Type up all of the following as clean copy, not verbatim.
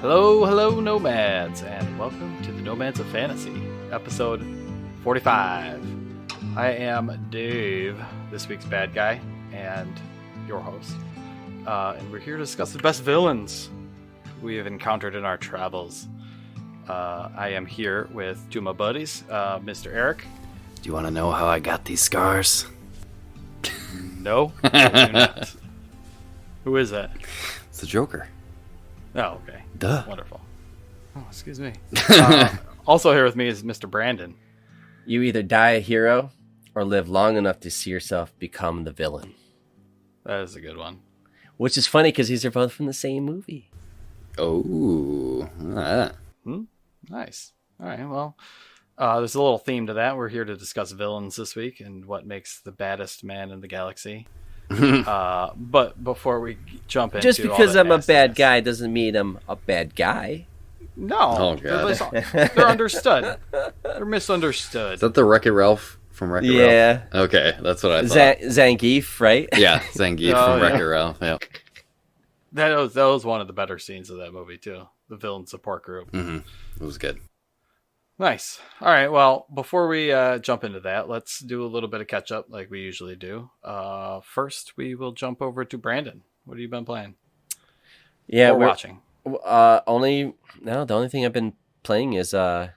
Hello, hello, Nomads, and welcome to the Nomads of Fantasy, episode 45. I am Dave, this week's bad guy, and your host. And we're here to discuss the best villains we have encountered in our travels. I am here with two of my buddies, Mr. Eric. Do you want to know how I got these scars? No, I do not. Who is that? It's the Joker. Oh, okay. Duh. Wonderful. Oh, excuse me. Also here with me is Mr. Brandon. You either die a hero or live long enough to see yourself become the villain. That is a good one. Which is funny because these are both from the same movie. Oh. Nice. All right, well, there's a little theme to that. We're here to discuss villains this week and what makes the baddest man in the galaxy. But before we jump into just because all I'm a bad nastiness- guy doesn't mean I'm a bad guy. No, Oh, God. they're understood. They're misunderstood. Is that the Wreck-It Ralph from Wreck-It Yeah. Ralph? Okay, that's what I thought. Zangief, right? Yeah, Zangief Oh, from yeah. Wreck-It Ralph. Yeah. That was one of the better scenes of that movie too. The villain support group. It was good. Nice. All right. Well, before we jump into that, let's do a little bit of catch up like we usually do. First, we will jump over to Brandon. What have you been playing? Yeah, or we're watching? the only thing I've been playing is or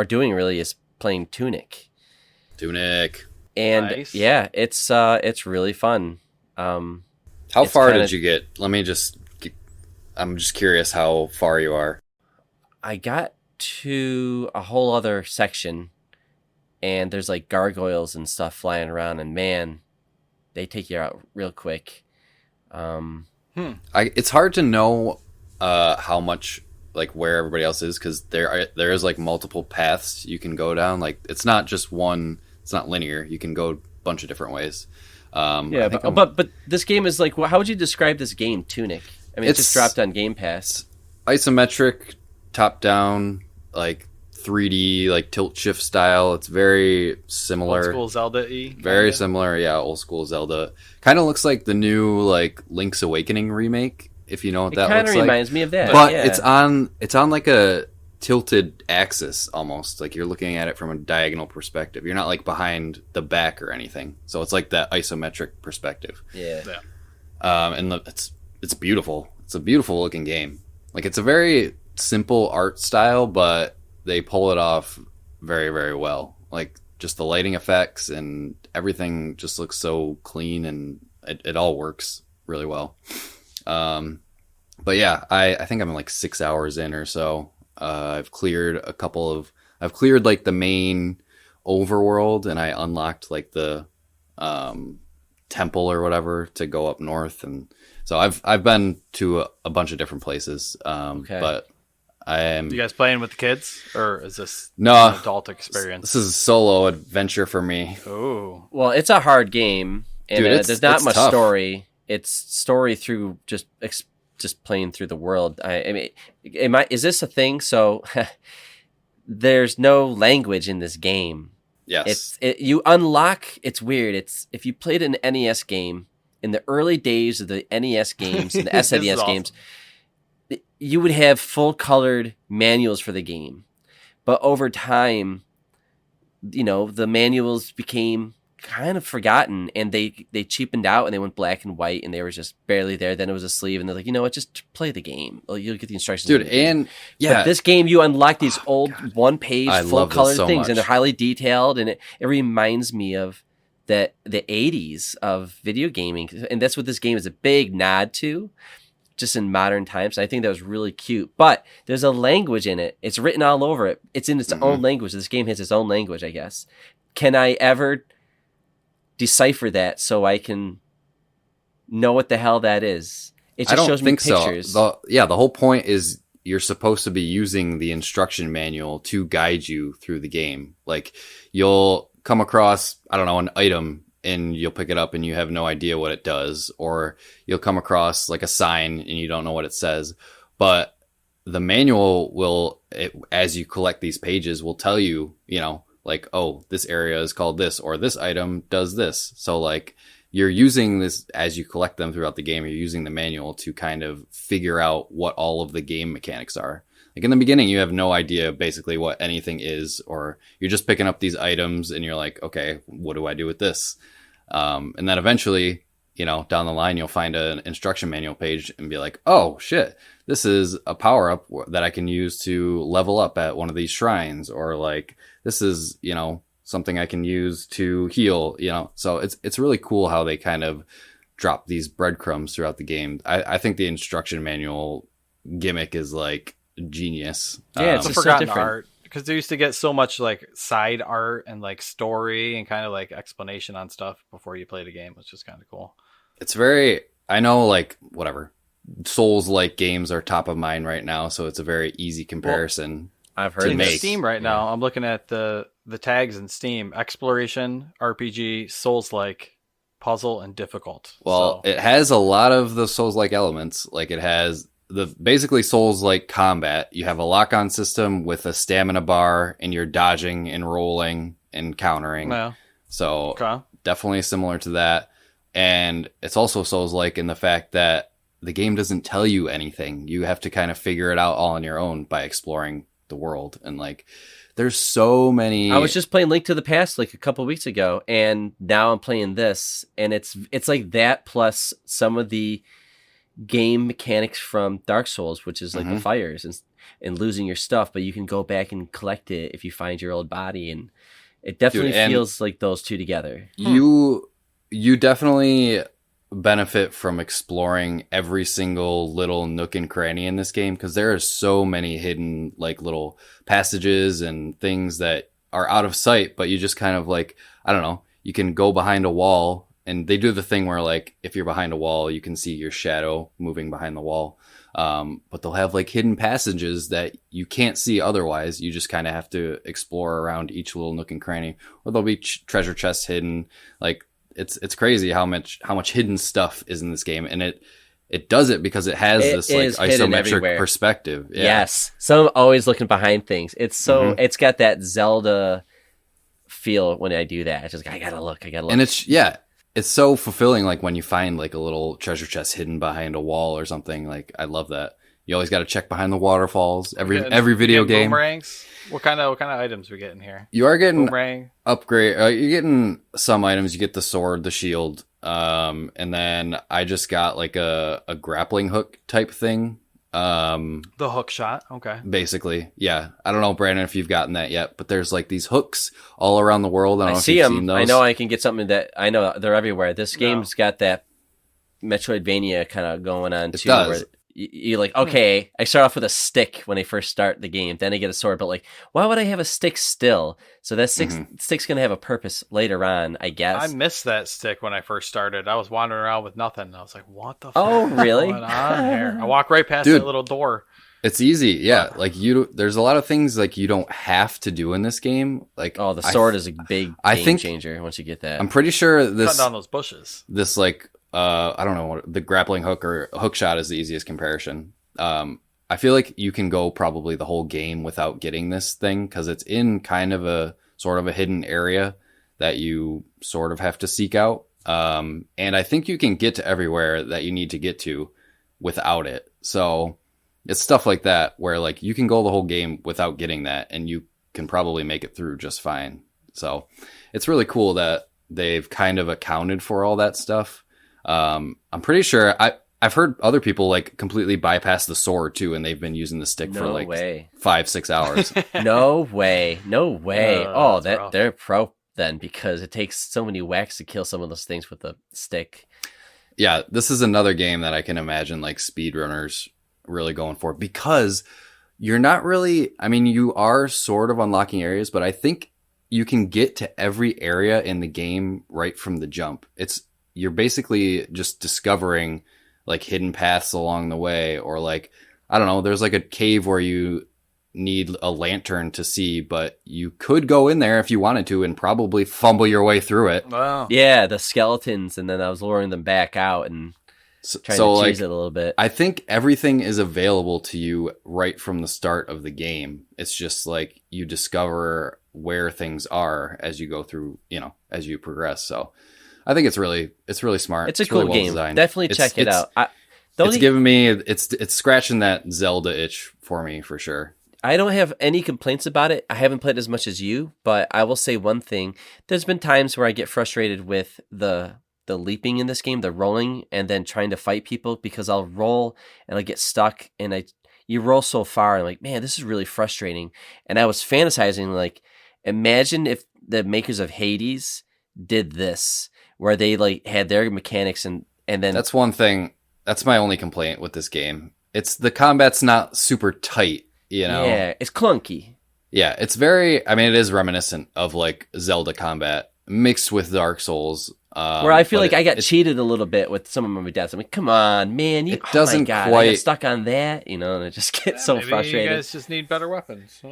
doing really is playing Tunic. Tunic. And Nice. yeah, it's really fun. How It's far kinda- did you get? I'm just curious how far you are. I got to a whole other section and there's like gargoyles and stuff flying around and man, they take you out real quick. It's hard to know how much, like, where everybody else is, because there is like multiple paths you can go down. Like, it's not just one. It's not linear. You can go a bunch of different ways. Yeah, I think but this game is like, how would you describe this game, Tunic? I mean, it just It's- dropped on Game Pass. isometric, top down, like 3D, like tilt shift style. It's very similar. Old school Zelda-y? Very kinda? similar, yeah, old school Zelda. Kind of looks like the new like Link's Awakening remake, if you know what It that kind looks of like. reminds me of that. But yeah. it's on like a tilted axis almost. Like you're looking at it from a diagonal perspective. You're not like behind the back or anything. So it's like that isometric perspective. yeah. Yeah. It's beautiful. It's a beautiful looking game. Like it's a very simple art style, but they pull it off very, very well. Like just the lighting effects and everything just looks so clean and it all works really well. But yeah, I think I'm like 6 hours in or so. I've cleared like the main overworld and I unlocked like the temple or whatever to go up north, and so I've been to a bunch of different places. Okay. But I am You guys playing with the kids, or is this No. an adult experience? this is a solo adventure for me. Oh, Well, it's a hard game, and Dude, there's not it's much tough. story. It's story through just playing through the world. I mean, is this a thing? So there's no language in this game. Yes. You unlock. It's weird. It's if you played an NES game in the early days of the NES games and the This is SNES awesome. games, you would have full colored manuals for the game, but over time, the manuals became kind of forgotten and they cheapened out and they went black and white and they were just barely there. Then it was a sleeve and they're like, you know what, just play the game. You'll get the instructions. Dude, in the game. and yeah, But this game, you unlock these old one-page, I love this full-colored so things, much. and they're highly detailed, and it reminds me of the 80s of video gaming, and that's what this game is a big nod to, just in modern times. I think that was really cute. But there's a language in it. It's written all over it. It's in its own language. This game has its own language, I guess. Can I ever decipher that so I can know what the hell that is? It I just don't shows me think pictures. so. The whole point is you're supposed to be using the instruction manual to guide you through the game. Like you'll come across, I don't know, an item and you'll pick it up and you have no idea what it does, or you'll come across like a sign and you don't know what it says. But the manual will, as you collect these pages, will tell you, like, oh, this area is called this, or this item does this. So like you're using this as you collect them throughout the game. You're using the manual to kind of figure out what all of the game mechanics are. Like in the beginning, you have no idea basically what anything is, or you're just picking up these items and you're like, okay, what do I do with this? And then eventually, down the line, you'll find an instruction manual page and be like, oh shit, this is a power up that I can use to level up at one of these shrines, or like this is, something I can use to heal, So it's really cool how they kind of drop these breadcrumbs throughout the game. I think the instruction manual gimmick is like genius. Yeah, It's a forgotten art, because they used to get so much like side art and like story and kind of like explanation on stuff before you played a game, which is kind of cool. It's very, I know, like whatever Souls-like games are top of mind right now, so it's a very easy comparison. I've heard in make. Steam right now. I'm looking at the tags in Steam: exploration, RPG, Souls-like, puzzle, and difficult. Well, it has a lot of the Souls-like elements. Like it has the basically Souls-like combat. You have a lock-on system with a stamina bar, and you're dodging and rolling and countering. Yeah. So Okay. definitely similar to that. And it's also Souls-like in the fact that the game doesn't tell you anything. You have to kind of figure it out all on your own by exploring the world. And like, there's so many. I was just playing Link to the Past like a couple weeks ago, and now I'm playing this, and it's like that plus some of the game mechanics from Dark Souls, which is like the fires and losing your stuff, but you can go back and collect it if you find your old body, and it definitely feels like those two together. You definitely benefit from exploring every single little nook and cranny in this game, because there are so many hidden like little passages and things that are out of sight, but you just kind of like, I don't know, you can go behind a wall, and they do the thing where like if you're behind a wall you can see your shadow moving behind the wall, but they'll have like hidden passages that you can't see otherwise. You just kind of have to explore around each little nook and cranny, or there'll be treasure chests hidden. Like it's crazy how much hidden stuff is in this game, and it does it because it has this like isometric perspective. Yeah. Yes, so I'm always looking behind things. It's so it's got that Zelda feel when I do that. It's just I gotta look. And it's so fulfilling. Like when you find like a little treasure chest hidden behind a wall or something. Like I love that. You always got to check behind the waterfalls. Every video game. Boomerangs. What kind of items we getting here? You are getting boomerang upgrade. You're getting some items. You get the sword, the shield, and then I just got like a grappling hook type thing. The hook shot. Okay. Basically, yeah. I don't know, Brandon, if you've gotten that yet, but there's like these hooks all around the world. I don't know if you've seen those. I know I can get something that I know they're everywhere. This game's got that Metroidvania kind of going on too. Does. You're like, okay, I start off with a stick when I first start the game, then I get a sword, but like, why would I have a stick still? So that stick's going to have a purpose later on, I guess. I missed that stick when I first started. I was wandering around with nothing, and I was like, what the fuck really? is going on here? I walk right past that little door. It's easy, yeah. Like there's a lot of things like you don't have to do in this game. Like the sword is a big game changer once you get that. I'm pretty sure cut down those bushes. This like I don't know what the grappling hook or hook shot is the easiest comparison. I feel like you can go probably the whole game without getting this thing, because it's in kind of a sort of a hidden area that you sort of have to seek out. And I think you can get to everywhere that you need to get to without it. So it's stuff like that where like you can go the whole game without getting that, and you can probably make it through just fine. So it's really cool that they've kind of accounted for all that stuff. I'm pretty sure I've heard other people like completely bypass the sword too, and they've been using the stick for like 5-6 hours. No way. They're pro then, because it takes so many whacks to kill some of those things with the stick. Yeah, this is another game that I can imagine like speedrunners really going for, because you're not really, I mean, you are sort of unlocking areas, but I think you can get to every area in the game right from the jump. You're basically just discovering like hidden paths along the way, or like, I don't know, there's like a cave where you need a lantern to see, but you could go in there if you wanted to and probably fumble your way through it. Wow. Yeah, the skeletons, and then I was luring them back out and trying to cheese it a little bit. I think everything is available to you right from the start of the game. It's just like you discover where things are as you go through, as you progress. So I think it's really smart. It's a cool really well game. designed. Definitely check it out. It's giving me it's scratching that Zelda itch for me for sure. I don't have any complaints about it. I haven't played as much as you, but I will say one thing. There's been times where I get frustrated with the leaping in this game, the rolling, and then trying to fight people because I'll roll and I get stuck and you roll so far and I'm like, man, this is really frustrating. And I was fantasizing like, imagine if the makers of Hades did this, where they like had their mechanics and then That's one thing. That's my only complaint with this game. It's the combat's not super tight, you know? Yeah, it's clunky. Yeah, it's very, I mean, it is reminiscent of like Zelda combat mixed with Dark Souls. Where I feel like I got cheated a little bit with some of my deaths. I'm like, come on, man. It doesn't oh my God, quite... I got stuck on that, and I just get so maybe frustrated. You guys just need better weapons. I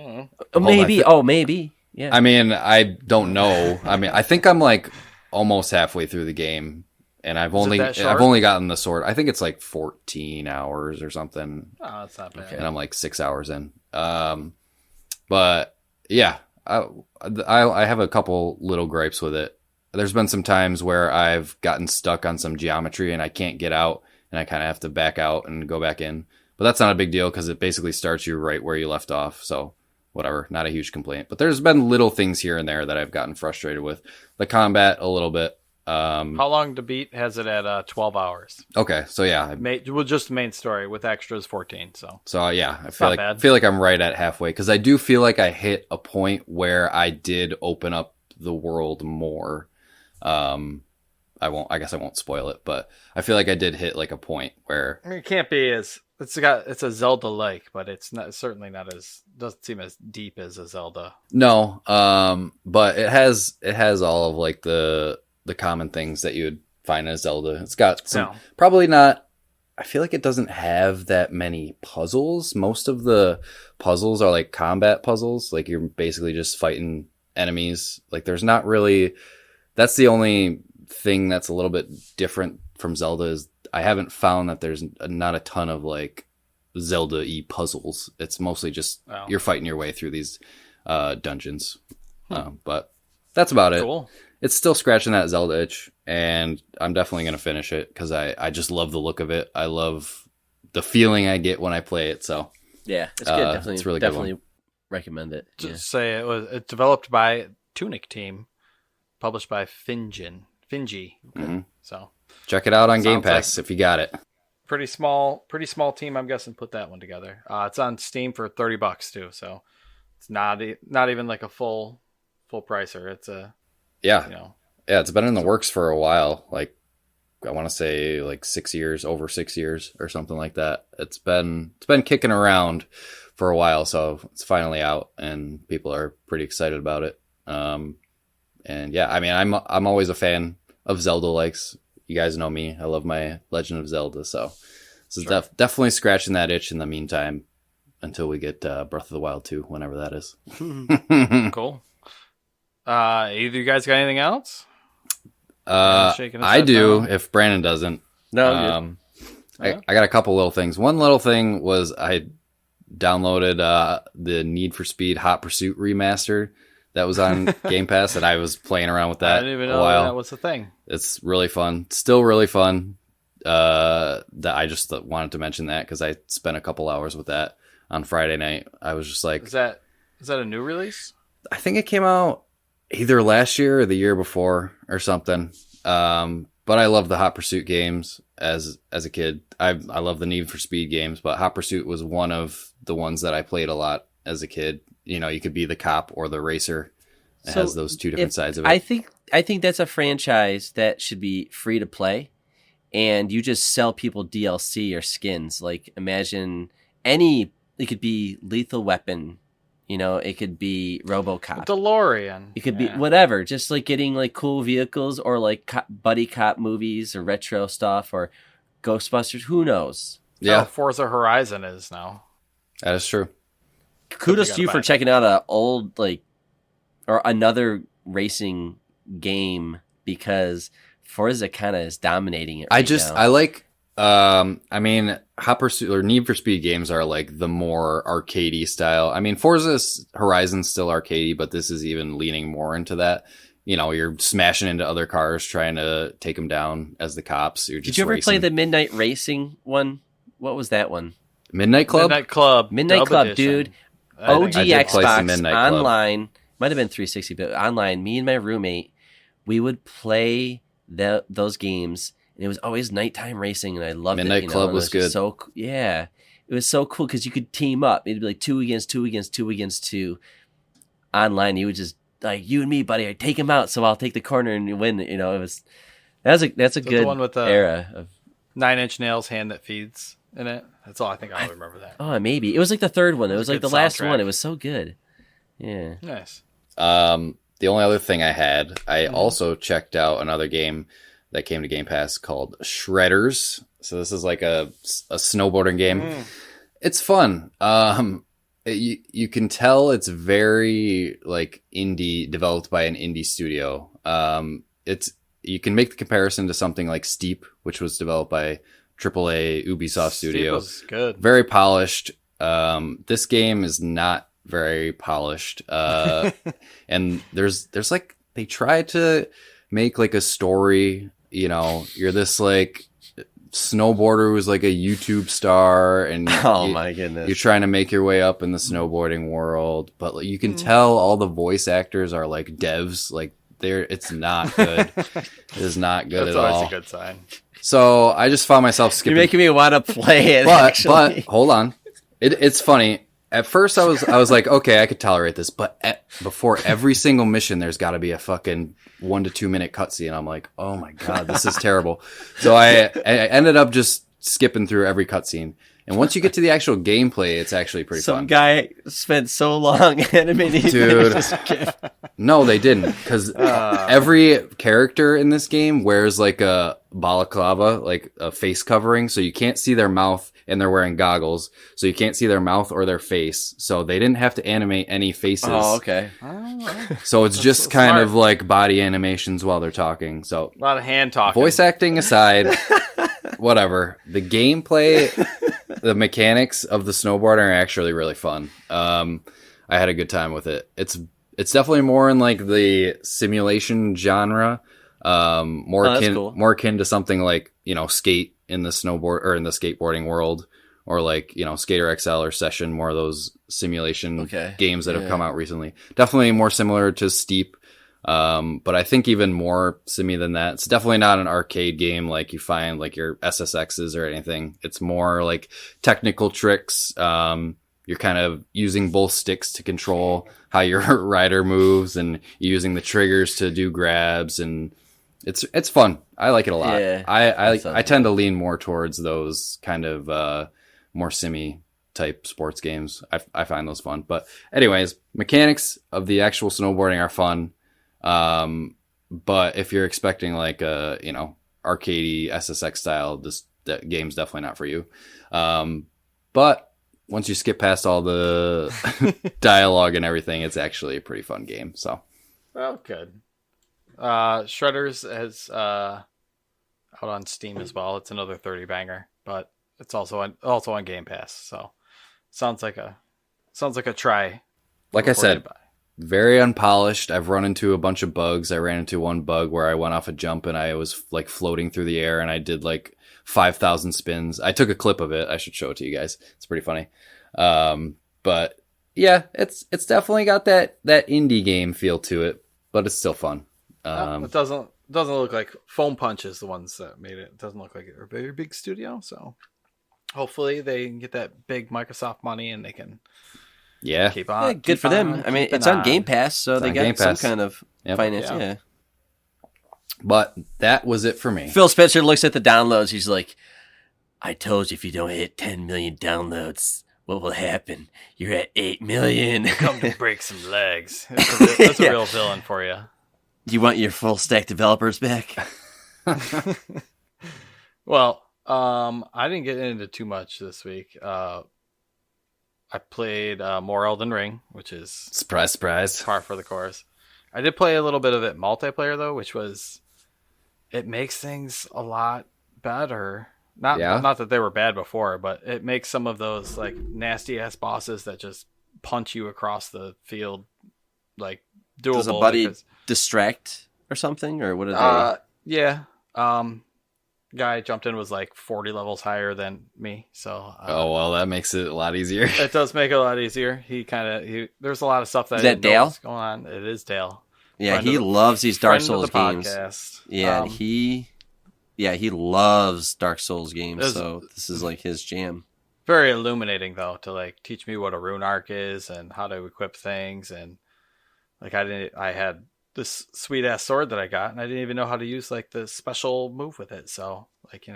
don't know. Maybe. Yeah. I mean, I don't know. I mean, I think I'm like almost halfway through the game. And I've only gotten the sword. I think it's like 14 hours or something. Oh, that's not bad. And I'm like 6 hours in. But yeah, I have a couple little gripes with it. There's been some times where I've gotten stuck on some geometry and I can't get out, and I kind of have to back out and go back in. But that's not a big deal because it basically starts you right where you left off. So whatever, not a huge complaint. But there's been little things here and there that I've gotten frustrated with. The combat a little bit. How long to beat? Has it at 12 hours? Okay, so yeah, just the main story with extras 14. So yeah, I feel like I'm right at halfway because I do feel like I hit a point where I did open up the world more. I guess I won't spoil it, but I feel like I did hit like a point where it can't be as it's a Zelda like, but it's certainly not as doesn't seem as deep as a Zelda. No, but it has all of like the common things that you would find in a Zelda. It's got some probably not. I feel like it doesn't have that many puzzles. Most of the puzzles are like combat puzzles. Like you're basically just fighting enemies. Like there's not really. That's the only thing that's a little bit different from Zelda is I haven't found that there's not a ton of like Zelda-y puzzles. It's mostly just you're fighting your way through these dungeons. But that's about it. Cool. It's still scratching that Zelda itch, and I'm definitely going to finish it because I just love the look of it. I love the feeling I get when I play it. So yeah, it's good. Definitely, it's really definitely good recommend it. Just say it's developed by Tunic Team, published by Finji. Mm-hmm. So check it out on Game Pass if you got it. Pretty small team, I'm guessing, put that one together. It's on Steam for $30 too, so it's not even like a full pricer. It's a yeah, it's been in the works for a while. Like I want to say like 6 years, over 6 years or something like that. It's been kicking around for a while, so it's finally out and people are pretty excited about it. And yeah, I mean, I'm always a fan of Zelda likes. You guys know me. I love my Legend of Zelda, so this is definitely scratching that itch in the meantime until we get Breath of the Wild 2, whenever that is. Cool. Either you guys got anything else? I do, if Brandon doesn't. No, I got a couple little things. One little thing was I downloaded the Need for Speed Hot Pursuit remaster that was on Game Pass, and I was playing around with that. I didn't even know that was a thing. It's really fun. Still really fun. That I just wanted to mention that because I spent a couple hours with that on Friday night. I was just like, is that a new release? I think it came out either last year or the year before or something. But I love the Hot Pursuit games as a kid. I love the Need for Speed games, but Hot Pursuit was one of the ones that I played a lot as a kid. You know, you could be the cop or the racer. It has those two different sides of it. I think that's a franchise that should be free to play, and you just sell people DLC or skins. Like imagine it could be Lethal Weapon. You know, it could be RoboCop. DeLorean. It could be whatever. Just like getting like cool vehicles or like buddy cop movies or retro stuff or Ghostbusters. Who knows? Yeah. Forza Horizon is now. That is true. Kudos to you for checking out a old or another racing game because Forza kind of is dominating it. I like. I mean, Hot Pursuit or Need for Speed games are like the more arcadey style. I mean, Forza Horizon's still arcadey, but this is even leaning more into that. you're smashing into other cars trying to take them down as the cops. You're just Did you ever racing. play the Midnight Racing one? What was that one? Midnight Club? Midnight Dub Club, Edition. dude. I OG think I did play some Xbox Midnight Club. online. Might have been 360, but online, me and my roommate, we would play those games, and it was always nighttime racing, and I loved Midnight it. Club and was good. So yeah, it was so cool because you could team up. It'd be like 2 against 2 against 2 against 2. Online, you would just like you and me, buddy. I take him out, so I'll take the corner and you win. It was that's a good the one with the era of 9 Inch Nails hand that feeds in it. That's all I think I'll remember that. Oh, maybe it was like the third one. It was like good the last soundtrack. one. It was so good. Yeah. Nice. The only other thing I had, I also checked out another game that came to Game Pass called Shredders. So this is like a snowboarding game. It's fun. You can tell it's very like indie, developed by an indie studio. You can make the comparison to something like Steep, which was developed by AAA Ubisoft studio. Steep was good. Very polished. This game is not very polished. And there's like, they try to make like a story, you're this like snowboarder who's like a YouTube star, and My goodness. you're trying to make your way up in the snowboarding world, but like, you can tell all the voice actors are like devs. Like it's not good. It is not good That's at all. always a good sign. So I just found myself skipping. You're making me want to play it. But actually. hold on, it's funny. At first, I was like, okay, I could tolerate this, but before every single mission, there's got to be a fucking 1 to 2 minute cutscene. I'm like, oh my god, this is terrible. So I ended up just skipping through every cutscene. And once you get to the actual gameplay, it's actually pretty fun. Some guy spent so long animating. Dude. No, they didn't, because every character in this game wears like a balaclava, like a face covering, so you can't see their mouth, and they're wearing goggles, so you can't see their mouth or their face. So they didn't have to animate any faces. Oh, okay. So it's just so kind smart. of like body animations while they're talking. So A lot of hand talking. voice acting aside, whatever. The gameplay, the mechanics of the snowboarding are actually really fun. I had a good time with it. It's definitely more in like the simulation genre. More akin to something like, Skate in the snowboard or in the skateboarding world, or like, Skater XL or Session, more of those simulation games that have come out recently. Definitely more similar to Steep. But I think even more simmy than that. It's definitely not an arcade game like you find like your SSXs or anything. It's more like technical tricks. You're kind of using both sticks to control how your rider moves, and using the triggers to do grabs, and it's fun. I like it a lot. Yeah, I tend to lean more towards those kind of more simmy type sports games. I find those fun. But anyways, mechanics of the actual snowboarding are fun. But if you're expecting like a, arcadey SSX style, that game's definitely not for you. But once you skip past all the dialogue and everything, it's actually a pretty fun game. So, Well, good. Shredders is out on Steam as well. It's another 30 banger, but it's also on Game Pass. So, sounds like a try. like I said, Reported by. very unpolished. I've run into a bunch of bugs. I ran into one bug where I went off a jump and I was like floating through the air, and I did like 5,000 spins. I took a clip of it. I should show it to you guys. It's pretty funny. But yeah, it's definitely got that indie game feel to it, but it's still fun. It doesn't look like Foam Punch is the ones that made it. It doesn't look like they're a very big studio. So hopefully they can get that big Microsoft money and they can Yeah. keep on. Good keep for them. on I mean, keeping it's on on. Game Pass, so It's they on got Game some Pass. kind of Yep. finance. Yeah. Yeah. But that was it for me. Phil Spencer looks at the downloads. He's like, I told you if you don't hit 10 million downloads, what will happen? You're at 8 million. Come to break some legs. That's a Yeah. real villain for you. You want your full stack developers back? Well, I didn't get into too much this week. I played more Elden Ring, which is Surprise, surprise. par for the course. I did play a little bit of it multiplayer though, it makes things a lot better. Not that they were bad before, but it makes some of those like nasty ass bosses that just punch you across the field like doable. distract or something, or what are they? Yeah. Guy jumped in was like 40 levels higher than me, so Oh well, that makes it a lot easier. it does make it a lot easier. There's a lot of stuff that Is I that didn't know Dale? was going on. It is Dale. Yeah, he loves these Dark Friend of Souls the games. podcast. Yeah, he loves Dark Souls games, It's- so this is like his jam. Very illuminating though, to like teach me what a rune arc is and how to equip things, and like I had this sweet ass sword that I got, and I didn't even know how to use like the special move with it. So like,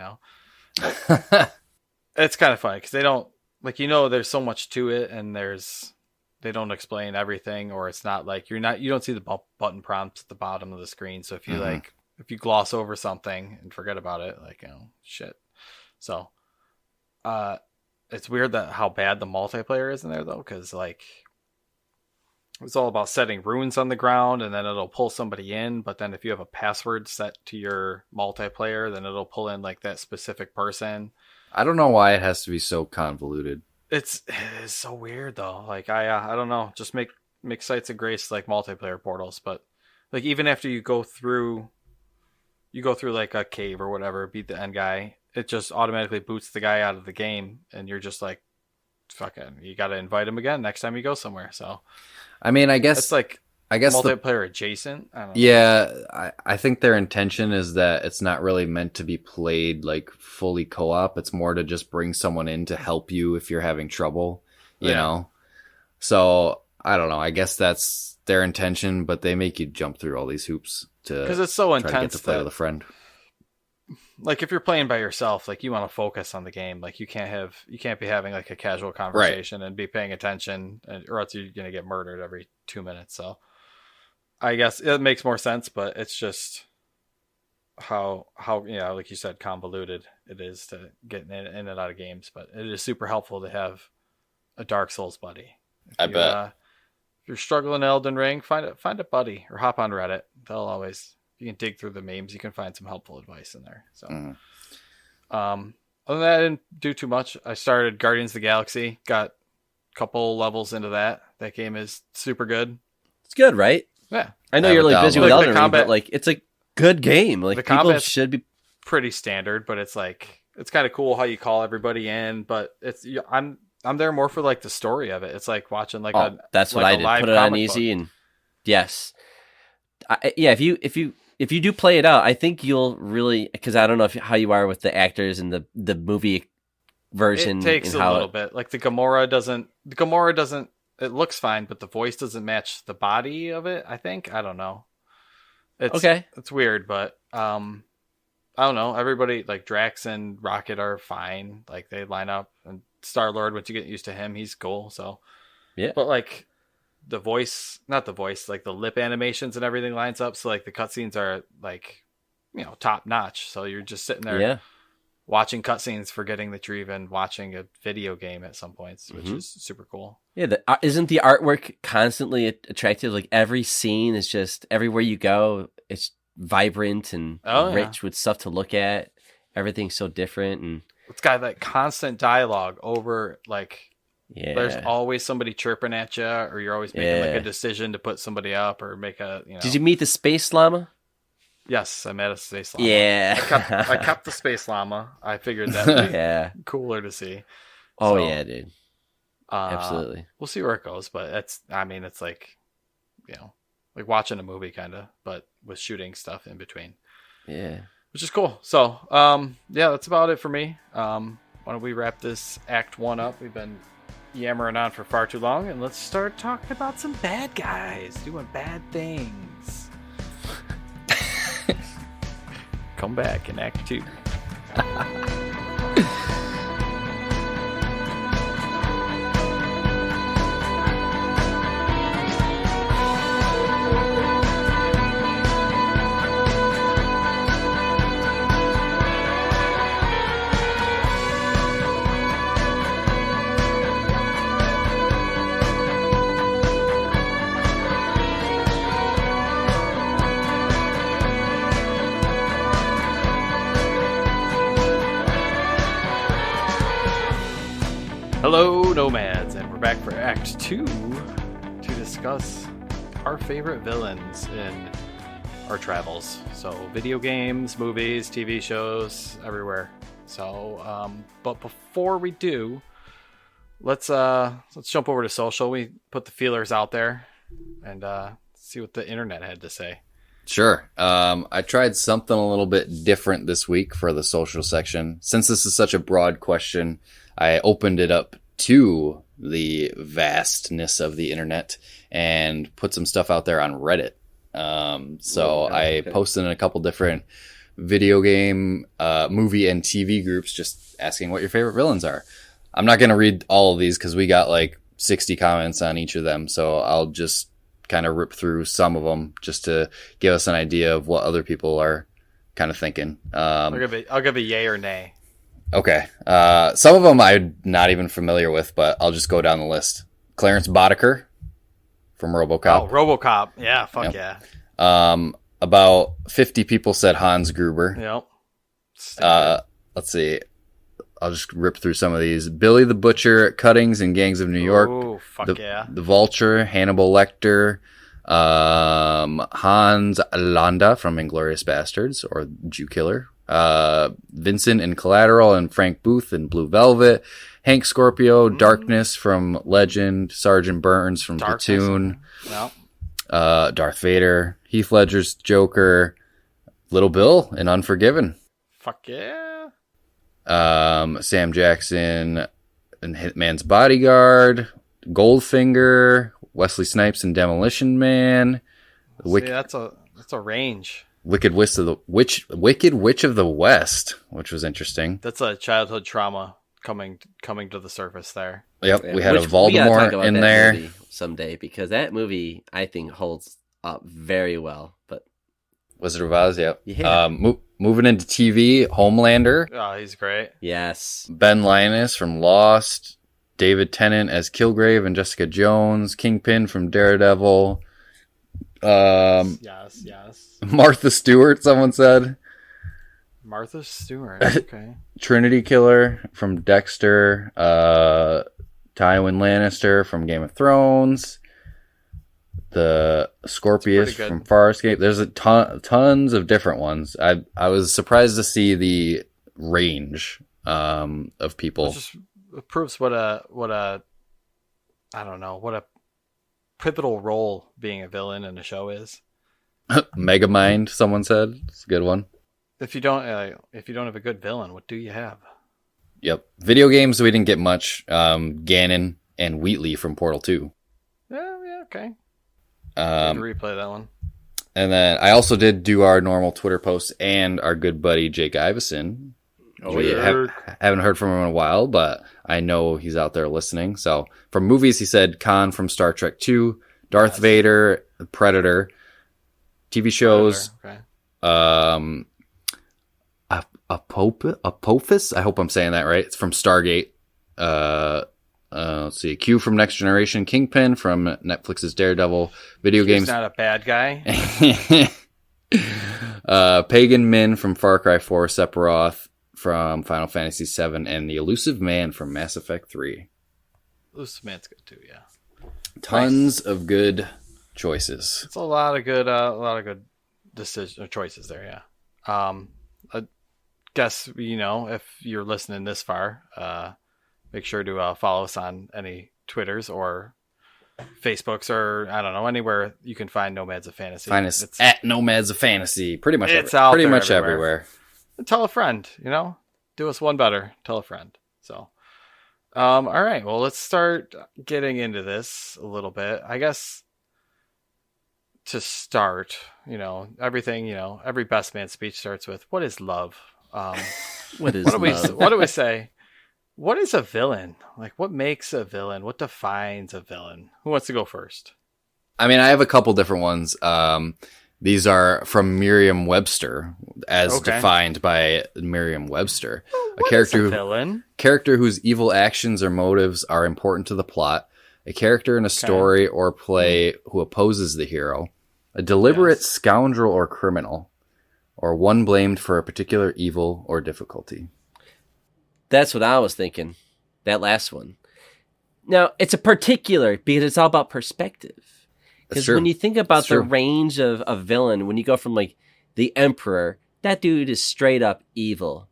it's kind of funny because they don't there's so much to it, and they don't explain everything, or it's not like you don't see the button prompts at the bottom of the screen. So if you if you gloss over something and forget about it, like, shit. So, it's weird that how bad the multiplayer is in there though, because like it's all about setting runes on the ground, and then it'll pull somebody in. But then if you have a password set to your multiplayer, then it'll pull in like that specific person. I don't know why it has to be so convoluted. It's so weird though. Like I don't know. Just make sites of grace like multiplayer portals, but like even after you go through like a cave or whatever, beat the end guy, it just automatically boots the guy out of the game, and you're just like, fucking, you got to invite him again next time you go somewhere. So, I mean, I guess it's like multiplayer adjacent. I don't know. Yeah, I think their intention is that it's not really meant to be played like fully co-op. It's more to just bring someone in to help you if you're having trouble, you know? So, I don't know. I guess that's their intention, but they make you jump through all these hoops because it's so intense to get to play with a friend. Like if you're playing by yourself, like you want to focus on the game. Like you can't be having like a casual conversation and be paying attention, or else you're gonna get murdered every 2 minutes. So I guess it makes more sense, but it's just how like you said, convoluted it is to get in and out of games. But it is super helpful to have a Dark Souls buddy. I bet. If you're struggling in Elden Ring, find a buddy or hop on Reddit. They'll always. You can dig through the memes. You can find some helpful advice in there. So, other than that, I didn't do too much. I started Guardians of the Galaxy. Got a couple levels into that. That game is super good. It's good, right? Yeah. I know you're like busy with Elden Ring, but like it's a good game. Like the people should be pretty standard, but it's like it's kind of cool how you call everybody in. But I'm there more for like the story of it. It's like watching like that's what I did. Put it on easy and yes, If you do play it out, I think you'll really, because I don't know how you are with the actors and the movie version. It takes a little bit. Like the Gamora doesn't. It looks fine, but the voice doesn't match the body of it. I think. I don't know. It's weird, but I don't know. Everybody like Drax and Rocket are fine. Like they line up, and Star-Lord, once you get used to him, he's cool. So yeah, but like. Not the voice, like the lip animations and everything lines up. So like the cutscenes are like, top notch. So you're just sitting there watching cutscenes, forgetting that you're even watching a video game at some points, which is super cool. Yeah. Isn't the artwork constantly attractive? Like every scene is just everywhere you go. It's vibrant and rich with stuff to look at. Everything's so different. And it's got that constant dialogue over like, yeah. There's always somebody chirping at you, or you're always making like a decision to put somebody up or make a. Did you meet the space llama? Yes, I met a space llama. Yeah, I kept the space llama. I figured that would be cooler to see. Oh yeah, dude. Absolutely. We'll see where it goes, but it's like, like watching a movie kind of, but with shooting stuff in between. Yeah, which is cool. So, that's about it for me. Why don't we wrap this Act 1 up? We've been yammering on for far too long, and let's start talking about some bad guys doing bad things. Come back in Act 2. Hello, Nomads, and we're back for Act 2 to discuss our favorite villains in our travels. So video games, movies, TV shows, everywhere. So, but before we do, let's jump over to social. We put the feelers out there and see what the internet had to say. Sure. I tried something a little bit different this week for the social section. Since this is such a broad question, I opened it up to the vastness of the internet and put some stuff out there on Reddit. I posted in a couple different video game, movie, and TV groups just asking what your favorite villains are. I'm not going to read all of these because we got like 60 comments on each of them, so I'll just kind of rip through some of them just to give us an idea of what other people are kind of thinking. I'll give a yay or nay. Okay. Some of them I'm not even familiar with, but I'll just go down the list. Clarence Boddicker from RoboCop. Oh, RoboCop. Yeah, fuck yep. Yeah. About 50 people said Hans Gruber. Yep. Let's see. I'll just rip through some of these. Billy the Butcher, Cuttings and Gangs of New York. Oh, fuck yeah. The Vulture, Hannibal Lecter, Hans Landa from Inglourious Bastards, or Jew Killer. Vincent in Collateral, and Frank Booth in Blue Velvet. Hank Scorpio, Darkness from Legend, Sergeant Burns from Platoon. Well. Darth Vader, Heath Ledger's Joker, Little Bill in Unforgiven. Fuck yeah. Sam Jackson in Hitman's Bodyguard, Goldfinger, Wesley Snipes in Demolition Man. That's a range. Wicked Witch of the West, which was interesting. That's a childhood trauma coming to the surface there. Yep, we had a Voldemort in there someday, because that movie I think holds up very well. But Wizard of Oz, yep. Yeah. Moving into TV, Homelander. Oh, he's great. Yes. Ben Linus from Lost, David Tennant as Kilgrave and Jessica Jones, Kingpin from Daredevil. Yes. Martha Stewart, someone said. Martha Stewart, okay. Trinity Killer from Dexter, Tywin Lannister from Game of Thrones, the Scorpius from Farscape. There's tons of different ones. I was surprised to see the range of people. It just proves what a pivotal role being a villain in a show is. Megamind, someone said. It's a good one. If you don't have a good villain, what do you have? Yep. Video games, we didn't get much. Ganon and Wheatley from Portal 2. Yeah, okay. Replay that one. And then I also did do our normal Twitter posts and our good buddy Jake Iveson. Oh, yeah. Haven't heard from him in a while, but I know he's out there listening. So from movies, he said Khan from Star Trek 2, Darth Vader, Predator. TV shows, Predator, okay. Apophis. I hope I'm saying that right. It's from Stargate. Let's see. Q from Next Generation. Kingpin from Netflix's Daredevil. Video games. Not a bad guy. Pagan Min from Far Cry 4. Sephiroth from Final Fantasy 7, and the Elusive Man from Mass Effect 3. Elusive Man's good too. Yeah. Tons of good choices. It's a lot of good choices there. Yeah. I guess if you're listening this far, make sure to follow us on any Twitters or Facebooks, or I don't know, anywhere you can find Nomads of Fantasy. Find us at Nomads of Fantasy. Pretty much everywhere. And tell a friend. Do us one better. Tell a friend. So, all right. Well, let's start getting into this a little bit. I guess to start, everything. Every best man speech starts with "What is love?" What is love? What do we say? What is a villain? Like, what makes a villain? What defines a villain? Who wants to go first? I mean, I have a couple different ones. These are from Merriam-Webster, as defined by Merriam-Webster. Villain? Character whose evil actions or motives are important to the plot. A character in a story or play who opposes the hero. A deliberate scoundrel or criminal. Or one blamed for a particular evil or difficulty. That's what I was thinking. That last one. Now, it's a particular because it's all about perspective. Because true. when you think about It's the true. range of a villain, when you go from like the Emperor, that dude is straight up evil.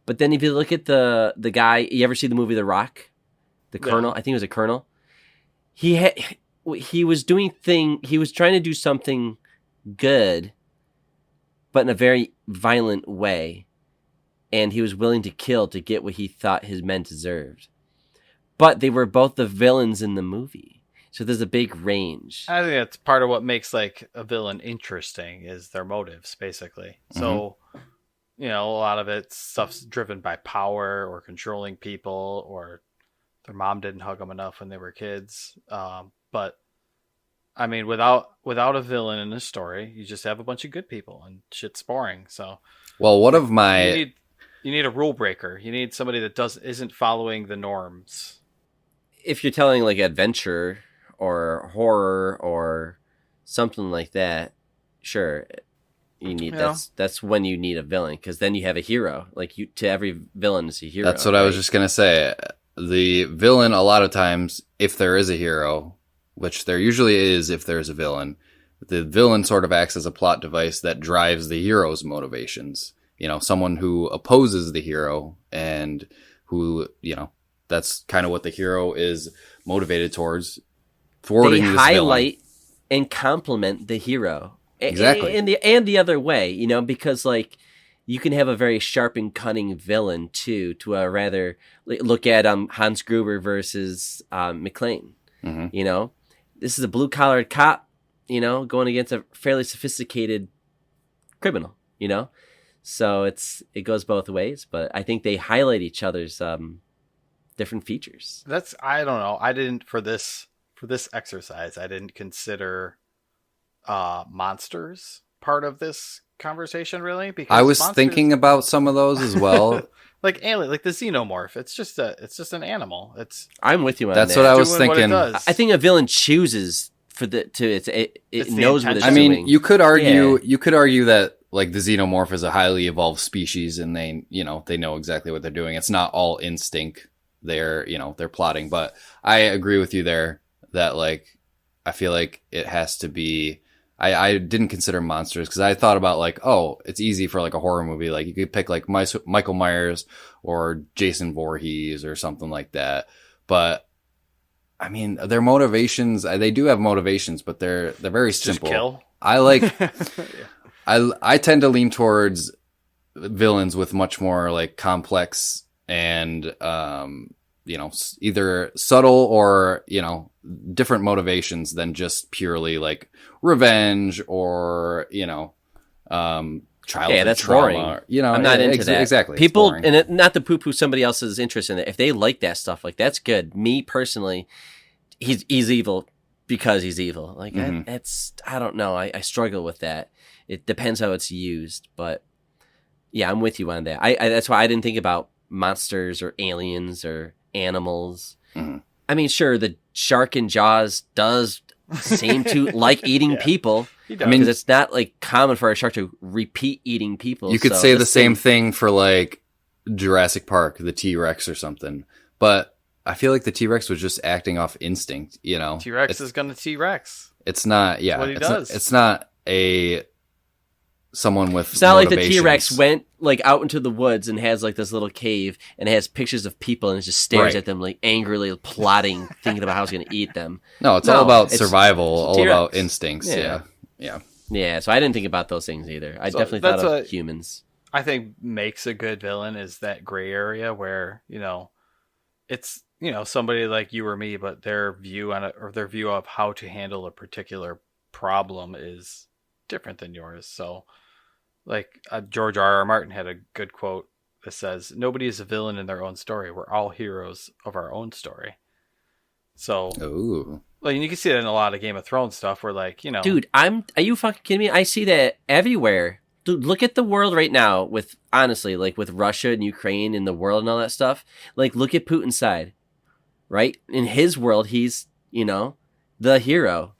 But then if you look at the guy, you ever see the movie The Rock? The Colonel, I think it was a Colonel. He was trying to do something good, but in a very violent way. And he was willing to kill to get what he thought his men deserved. But they were both the villains in the movie. So there's a big range. I think that's part of what makes like a villain interesting is their motives, basically. So, a lot of it stuff's driven by power or controlling people, or their mom didn't hug them enough when they were kids. But I mean, without a villain in a story, you just have a bunch of good people, and shit's boring. So, Well, one of my you need a rule breaker. You need somebody that isn't following the norms. If you're telling like adventure or horror or something like that, sure, you need that's when you need a villain, because then you have a hero. Like to every villain is a hero. That's what I was just gonna say. The villain, a lot of times, if there is a hero, which there usually is if there's a villain, the villain sort of acts as a plot device that drives the hero's motivations. Someone who opposes the hero and who, that's kind of what the hero is motivated towards. Thwarting they this highlight villain. And compliment the hero. Exactly. And the other way, because like you can have a very sharp and cunning villain too, to a rather look at Hans Gruber versus McClane. Mm-hmm. This is a blue collar cop, going against a fairly sophisticated criminal, So it goes both ways, but I think they highlight each other's different features. I don't know. I didn't for this exercise. I didn't consider monsters part of this conversation really, because I was thinking about some of those as well. Like alien, like the xenomorph. It's just an animal. I'm with you on That's that. what I was Doing thinking. what it does. I think a villain chooses it knows what it's I doing. mean, you could argue that like the xenomorph is a highly evolved species, and they know exactly what they're doing. It's not all instinct. They're plotting, but I agree with you there that like I feel like it has to be. I didn't consider monsters because I thought about like, oh, it's easy for like a horror movie. Like you could pick like Michael Myers or Jason Voorhees or something like that. But I mean, their motivations, they do have motivations, but they're very simple. Just kill. I like, Yeah. I tend to lean towards villains with much more like complex and, either subtle or, different motivations than just purely like revenge or, childhood that's trauma. boring. I'm not into that. Exactly. People, and not to poo-poo somebody else's interest in it. If they like that stuff, like that's good. Me personally, he's evil because he's evil. Like I don't know. I struggle with that. It depends how it's used, but yeah, I'm with you on that. I that's why I didn't think about monsters or aliens or animals. Mm-hmm. I mean, sure, the shark in Jaws does seem to like eating people. He does. I mean, it's not like common for a shark to repeat eating people. You could say the same thing for like Jurassic Park, the T-Rex or something. But I feel like the T-Rex was just acting off instinct, T-Rex is gonna T-Rex. It's not, yeah. What he does. It's not someone with It's not like the motivations. T-Rex went like out into the woods and has like this little cave and has pictures of people and just stares at them like angrily plotting, thinking about how he's going to eat them. No, it's all about survival, all T-Rex. about instincts. Yeah. Yeah, so I didn't think about those things either. I definitely thought of humans. I think makes a good villain is that gray area where, it's, somebody like you or me, but their view on it or their view of how to handle a particular problem is different than yours. So like George R.R. Martin had a good quote that says, "Nobody is a villain in their own story. We're all heroes of our own story." So, ooh. Well, you can see that in a lot of Game of Thrones stuff where like, Dude, are you fucking kidding me? I see that everywhere. Dude, look at the world right now with, honestly, like with Russia and Ukraine and the world and all that stuff. Like, look at Putin's side, right? In his world, he's, the hero.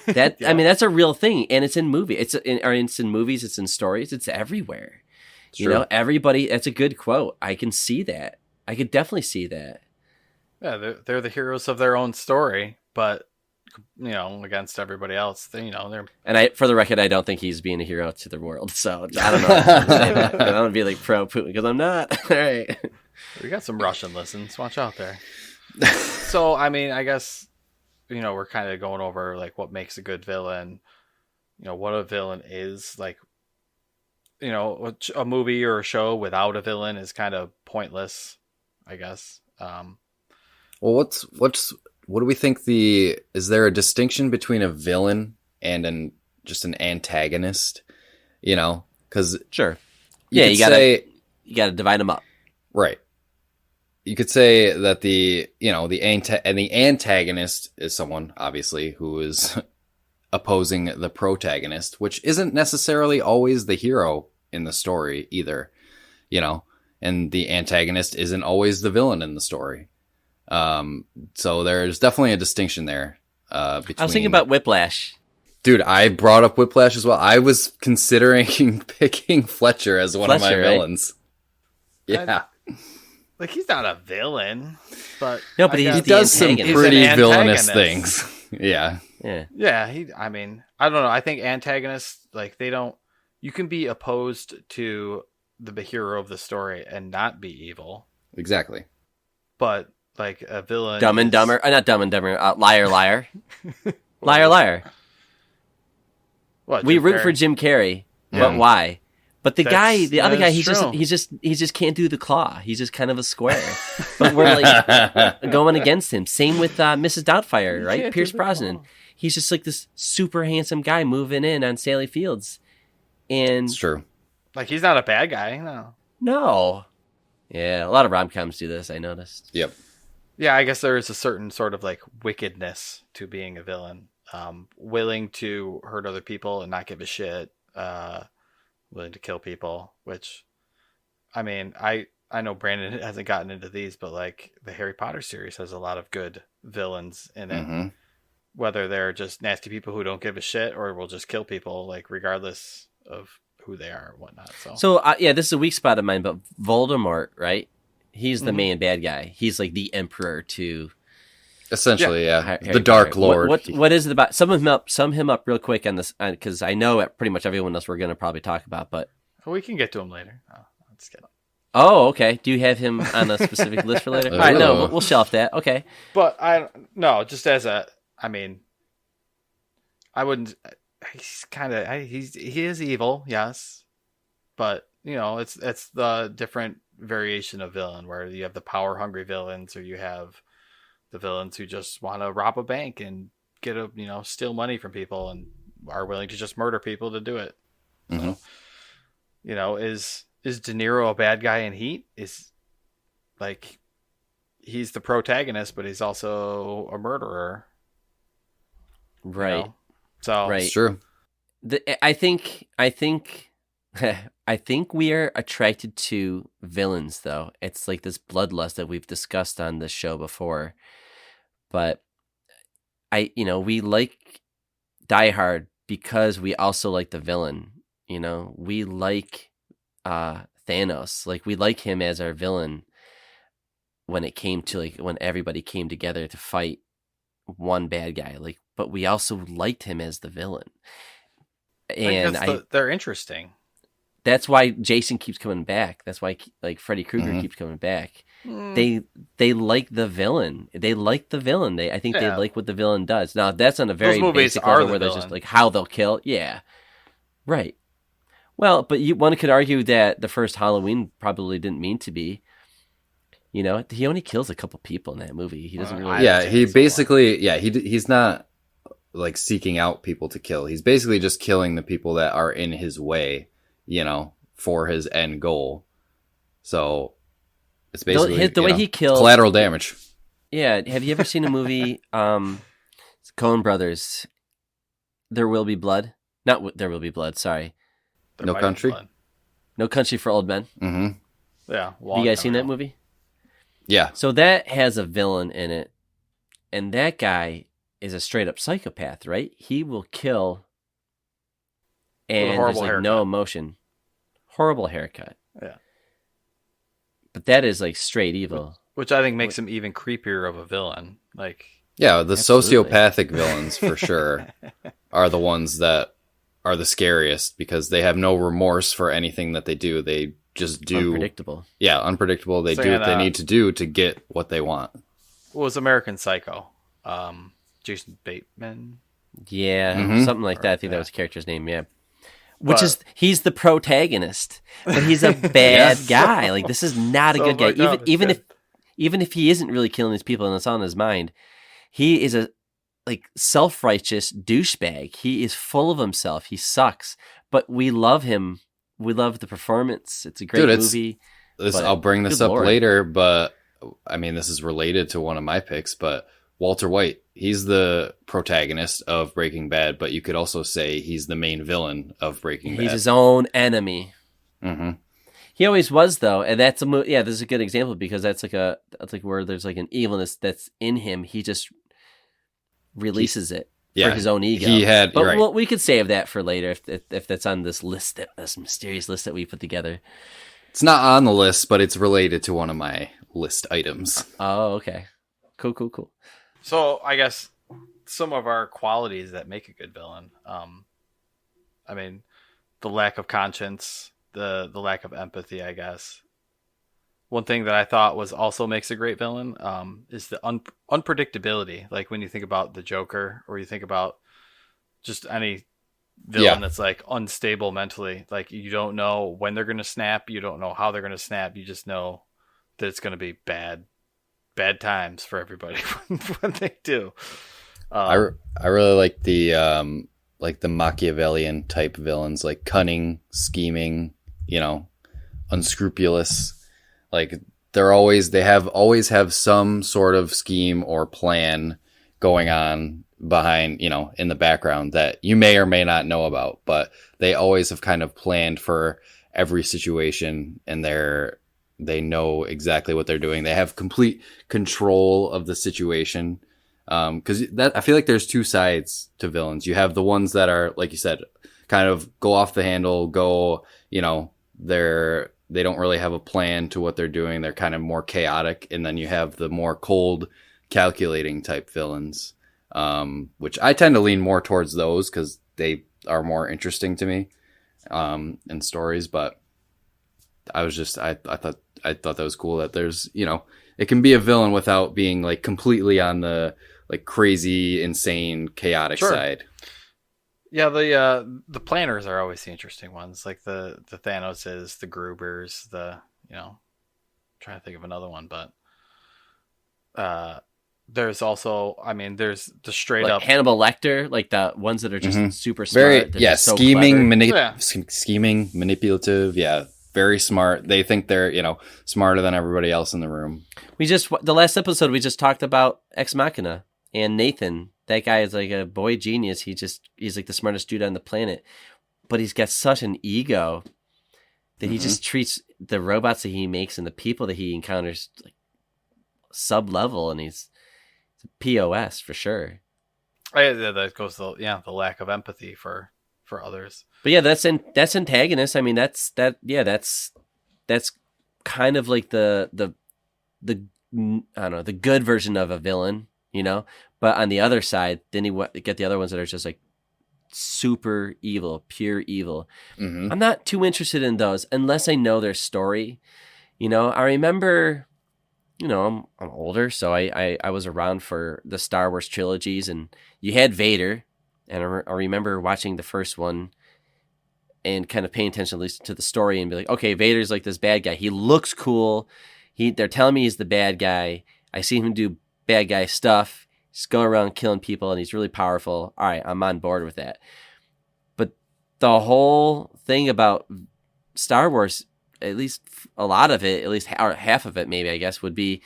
That Yeah. I mean, that's a real thing, and it's in movies. It's in movies. It's in stories. It's everywhere. True. Everybody. That's a good quote. I can see that. I could definitely see that. Yeah, they're the heroes of their own story, but against everybody else. They're And for the record, I don't think he's being a hero to the world. So I don't know. I don't want to be like pro Putin because I'm not. All right. we got some Russian listens. Watch out there. So I mean, I guess we're kind of going over like what makes a good villain. What a villain is like. A movie or a show without a villain is kind of pointless, I guess. Well, what do we think is there a distinction between a villain and just an antagonist? Because sure, you gotta divide them up, right? You could say that the antagonist is someone obviously who is opposing the protagonist, which isn't necessarily always the hero in the story either, and the antagonist isn't always the villain in the story. So there's definitely a distinction there. Between... I was thinking about Whiplash. Dude, I brought up Whiplash as well. I was considering picking Fletcher as one of my villains. Yeah. He's not a villain, but no, but he does some pretty villainous things. Yeah. Yeah. I don't know. I think antagonists, you can be opposed to the hero of the story and not be evil. Exactly. But like a villain, Dumb and Dumber, not Dumb and Dumber, Liar, Liar, Liar. What? We root for Jim Carrey, but why? But the other guy, he just can't do the claw. He's just kind of a square. But we're going against him. Same with Mrs. Doubtfire, right? Pierce Brosnan. He's just like this super handsome guy moving in on Sally Fields, and it's true. He's not a bad guy. No. Yeah, a lot of rom-coms do this. I noticed. Yep. Yeah, I guess there is a certain sort of wickedness to being a villain. Willing to hurt other people and not give a shit. Willing to kill people, which, I know Brandon hasn't gotten into these, but the Harry Potter series has a lot of good villains in it. Mm-hmm. Whether they're just nasty people who don't give a shit or will just kill people, regardless of who they are and whatnot. So this is a weak spot of mine, but Voldemort, right? He's the main bad guy. He's the emperor to... Essentially, yeah. The Dark Lord. What is it about? Sum him up real quick on this, because I know pretty much everyone else we're going to probably talk about, but... We can get to him later. Oh, I'm just kidding. Oh, okay. Do you have him on a specific list for later? All right, no, we'll shelf that. Okay. But just as I wouldn't... He's kind of... He is evil, yes. But, it's the different variation of villain, where you have the power-hungry villains, or you have... the villains who just want to rob a bank and get steal money from people and are willing to just murder people to do it. Mm-hmm. So, is De Niro a bad guy in Heat? Is he's the protagonist, but he's also a murderer. Right. So right. It's true. I think I think we are attracted to villains, though. It's like this bloodlust that we've discussed on this show before. But we like Die Hard because we also like the villain. We like Thanos. We like him as our villain when it came to when everybody came together to fight one bad guy. But we also liked him as the villain. And they're interesting. That's why Jason keeps coming back. That's why Freddy Krueger keeps coming back. They like the villain. They like the villain. I think they like what the villain does. Now that's on a very basic level where there's just how they'll kill. Yeah, right. Well, but one could argue that the first Halloween probably didn't mean to be. He only kills a couple people in that movie. He doesn't really. Yeah, he basically. Yeah, he's not seeking out people to kill. He's basically just killing the people that are in his way. For his end goal. So it's basically the way he kills collateral damage. Yeah. Have you ever seen a movie, Coen Brothers, There Will Be Blood? Not There Will Be Blood, sorry. No Country? No Country for Old Men. Mm-hmm. Yeah. Have you guys seen that movie? Yeah. So that has a villain in it. And that guy is a straight up psychopath, right? He will kill and there's no emotion. Horrible haircut. Yeah. But that is straight evil. Which I think makes him even creepier of a villain. Yeah, the Absolutely. sociopathic villains for sure are the ones that are the scariest because they have no remorse for anything that they do. They just do, Unpredictable. yeah, unpredictable. They do Saying, what they need to do to get what they want. what was American Psycho? Jason Bateman. Yeah, Hmm. something like that. I think that Yeah. was the character's name. Yeah. But He's the protagonist, but he's a bad Yes. guy. Like, this is not a So good guy. fucked up. It's Even if he isn't really killing these people and it's on his mind, he is a like self-righteous douchebag. He is full of himself. He sucks, but we love him. We love the performance. It's a great Dude, movie. But I'll bring this good up Lord. later, but I mean, this is related to one of my picks, but Walter White, he's the protagonist of Breaking Bad, but you could also say he's the main villain of Breaking Bad. He's his own enemy. Hmm. He always was, though, and that's yeah. This is a good example because that's like where there's like an evilness that's in him. He just releases it for his own ego. He had, but right. we could save that for later if that's on this list, this mysterious list that we put together. It's not on the list, but it's related to one of my list items. Oh, okay, cool. So I guess some of our qualities that make a good villain. I mean, the lack of conscience, the lack of empathy, I guess. One thing that I thought was also makes a great villain is the unpredictability. Like when you think about the Joker, or you think about just any villain that's like unstable mentally. Like you don't know when they're going to snap. You don't know how they're going to snap. You just know that it's going to be bad times for everybody when they do. I really like the Machiavellian type villains, like cunning, scheming, unscrupulous. Like always have some sort of scheme or plan going on behind, in the background that you may or may not know about, but they always have kind of planned for every situation, and they know exactly what they're doing. They have complete control of the situation. Because I feel like there's two sides to villains. You have the ones that are, like you said, kind of go off the handle, they don't really have a plan to what they're doing. They're kind of more chaotic. And then you have the more cold, calculating type villains, which I tend to lean more towards those because they are more interesting to me in stories. But I thought that was cool that there's, it can be a villain without being like completely on the like crazy, insane, chaotic side. Yeah, the planners are always the interesting ones, like the Thanoses, the Grubers, trying to think of another one, but there's also, there's the straight like up Hannibal Lecter, like the ones that are just super smart. Very so scheming, clever. scheming, manipulative. Yeah, very smart. They think they're smarter than everybody else in the room. The last episode we just talked about Ex Machina and Nathan. That guy is like a boy genius. He's like the smartest dude on the planet, but he's got such an ego that he just treats the robots that he makes and the people that he encounters like sub level, and he's a POS for sure. That goes to the lack of empathy for others. But yeah, that's antagonist. I mean, that's kind of like the I don't know, the good version of a villain, But on the other side, then you get the other ones that are just like super evil, pure evil. Mm-hmm. I'm not too interested in those unless I know their story. I remember, I'm older, so I was around for the Star Wars trilogies, and you had Vader, and I remember watching the first one and kind of paying attention at least to the story and be like, okay, Vader's like this bad guy. He looks cool. They're telling me he's the bad guy. I see him do bad guy stuff. He's going around killing people, and he's really powerful. All right, I'm on board with that. But the whole thing about Star Wars, at least a lot of it, at least or half of it maybe, I guess, would be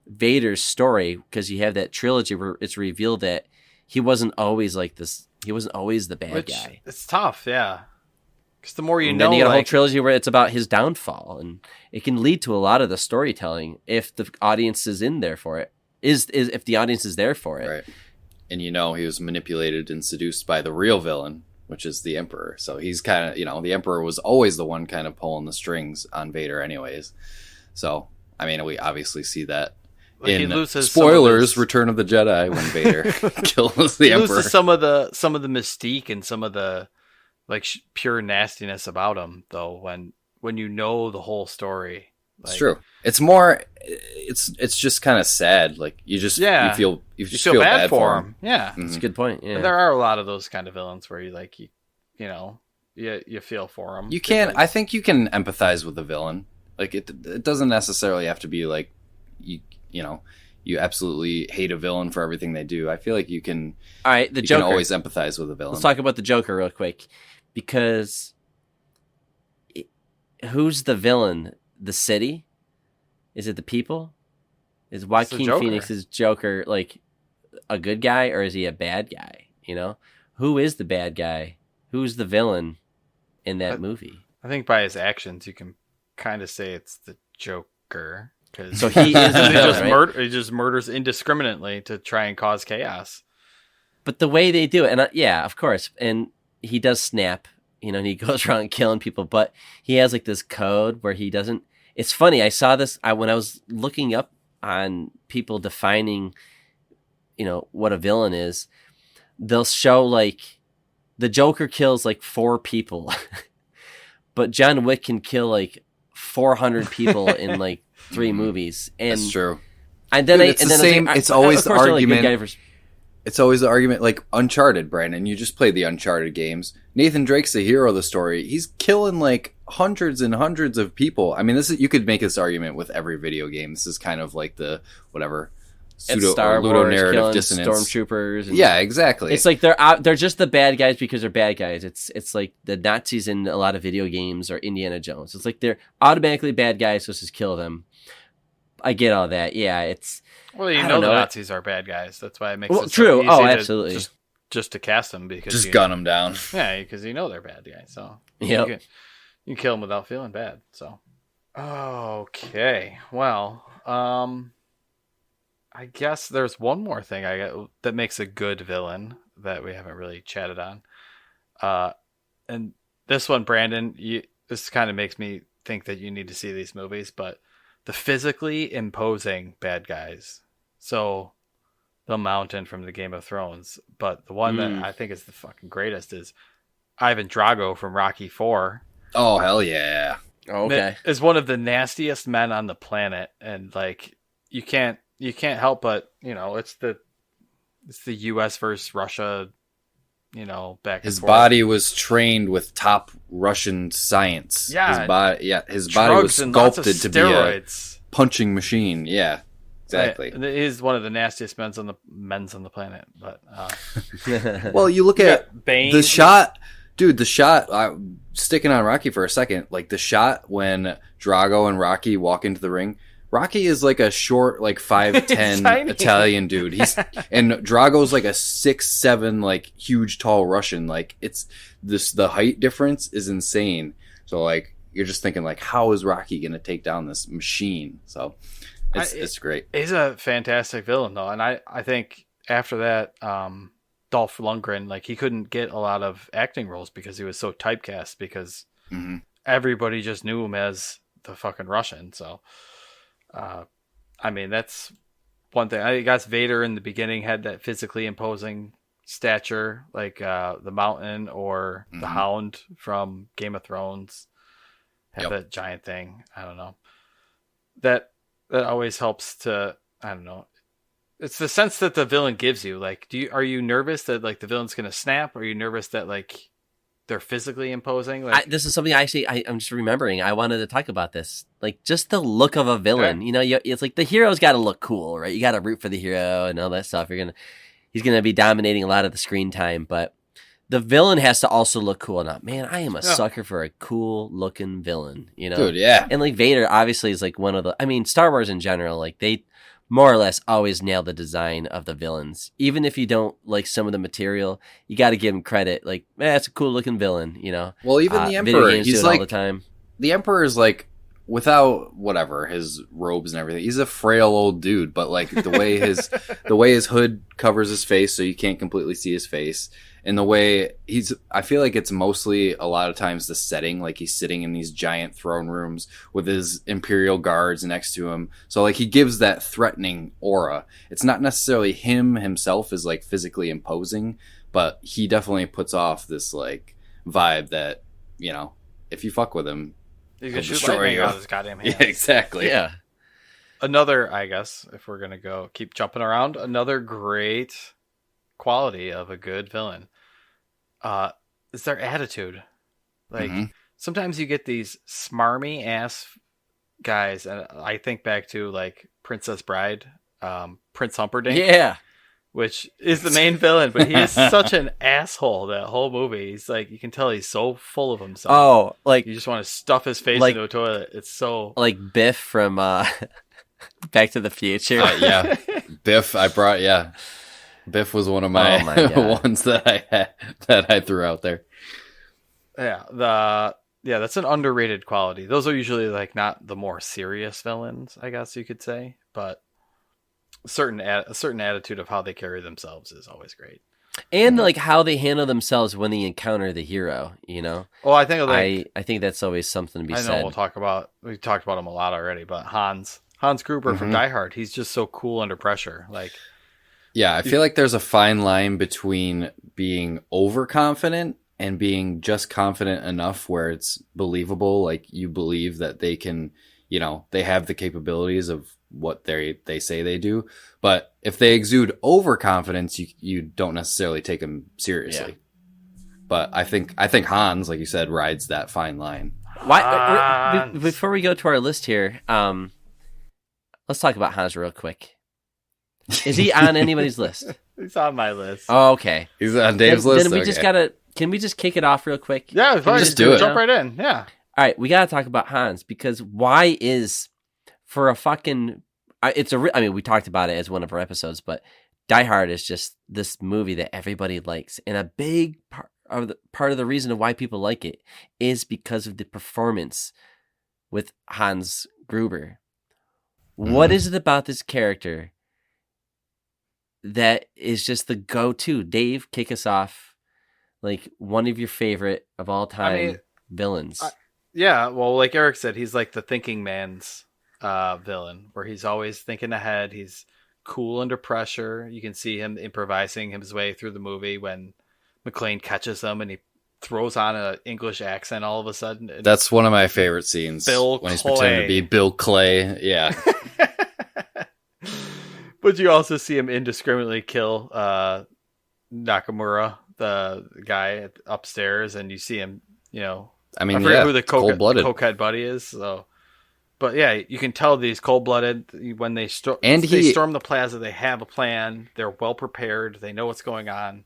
Vader's story, because you have that trilogy where it's revealed that he wasn't always like this. He wasn't always the bad guy. It's tough, yeah. Because the more Then you get a whole trilogy where it's about his downfall, and it can lead to a lot of the storytelling if the audience is in there for it. Is if the audience is there for it. Right. And he was manipulated and seduced by the real villain, which is the Emperor. So he's kind of, the Emperor was always the one kind of pulling the strings on Vader anyways. So, we obviously see that Like, he in loses spoilers, his, Return of the Jedi, when Vader kills the he Emperor. loses some of the mystique and some of the like pure nastiness about him, though. When you know the whole story, It's true. It's more. It's just kind of sad. Like you just Yeah. you you feel bad for him. Yeah, That's a good point. Yeah. and there are a lot of those kind of villains where you like you know you feel for them. You can. I think you can empathize with a villain. Like it doesn't necessarily have to be like you know you absolutely hate a villain for everything they do. I feel like you can. All right, the you Joker. can always empathize with a villain. Let's talk about the Joker real quick, because who's the villain? The city? Is it the people? Is Joaquin Phoenix's Joker like a good guy, or is he a bad guy? You know, who is the bad guy? Who's the villain in that movie? I think by his actions, you can kind of say it's the Joker. So he is the villain, right? He just murders indiscriminately to try and cause chaos. But the way they do it, and yeah, of course, and he does snap, you know, and he goes around killing people, but he has like this code where he doesn't. It's funny. I saw this when I was looking up on people defining, you know, what a villain is. They'll show like the Joker kills like 4 people, but John Wick can kill like 400 people in like 3 movies. And that's true. And then it's the same. It's always the argument. It's always the argument, like Uncharted, Brandon. You just played the Uncharted games. Nathan Drake's the hero of the story. He's killing like hundreds and hundreds of people. I mean, you could make this argument with every video game. This is kind of like the whatever pseudo Star or Wars, narrative dissonance. Stormtroopers. Yeah, exactly. It's like they're just the bad guys because they're bad guys. It's like the Nazis in a lot of video games or Indiana Jones. It's like they're automatically bad guys, so let's just kill them. I get all that. Yeah, it's. Well, you know the Nazis are bad guys. That's why it makes it true. So easy absolutely. Just to cast them because just gun them down. Yeah, because you know they're bad guys. So yep. you can kill them without feeling bad. So okay, well, I guess there's one more thing that makes a good villain that we haven't really chatted on. And this one, Brandon, this kind of makes me think that you need to see these movies, but the physically imposing bad guys. So the Mountain from the Game of Thrones, but the one that I think is the fucking greatest is Ivan Drago from Rocky IV. Oh, hell yeah. Okay. Is one of the nastiest men on the planet, and like you can't help but, you know, it's the US versus Russia, you know, back and his forth. body was trained with top Russian science. Yeah. His body was sculpted to be a punching machine. Yeah. Exactly. He's one of the nastiest men's on the planet, but well, you look at Bane. The shot, sticking on Rocky for a second, like the shot when Drago and Rocky walk into the ring. Rocky is like a short, like 5'10" Italian dude. And Drago's like a 6'7", like huge, tall Russian. Like the height difference is insane. So like you're just thinking like, how is Rocky gonna take down this machine? So it's great. He's a fantastic villain though, and I think after that, Dolph Lundgren, like he couldn't get a lot of acting roles because he was so typecast because everybody just knew him as the fucking Russian. So. I mean, that's one thing. I guess Vader in the beginning had that physically imposing stature, like the Mountain or the Hound from Game of Thrones had that giant thing. I don't know. That always helps to, I don't know. It's the sense that the villain gives you. Like, are you nervous that like the villain's gonna snap? Or are you nervous that like they're physically imposing? Like, this is something I'm just remembering. I wanted to talk about this. Like, just the look of a villain. You know, it's like the hero's got to look cool, right? You got to root for the hero and all that stuff. He's gonna be dominating a lot of the screen time, but the villain has to also look cool. Now, man, I am a sucker for a cool looking villain. You know, dude, yeah. And like Vader, obviously, is like one of the. I mean, Star Wars in general, like they more or less always nail the design of the villains. Even if you don't like some of the material, you got to give him credit. Like, man, that's a cool looking villain, you know? Well, even the Emperor, he's like, all the time. The Emperor is like, without whatever, his robes and everything, he's a frail old dude, but like the way his hood covers his face so you can't completely see his face. in the way I feel like it's mostly a lot of times the setting, like he's sitting in these giant throne rooms with his Imperial guards next to him. So like he gives that threatening aura. It's not necessarily himself is like physically imposing, but he definitely puts off this like vibe that, you know, if you fuck with him, You he'll can shoot destroy lightning you. out of his goddamn hands. Yeah, exactly. Yeah. Another, I guess, if we're gonna keep jumping around, another great quality of a good villain is their attitude. Like sometimes you get these smarmy ass guys, and I think back to like Princess Bride, Prince Humperdinck, Yeah. which is the main villain, but he is such an asshole that whole movie. He's like, you can tell he's so full of himself. Oh, like You just want to stuff his face like- into a toilet. It's so like Biff from Back to the Future. Yeah. Biff, Biff was one of my, Oh my God. ones that I threw out there. that's an underrated quality. Those are usually like not the more serious villains, I guess you could say, but a certain attitude of how they carry themselves is always great. And like how they handle themselves when they encounter the hero, you know? Well, I think like, I think that's always something to be I know said. we've talked about him a lot already, but Hans Gruber from Die Hard, he's just so cool under pressure. Like, yeah, I feel like there's a fine line between being overconfident and being just confident enough where it's believable. Like you believe that they can, you know, they have the capabilities of what they say they do. But if they exude overconfidence, you don't necessarily take them seriously. Yeah. But I think Hans, like you said, rides that fine line. Why? Before we go to our list here, let's talk about Hans real quick. Is he on anybody's list? He's on my list. Oh, okay. He's on Dave's list. Then we can we just kick it off real quick? Yeah, fine. Just do it. Jump right in. Yeah. All right, we gotta talk about Hans because why is for a fucking I mean, we talked about it as one of our episodes, but Die Hard is just this movie that everybody likes, and a big part of the reason of why people like it is because of the performance with Hans Gruber. What is it about this character that is just the go-to? Dave, kick us off. Like one of your favorite of all time villains. Yeah, well, like Eric said, he's like the thinking man's villain, where he's always thinking ahead. He's cool under pressure. You can see him improvising his way through the movie when McClane catches him and he throws on an English accent all of a sudden. That's one of my favorite scenes. Bill when he's Clay. pretending to be Bill Clay. Yeah. But you also see him indiscriminately kill Nakamura, the guy upstairs, and you see him, you know, I mean, I forget who the cold-blooded cokehead buddy is. So, but yeah, you can tell these cold-blooded when they storm the plaza. They have a plan. They're well prepared. They know what's going on.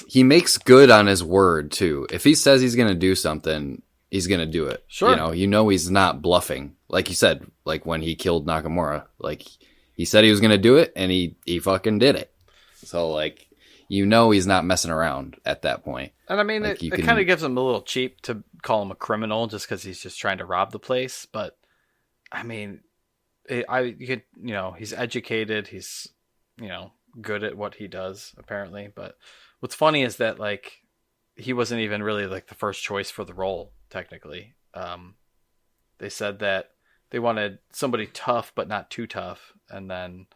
He makes good on his word too. If he says he's going to do something, he's going to do it. Sure. You know he's not bluffing. Like you said, like when he killed Nakamura, like he said he was going to do it, and he fucking did it. So like, you know, he's not messing around at that point. And I mean, like it kind of gives him a little cheap to call him a criminal just because he's just trying to rob the place. But I mean, he's educated. He's, good at what he does apparently. But what's funny is that like he wasn't even really like the first choice for the role. Technically, they said that they wanted somebody tough but not too tough, and then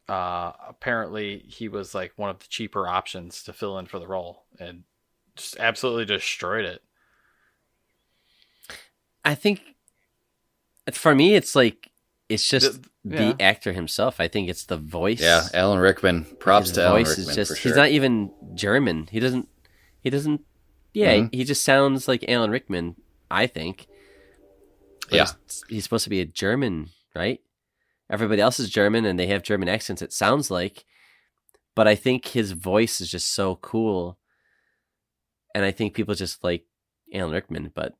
apparently he was like one of the cheaper options to fill in for the role and just absolutely destroyed it. I think for me, it's like, it's just the actor himself. I think it's the voice. Yeah. Alan Rickman. Props to Alan Rickman. Is just, for sure. He's not even German. He doesn't, he just sounds like Alan Rickman, I think. But he's supposed to be a German, right? Everybody else is German and they have German accents, it sounds like. But I think his voice is just so cool. And I think people just like Alan Rickman. But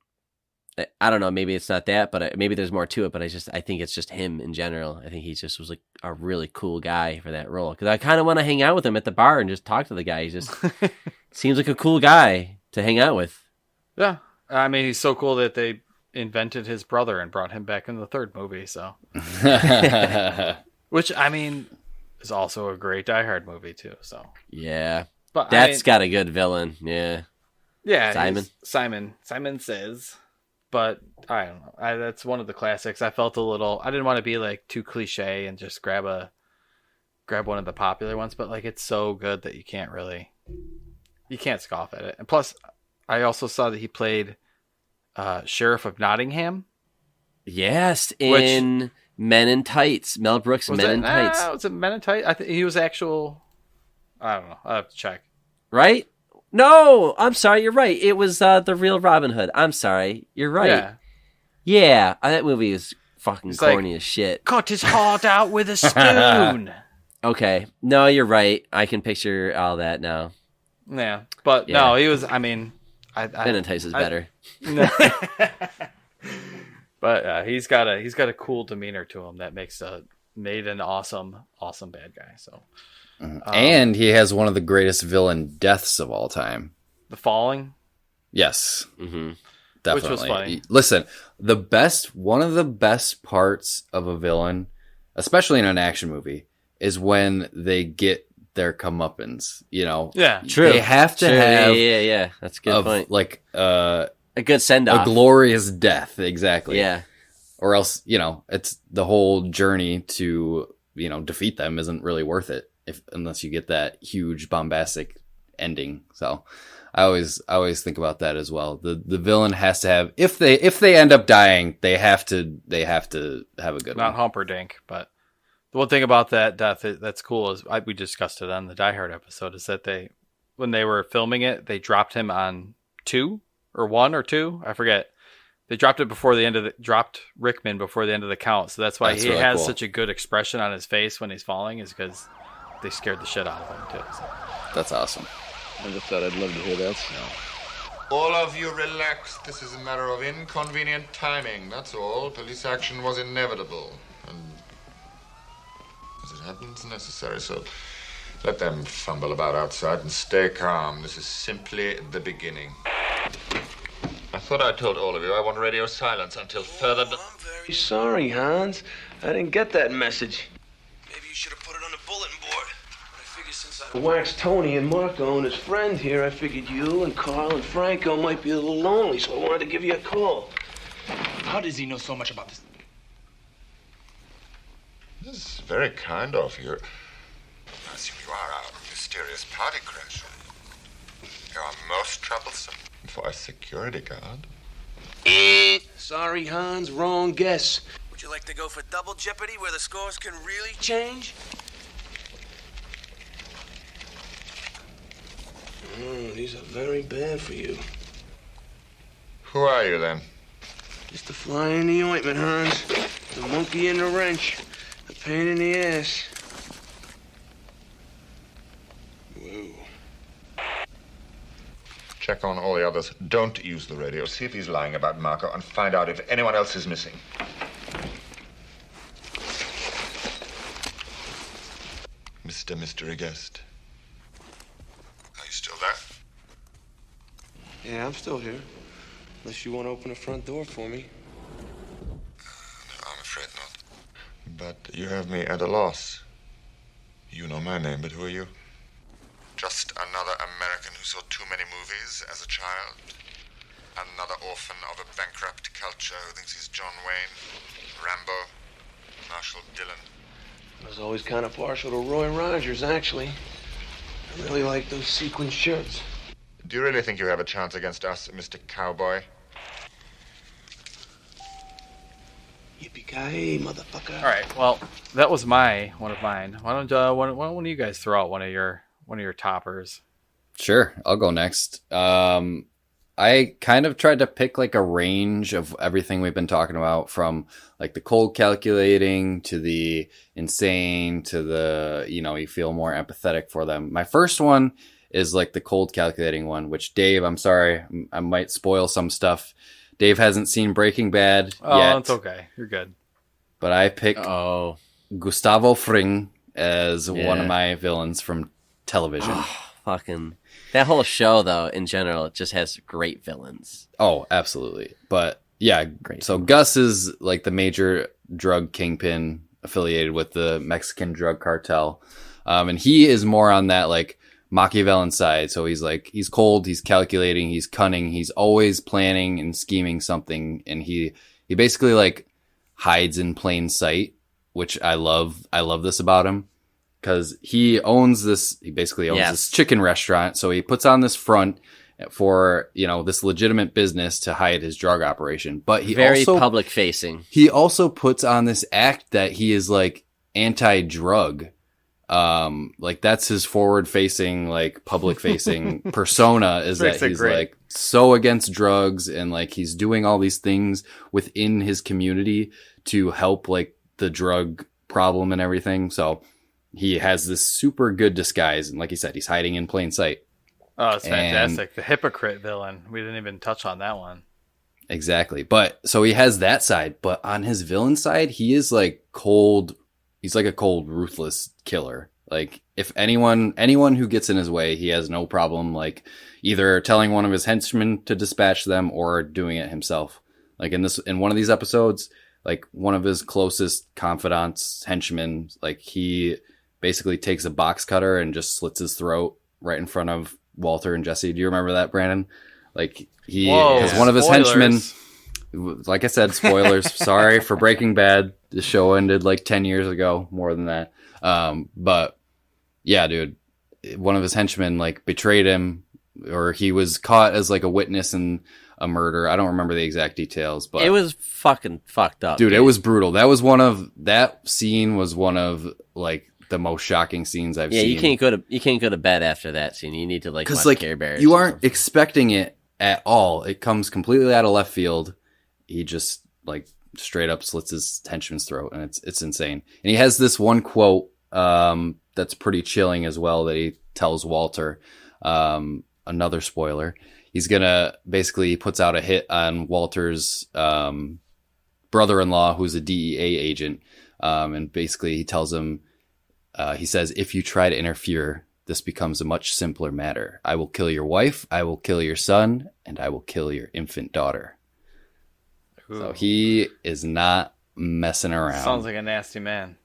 I don't know, maybe it's not that, but maybe there's more to it. But I think it's just him in general. I think he just was like a really cool guy for that role. Because I kind of want to hang out with him at the bar and just talk to the guy. He just seems like a cool guy to hang out with. Yeah. I mean, he's so cool that they invented his brother and brought him back in the third movie, so which I mean is also a great Die Hard movie too. So yeah, But That's got a good villain. Yeah. Yeah, Simon. Simon Says. But I don't know. That's one of the classics. I felt a little. I didn't want to be like too cliche and just grab one of the popular ones. But like, it's so good that you can't scoff at it. And plus, I also saw that he played Sheriff of Nottingham. Yes, in Men in Tights. Mel Brooks' Men in Tights. Was it Men in Tights? I think he was actual. I don't know. I have to check. Right? No, I'm sorry. You're right. It was the real Robin Hood. I'm sorry. You're right. Yeah. That movie is fucking corny as shit. Cut his heart out with a spoon. Okay. No, you're right. I can picture all that now. Yeah, but no, he was. I mean, Men in Tights is better. But he's got a cool demeanor to him that made an awesome bad guy. So. And he has one of the greatest villain deaths of all time. The Falling? Yes. Mm-hmm. Definitely. Which was funny. Listen, one of the best parts of a villain, especially in an action movie, is when they get their comeuppance, you know? Yeah, true. They have to have... Yeah. That's a good point. Like, a good send-off. A glorious death, exactly. Yeah. Or else, it's the whole journey to, defeat them isn't really worth it. Unless you get that huge bombastic ending. So I always think about that as well. The villain has to have, if they end up dying, they have to have a good one. Not Humperdinck, but the one thing about that death that's cool is we discussed it on the Die Hard episode, is that when they were filming it, they dropped him on 2 or 1 or 2, I forget. They dropped it dropped Rickman before the end of the count. So that's why he really has such a good expression on his face when he's falling, is because they scared the shit out of him too. So. That's awesome. I just thought I'd love to hear that. All of you relax. This is a matter of inconvenient timing. That's all. Police action was inevitable. And as it happens, necessary. So let them fumble about outside and stay calm. This is simply the beginning. I thought I told all of you I want radio silence until further... I'm very sorry, Hans. I didn't get that message. Maybe you should have put it on the bulletin board. But I figured since I waxed Tony and Marco and his friend here, I figured you and Carl and Franco might be a little lonely, so I wanted to give you a call. How does he know so much about this? This is very kind of you. I assume you are our mysterious party crasher. You are most troublesome for a security guard. Sorry, Hans, wrong guess. Would you like to go for double jeopardy where the scores can really change? These are very bad for you. Who are you, then? Just the fly in the ointment, Hans. The monkey in the wrench. The pain in the ass. Whoa. Check on all the others. Don't use the radio. See if he's lying about Marco and find out if anyone else is missing. Mr. Mystery Guest. Are you still there? Yeah, I'm still here. Unless you want to open the front door for me. No, I'm afraid not. But you have me at a loss. You know my name, but who are you? Just another American who saw too many movies as a child. Another orphan of a bankrupt culture who thinks he's John Wayne, Rambo, Marshall Dillon. I was always kind of partial to Roy Rogers, actually. I really like those sequin shirts. Do you really think you have a chance against us, Mr. Cowboy? Yippee-ki-yay, motherfucker. All right. Well, that was one of mine. Why don't one of you guys throw out one of your toppers? Sure, I'll go next. I kind of tried to pick like a range of everything we've been talking about, from like the cold calculating to the insane to the, you feel more empathetic for them. My first one is like the cold calculating one, which Dave, I'm sorry, I might spoil some stuff. Dave hasn't seen Breaking Bad yet. Oh, it's okay. You're good. But I picked Gustavo Fring as one of my villains from television. Fucking that whole show, though, in general, it just has great villains. Oh, absolutely. But yeah, great. So Gus is like the major drug kingpin affiliated with the Mexican drug cartel. And he is more on that like Machiavellian side. So he's cold, he's calculating, he's cunning, he's always planning and scheming something, and he basically like hides in plain sight, which I love. I love this about him because he basically owns this chicken restaurant. So he puts on this front for, this legitimate business to hide his drug operation, but he very also public facing. He also puts on this act that he is like anti-drug. Like that's his forward facing, like public facing persona, is that he's like so against drugs, and like he's doing all these things within his community to help like the drug problem and everything. So he has this super good disguise, and like he said, he's hiding in plain sight. Oh, it's fantastic. The hypocrite villain. We didn't even touch on that one. Exactly. But so he has that side, but on his villain side, he is like cold. He's like a cold, ruthless killer. Like if anyone who gets in his way, he has no problem like either telling one of his henchmen to dispatch them or doing it himself. Like in one of these episodes, like one of his closest confidants, henchmen, like he basically takes a box cutter and just slits his throat right in front of Walter and Jesse. Do you remember that, Brandon? Like because one of his henchmen, like I said, spoilers. Sorry for Breaking Bad. The show ended like 10 years ago, more than that. But yeah, dude, one of his henchmen like betrayed him, or he was caught as like a witness in a murder. I don't remember the exact details, but it was fucking fucked up, dude. It was brutal. That scene was one of like the most shocking scenes I've seen. Yeah, you can't go to bed after that scene. You need to like watch like Care Bears. You aren't expecting it at all. It comes completely out of left field. He just like straight up slits his henchman's throat, and it's insane. And he has this one quote that's pretty chilling as well that he tells Walter. Another spoiler. He's gonna he puts out a hit on Walter's brother-in-law, who's a DEA agent, and basically he tells him, he says, "If you try to interfere, this becomes a much simpler matter. I will kill your wife, I will kill your son, and I will kill your infant daughter." Ooh. So he is not messing around. Sounds like a nasty man.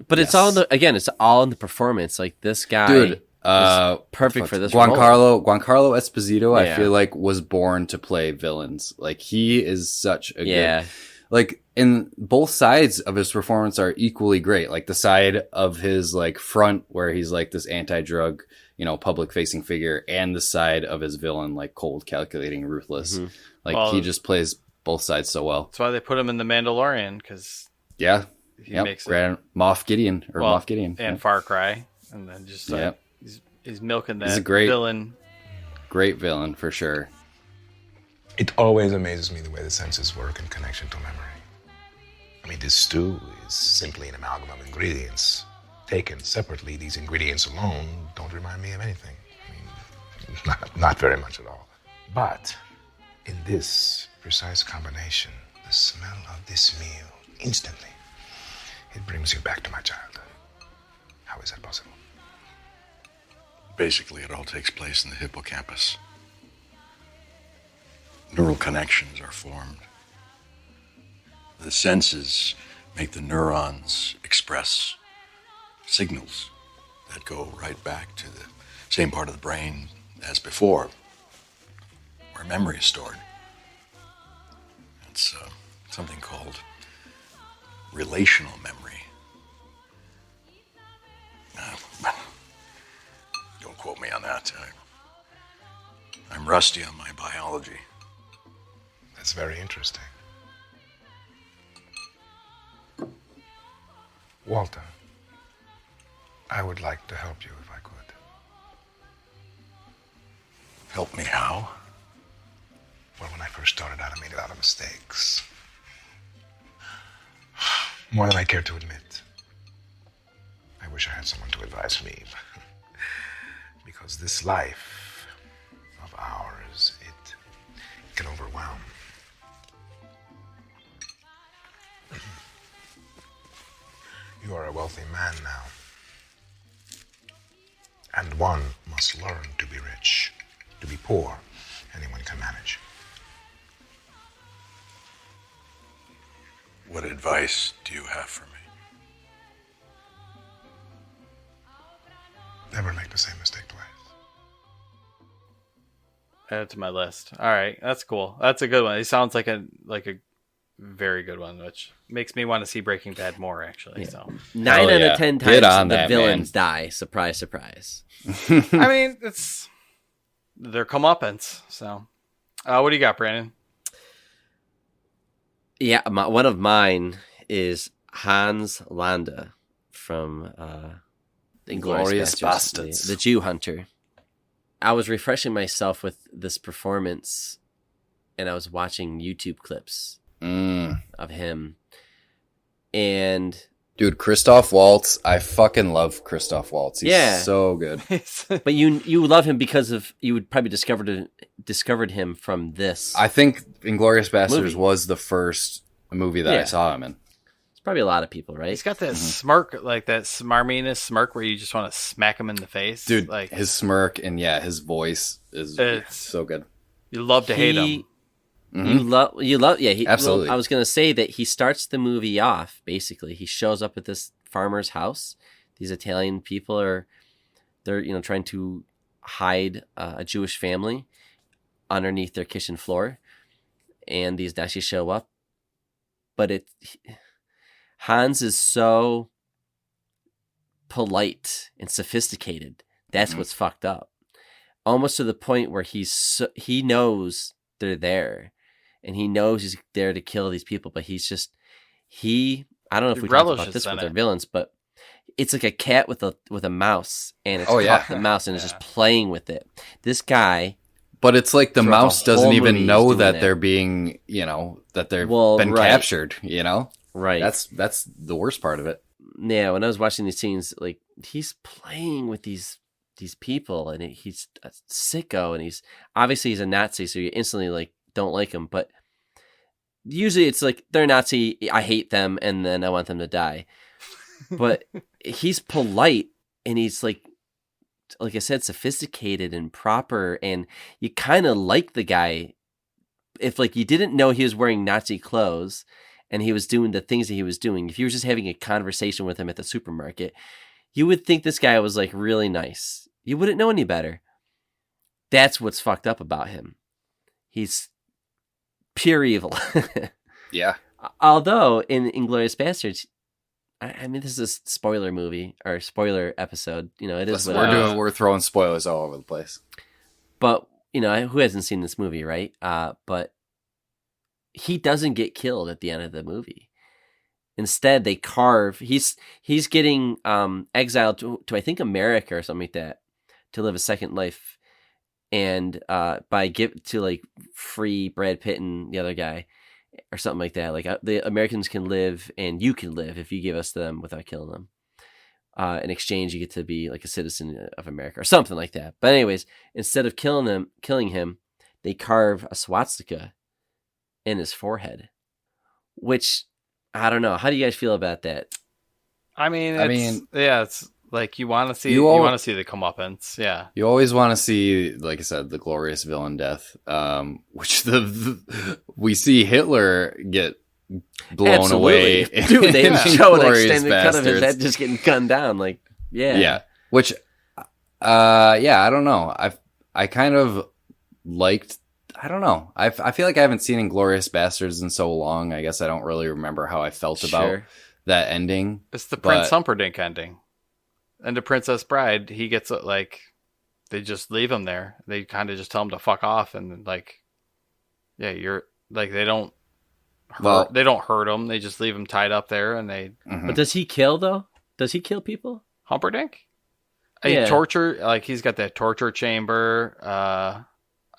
But it's all it's all in the performance. Like this guy, dude, is perfect for this Giancarlo Esposito, I feel like was born to play villains. Like he is such a good, like in both sides of his performance are equally great. Like the side of his like front where he's like this anti-drug, public facing figure, and the side of his villain, like cold, calculating, ruthless. Mm-hmm. Like he just plays both sides so well. That's why they put him in The Mandalorian, because he makes Moff Gideon and Far Cry, and then just he's milking that. He's a great villain. Great villain for sure. It always amazes me the way the senses work in connection to memory. I mean, this stew is simply an amalgam of ingredients. Taken separately, these ingredients alone don't remind me of anything. I mean, not very much at all. But in this precise combination, the smell of this meal, instantly, it brings you back to my childhood. How is that possible? Basically, it all takes place in the hippocampus. Neural connections are formed. The senses make the neurons express signals that go right back to the same part of the brain as before, where memory is stored. It's something called relational memory. Don't quote me on that. I'm rusty on my biology. That's very interesting. Walter, I would like to help you if I could. Help me how? Well, when I first started out, I made a lot of mistakes. More than I care to admit. I wish I had someone to advise me. Because this life of ours, it can overwhelm. You are a wealthy man now. And one must learn to be rich. To be poor, anyone can manage. What advice do you have for me? Never make the same mistake twice. Add it to my list. All right, that's cool. That's a good one. He sounds like a very good one, which makes me want to see Breaking Bad more. Actually, so 9 out of 10 Get times on the that, villains man. die. Surprise, surprise. I mean, it's their comeuppance. So, what do you got, Brandon? Yeah, one of mine is Hans Landa from Inglourious Inglourious Basterds, Basterds. the Jew hunter. I was refreshing myself with this performance, and I was watching YouTube clips of him. And Dude, Christoph Waltz, I fucking love Christoph Waltz. He's so good. but you love him because of you would probably discovered him from this. I think Inglourious Basterds movie. was the first movie that I saw him in. It's probably a lot of people, right? He's got that smirk, like that smarminess smirk, where you just want to smack him in the face, Dude, like his smirk and his voice is It's- so good. you love to hate him. You love, Absolutely. Well, I was going to say that he starts the movie off, basically. He shows up at this farmer's house. These Italian people they're trying to hide a Jewish family underneath their kitchen floor. And these Nazis show up. But Hans is so polite and sophisticated. That's what's fucked up. Almost to the point where he knows they're there. And he knows he's there to kill these people, but he's just I don't know if He we talked about relishes this in with their it. villains, but it's like a cat with a mouse, and it's Oh, yeah. caught the mouse and it's just playing with it. This guy, But it's like the Throughout mouse the whole doesn't movie, even he's know doing that that. they're being, that they've been right. captured, right? That's the worst part of it. Yeah, when I was watching these scenes, like he's playing with these people, and he's a sicko, and he's a Nazi, so you instantly like don't like him. But usually it's like they're Nazi, I hate them, and then I want them to die. But he's polite, and he's like I said, sophisticated and proper, and you kind of like the guy. If like you didn't know he was wearing Nazi clothes and he was doing the things that he was doing, if you were just having a conversation with him at the supermarket, you would think this guy was like really nice. You wouldn't know any better. That's what's fucked up about him. He's pure evil. Yeah. Although in Inglourious Basterds, I mean, this is a spoiler movie or spoiler episode. It is. Listen, we're throwing spoilers all over the place. But who hasn't seen this movie, right? But he doesn't get killed at the end of the movie. Instead, they carve. He's getting exiled to I think America or something like that to live a second life, and to free Brad Pitt and the other guy or something like that. Like the Americans can live and you can live if you give us them without killing them. In exchange, you get to be like a citizen of America or something like that. But anyways, instead of killing him, they carve a swastika in his forehead, which I don't know. How do you guys feel about that? I mean, it's like you want to see You the comeuppance. Yeah, You always want to see, like I said, the glorious villain death, which we see Hitler get blown away. Dude, they in show an Inglourious extended cut of his Basterds. head just getting gunned down. Like, Yeah. Which, I don't know. I kind of liked. I don't know. I feel like I haven't seen Inglourious Basterds in so long. I guess I don't really remember how I felt about Sure. that ending. it's the But- Prince Humperdinck ending, and the Princess Bride. He gets it like they just leave him there. They kind of just tell him to fuck off, and like, yeah, you're like they don't. They don't hurt him. They just leave him tied up there, and they But does he kill though? Does he kill people? Humperdinck. Yeah. Torture, like he's got that torture chamber.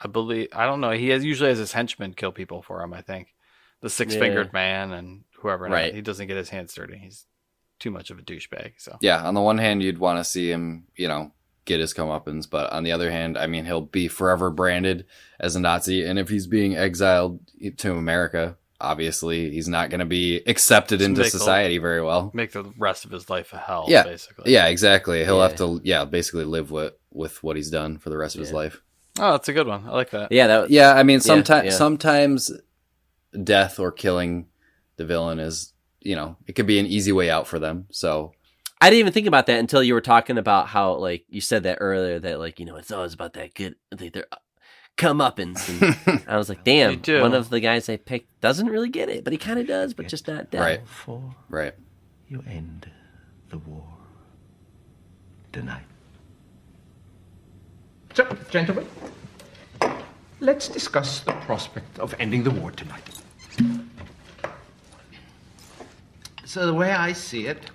I believe I don't know. He usually has his henchmen kill people for him. I think the 6-fingered man and whoever. Right. He doesn't get his hands dirty. He's too much of a douchebag. So Yeah, on the one hand, you'd want to see him, get his comeuppance, but on the other hand, I mean, he'll be forever branded as a Nazi, and if he's being exiled to America, obviously, he's not going to be accepted into society very well. make the rest of his life a hell. Yeah, basically. Yeah, exactly. He'll Yeah. have to, basically live with what he's done for the rest of his life. Oh, that's a good one. I like that. Yeah, Yeah, I mean, sometimes yeah. sometimes death or killing the villain is, it could be an easy way out for them. So I didn't even think about that until you were talking about how, like, you said that earlier, that, like, you know, it's always about that good, like, they're comeuppance. And I was like, damn, one of the guys I picked doesn't really get it, but he kind of does, but just not dead. Right. For Right. you end the war tonight. So, gentlemen, let's discuss the prospect of ending the war tonight. So the way I see it,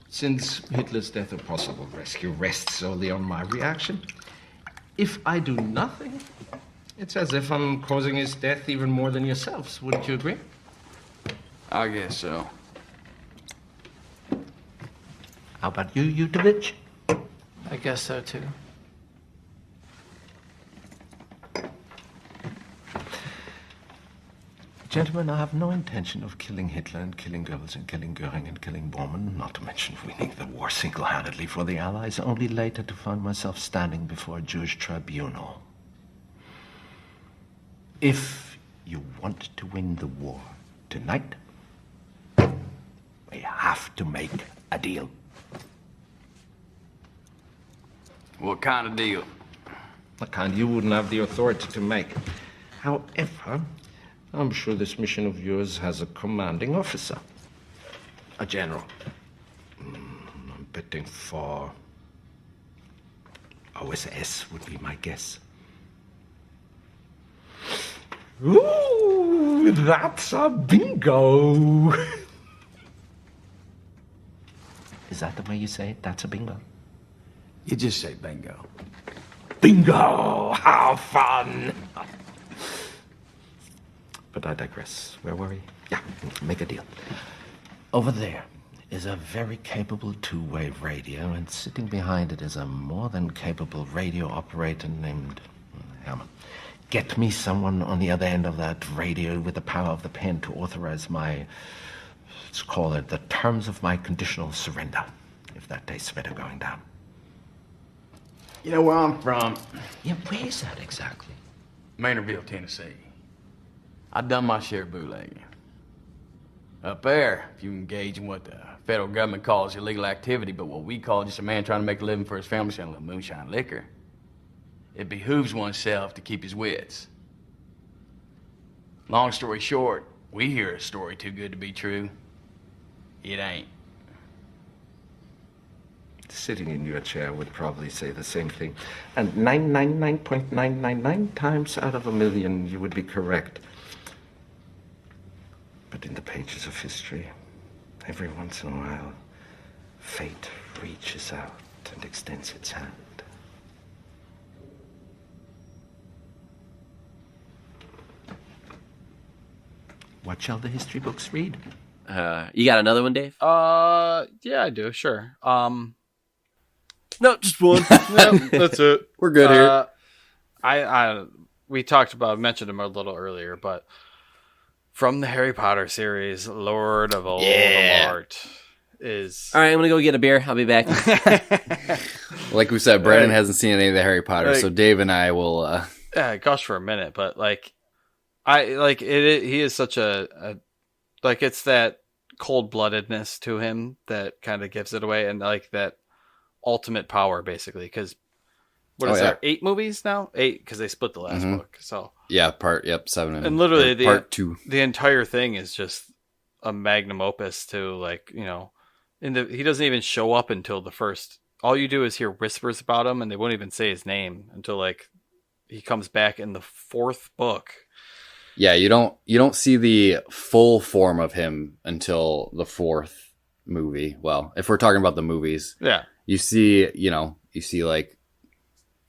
since Hitler's death of possible rescue rests solely on my reaction, if I do nothing, it's as if I'm causing his death even more than yourselves. Wouldn't you agree? I guess so. How about you, Yutovich? I guess so too. Gentlemen, I have no intention of killing Hitler and killing Goebbels and killing Goering and killing Bormann, not to mention winning the war single-handedly for the Allies, only later to find myself standing before a Jewish tribunal. If you want to win the war tonight, we have to make a deal. What kind of deal? The kind you wouldn't have the authority to make. However, I'm sure this mission of yours has a commanding officer. A general. I'm betting for OSS would be my guess. Ooh, that's a bingo. Is that the way you say it? That's a bingo. You just say bingo. Bingo! How fun! But I digress. Where were we? Yeah, make a deal. Over there is a very capable two-wave radio, and sitting behind it is a more than capable radio operator named Herman. Get me someone on the other end of that radio with the power of the pen to authorize my, let's call it, the terms of my conditional surrender, if that tastes better going down. You know where I'm from? Yeah, where is that exactly? Maynardville, Tennessee. I've done my share of bootlegging. Up there, if you engage in what the federal government calls illegal activity, but what we call just a man trying to make a living for his family selling a little moonshine liquor, it behooves oneself to keep his wits. Long story short, we hear a story too good to be true. It ain't. Sitting in your chair would probably say the same thing. And 999.999 times out of a million, you would be correct. But in the pages of history, every once in a while, fate reaches out and extends its hand. What shall the history books read? You got another one, Dave? Yeah, I do. Sure. No, just one. Yeah, that's it. We're good here. We mentioned him a little earlier, but from the Harry Potter series, Lord of Voldemort is. All right, I'm gonna go get a beer. I'll be back. Like we said, Brandon hasn't seen any of the Harry Potter, so Dave and I will. Gush for a minute, but he is such a it's that cold-bloodedness to him that kind of gives it away, and like that ultimate power, basically. Because what is there? 8 movies now? 8, because they split the last book. So yeah, 7 and literally part 2. The entire thing is just a magnum opus to he doesn't even show up until the first. All you do is hear whispers about him, and they won't even say his name until he comes back in the 4th book. Yeah, you don't see the full form of him until the 4th movie. Well, if we're talking about the movies, yeah, you see like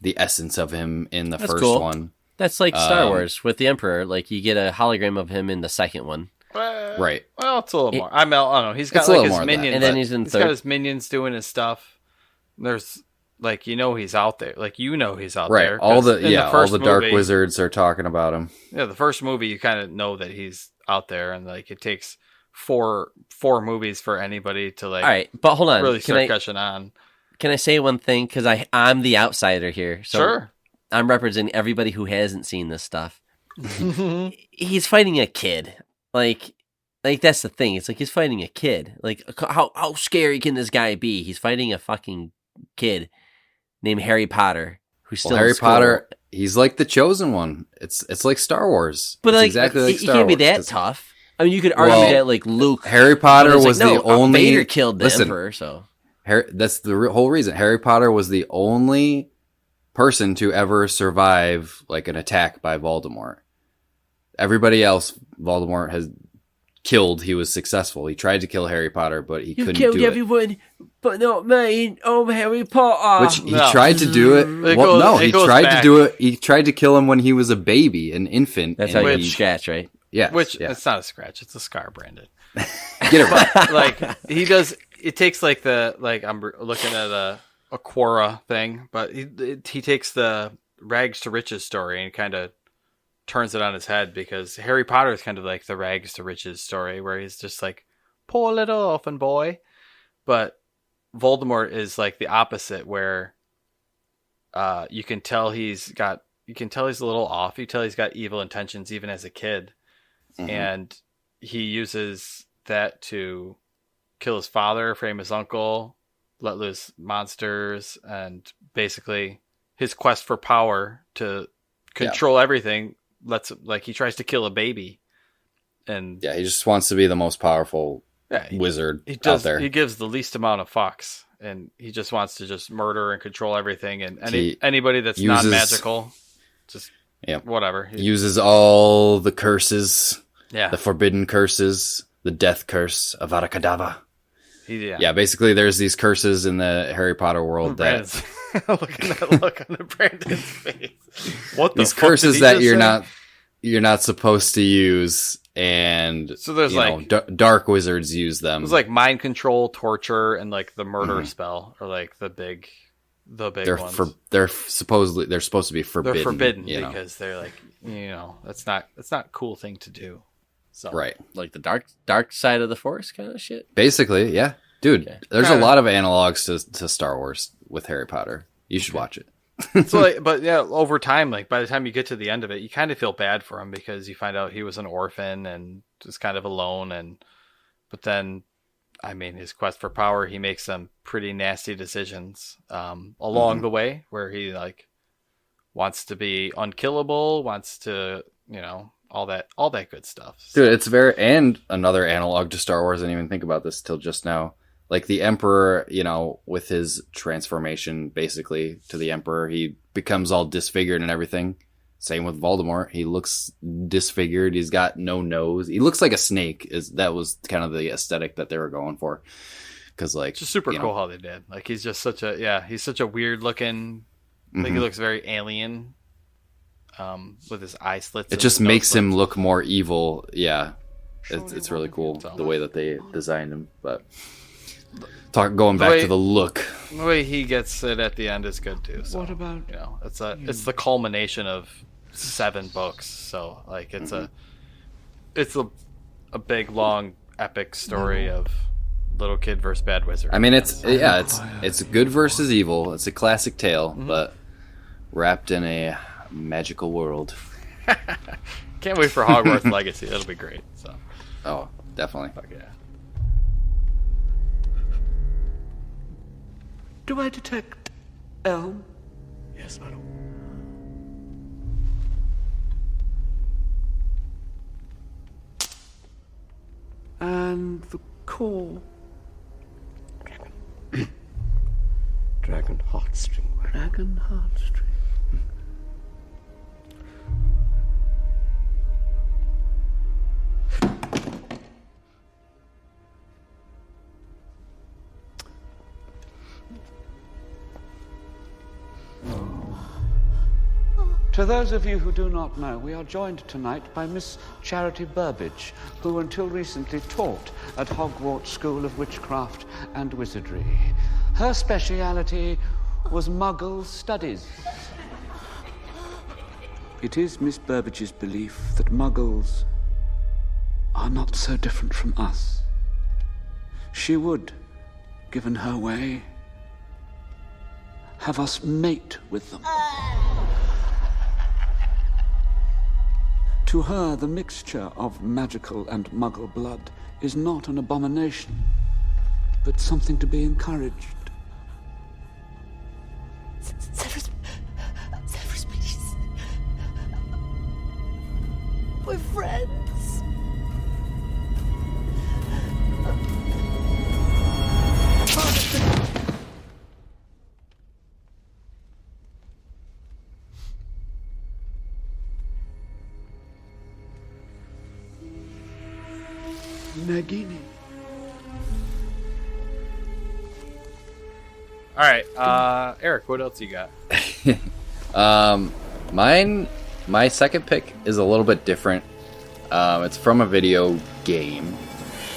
the essence of him in the first one. That's like Star Wars with the Emperor. Like you get a hologram of him in the second one. Right. Well, it's a little more. I don't know. He's got his minions, and then he's in. He's got his minions doing his stuff. There's he's out there. He's out there. Right. All the dark movie, wizards are talking about him. Yeah, the first movie you kind of know that he's out there, and it takes four movies for anybody to All right, but hold on. Really start catching on. Can I say one thing? Because I'm the outsider here. So sure. I'm representing everybody who hasn't seen this stuff. He's fighting a kid. like that's the thing. It's like he's fighting a kid. Like how scary can this guy be? He's fighting a fucking kid named Harry Potter who's still Harry in school. Potter. He's like the chosen one. It's like Star Wars. But it's like exactly like he Star can't be Wars, that 'cause tough. I mean, you could argue that like Luke, Harry Potter but it's was like, the only. Vader killed the Emperor, so That's the whole reason. Harry Potter was the only person to ever survive like an attack by Voldemort. Everybody else, Voldemort has killed. He was successful. He tried to kill Harry Potter, but he couldn't do everyone, but not me. Oh, Harry Potter. Which he tried to do it. He tried to do it. He tried to kill him when he was a baby, an infant. That's how you scratch, right? Yeah. It's not a scratch. It's a scar, Brandon. Get it right. Like he does. It takes like I'm looking at a Quora thing, but he takes the rags to riches story and kind of turns it on his head, because Harry Potter is kind of like the rags to riches story where he's just like poor little orphan boy, but Voldemort is like the opposite, where you can tell he's a little off. You tell he's got evil intentions even as a kid, and he uses that to kill his father, frame his uncle, let loose monsters, and basically his quest for power to control everything. He tries to kill a baby, and he just wants to be the most powerful wizard out there. He gives the least amount of fucks, and he just wants to just murder and control everything, and anybody that's not magical, just whatever. He uses all the curses, the forbidden curses, the death curse of Avada Kedavra. Yeah, basically there's these curses in the Harry Potter world that look at that look on Brandon's face. What the these fuck curses that you're not supposed to use, and so there's dark wizards use them. There's like mind control, torture, and like the murder spell, or like the big ones. They're supposed to be forbidden. They're forbidden because they're like, that's not a cool thing to do. So, right, like the dark side of the force kind of shit. Basically, yeah, dude. Okay. There's a lot of analogs to Star Wars with Harry Potter. You should watch it. So, over time, like by the time you get to the end of it, you kind of feel bad for him because you find out he was an orphan and was kind of alone. But then, I mean, his quest for power, he makes some pretty nasty decisions along the way, where he like wants to be unkillable, wants to, all that good stuff. Dude, it's and another analog to Star Wars. I didn't even think about this till just now. Like the Emperor, with his transformation basically to the Emperor, he becomes all disfigured and everything. Same with Voldemort. He looks disfigured. He's got no nose. He looks like a snake. That was kind of the aesthetic that they were going for. Because it's just super cool how they did. Like he's just such a weird looking. Like he looks very alien. With his eye slits. It just makes him look more evil. Yeah. It's really cool the way that they designed him. But going back to the look. The way he gets it at the end is good too. So, what about it's the culmination of 7 books. So like it's a big long epic story of little kid versus bad wizard. I mean it's good versus evil. It's a classic tale, but wrapped in a magical world. Can't wait for Hogwarts Legacy. That'll be great. So. Oh, definitely. Fuck yeah. Do I detect Elm? Yes, madam. And the core. Dragon heartstring. Dragon heartstring. To those of you who do not know, we are joined tonight by Miss Charity Burbage, who until recently taught at Hogwarts School of Witchcraft and Wizardry. Her speciality was Muggle studies. It is Miss Burbage's belief that Muggles are not so different from us. She would, given her way, have us mate with them. To her, the mixture of magical and muggle blood is not an abomination, but something to be encouraged. Severus, please. We're friends. Nagini. All right, Eric, what else you got? My second pick is a little bit different. It's from a video game.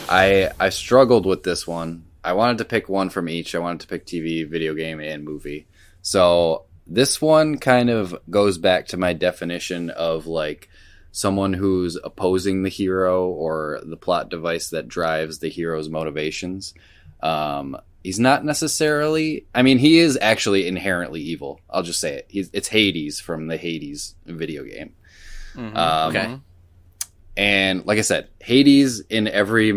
I struggled with this one. I wanted to pick one from each. I wanted to pick TV, video game, and movie. So this one kind of goes back to my definition of like someone who's opposing the hero or the plot device that drives the hero's motivations. He's not necessarily... I mean, he is actually inherently evil. I'll just say it. It's Hades from the Hades video game. Mm-hmm. Okay. And like I said, Hades in every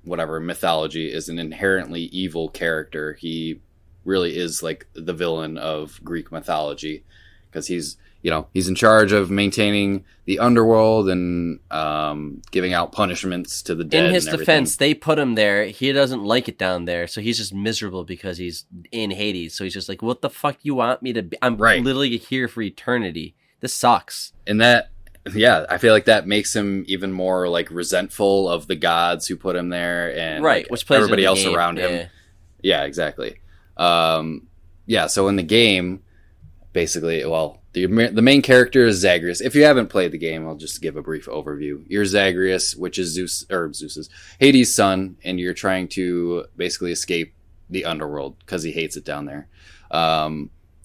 mythology is an inherently evil character. He really is like the villain of Greek mythology because he's in charge of maintaining the underworld and giving out punishments to the dead. In his and everything. defense, they put him there. He doesn't like it down there, so he's just miserable because he's in Hades. So he's just like, "What the fuck you want me to be? I'm literally here for eternity. This sucks." And that, yeah, I feel like that makes him even more like resentful of the gods who put him there and like, which plays everybody else game. around him. Yeah, exactly. So in the game, basically, well, the main character is Zagreus. If you haven't played the game, I'll just give a brief overview. You're Zagreus, which is Zeus's Hades' son, and you're trying to basically escape the underworld because he hates it down there.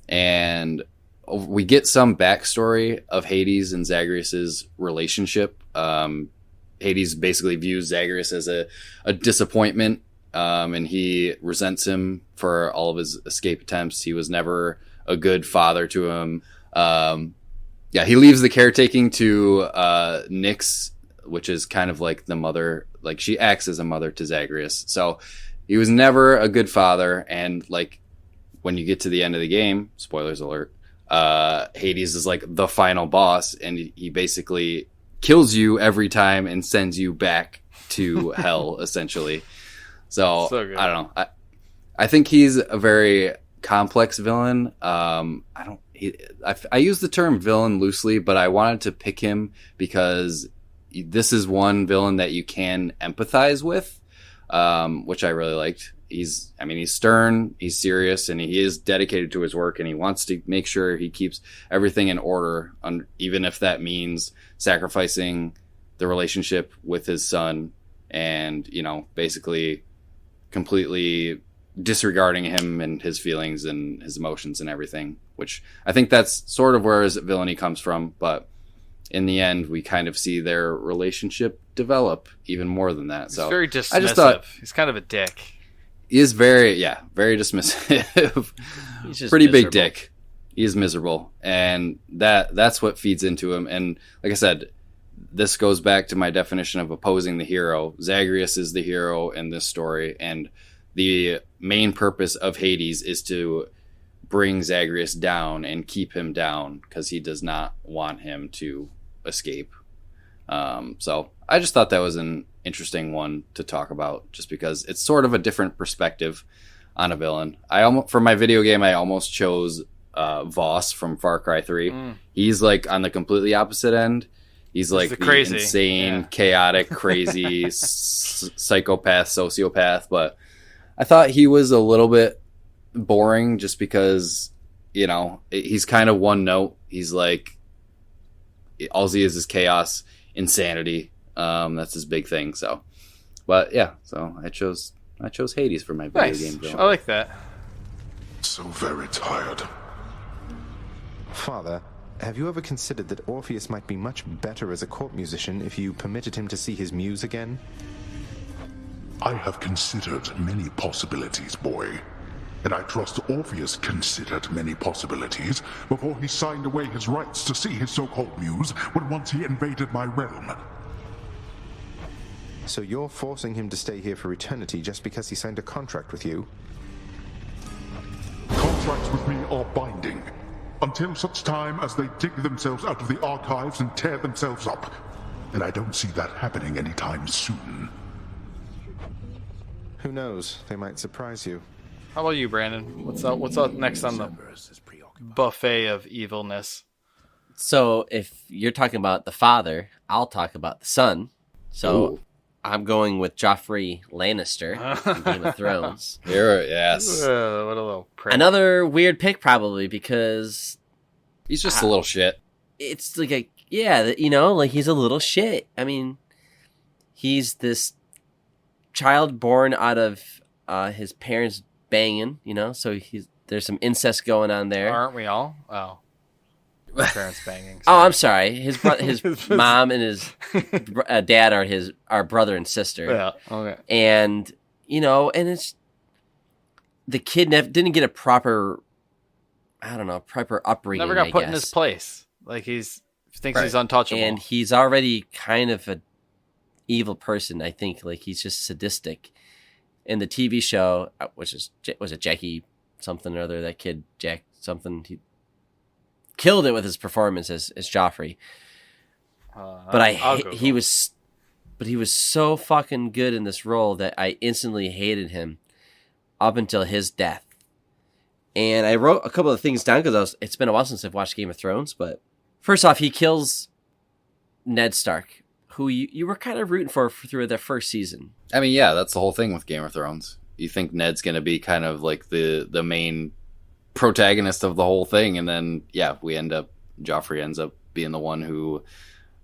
And we get some backstory of Hades and Zagreus' relationship. Hades basically views Zagreus as a disappointment, and he resents him for all of his escape attempts. He was never a good father to him. He leaves the caretaking to Nyx, which is kind of like the mother, like she acts as a mother to Zagreus. So he was never a good father. And like when you get to the end of the game, spoilers alert, Hades is like the final boss, and he basically kills you every time and sends you back to hell, essentially. So I don't know. I think he's a very complex villain. I use the term villain loosely, but I wanted to pick him because this is one villain that you can empathize with, which I really liked. He's stern, he's serious, and he is dedicated to his work, and he wants to make sure he keeps everything in order, even if that means sacrificing the relationship with his son and, basically completely disregarding him and his feelings and his emotions and everything, which I think that's sort of where his villainy comes from. But in the end, we kind of see their relationship develop even more than that. So he's very dismissive. I just thought he's kind of a dick. He is very dismissive. He's just pretty miserable. big dick. He is miserable, and that's what feeds into him. And like I said, this goes back to my definition of opposing the hero. Zagreus is the hero in this story, and the main purpose of Hades is to bring Zagreus down and keep him down because he does not want him to escape. So I just thought that was an interesting one to talk about just because it's sort of a different perspective on a villain. For my video game, I almost chose Voss from Far Cry 3. He's like on the completely opposite end. He's like the insane, chaotic, crazy psychopath, sociopath, but I thought he was a little bit boring just because, he's kind of one note. He's like, all he is chaos, insanity. That's his big thing. So, but yeah, so I chose Hades for my video game villain. I like that. So very tired. Father, have you ever considered that Orpheus might be much better as a court musician if you permitted him to see his muse again? I have considered many possibilities, boy. And I trust Orpheus considered many possibilities before he signed away his rights to see his so-called muse when once he invaded my realm. So you're forcing him to stay here for eternity just because he signed a contract with you? Contracts with me are binding, until such time as they dig themselves out of the archives and tear themselves up. And I don't see that happening anytime soon. Who knows? They might surprise you. How about you, Brandon? What's up next on the buffet of evilness? So if you're talking about the father, I'll talk about the son. So Ooh. I'm going with Joffrey Lannister in Game of Thrones. Yes. What a little prick. Another weird pick, probably, because He's just a little shit. it's like like he's a little shit. I mean, he's this child born out of his parents banging, so there's some incest going on there. Aren't we all? Oh. My parents banging. Oh, I'm sorry. His mom and his dad are brother and sister. Yeah. Okay. And and it's the kid didn't get a proper upbringing. Never got I put guess. in his place. Like thinks he's untouchable. And he's already kind of a evil person. I think like he's just sadistic. In the TV show, was it Jackie something or other? That kid Jack something. He killed it with his performance as Joffrey. But he was so fucking good in this role that I instantly hated him up until his death. And I wrote a couple of things down because it's been a while since I've watched Game of Thrones. But first off, he kills Ned Stark, who you were kind of rooting for through the first season. I mean, yeah, that's the whole thing with Game of Thrones. You think Ned's going to be kind of like the main protagonist of the whole thing, and then Joffrey ends up being the one who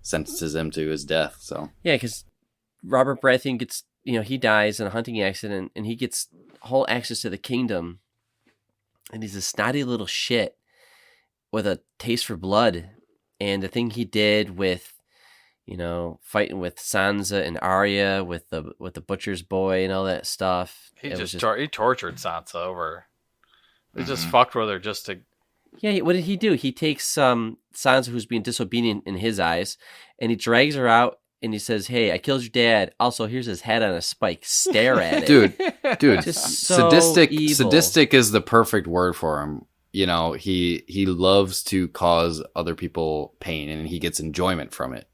sentences him to his death. So yeah, because Robert Baratheon gets he dies in a hunting accident, and he gets whole access to the kingdom, and he's a snotty little shit with a taste for blood. And the thing he did with fighting with Sansa and Arya with the butcher's boy and all that stuff, he tortured Sansa over. They just fucked with her just to. Yeah, what did he do? He takes Sansa, who's being disobedient in his eyes, and he drags her out, and he says, "Hey, I killed your dad. Also, here's his head on a spike. Stare at it." Dude, just so evil. Sadistic is the perfect word for him. He loves to cause other people pain, and he gets enjoyment from it.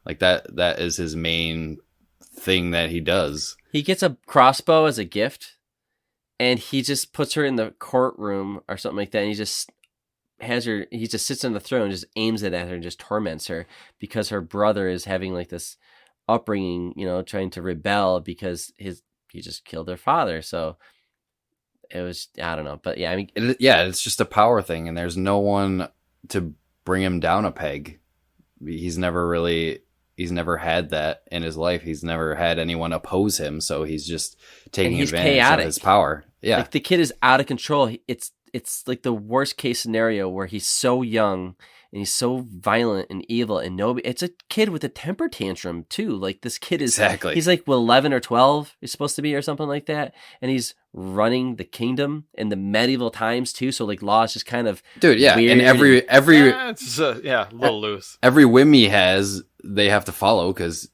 Like that is his main thing that he does. He gets a crossbow as a gift. And he just puts her in the courtroom or something like that. And he just sits on the throne and just aims it at her and just torments her because her brother is having like this upbringing, trying to rebel because he just killed their father. So it was, I don't know. But yeah, I mean, it's just a power thing. And there's no one to bring him down a peg. He's never had that in his life. He's never had anyone oppose him, so he's just taking advantage of his power. Yeah, like the kid is out of control. It's like the worst case scenario where he's so young and he's so violent and evil, and it's a kid with a temper tantrum too. Like this kid is exactly. He's like 11 or 12 he's supposed to be or something like that, and he's running the kingdom in the medieval times too. So like law is just kind of weird and it's a little loose. Every whim he has, they have to follow because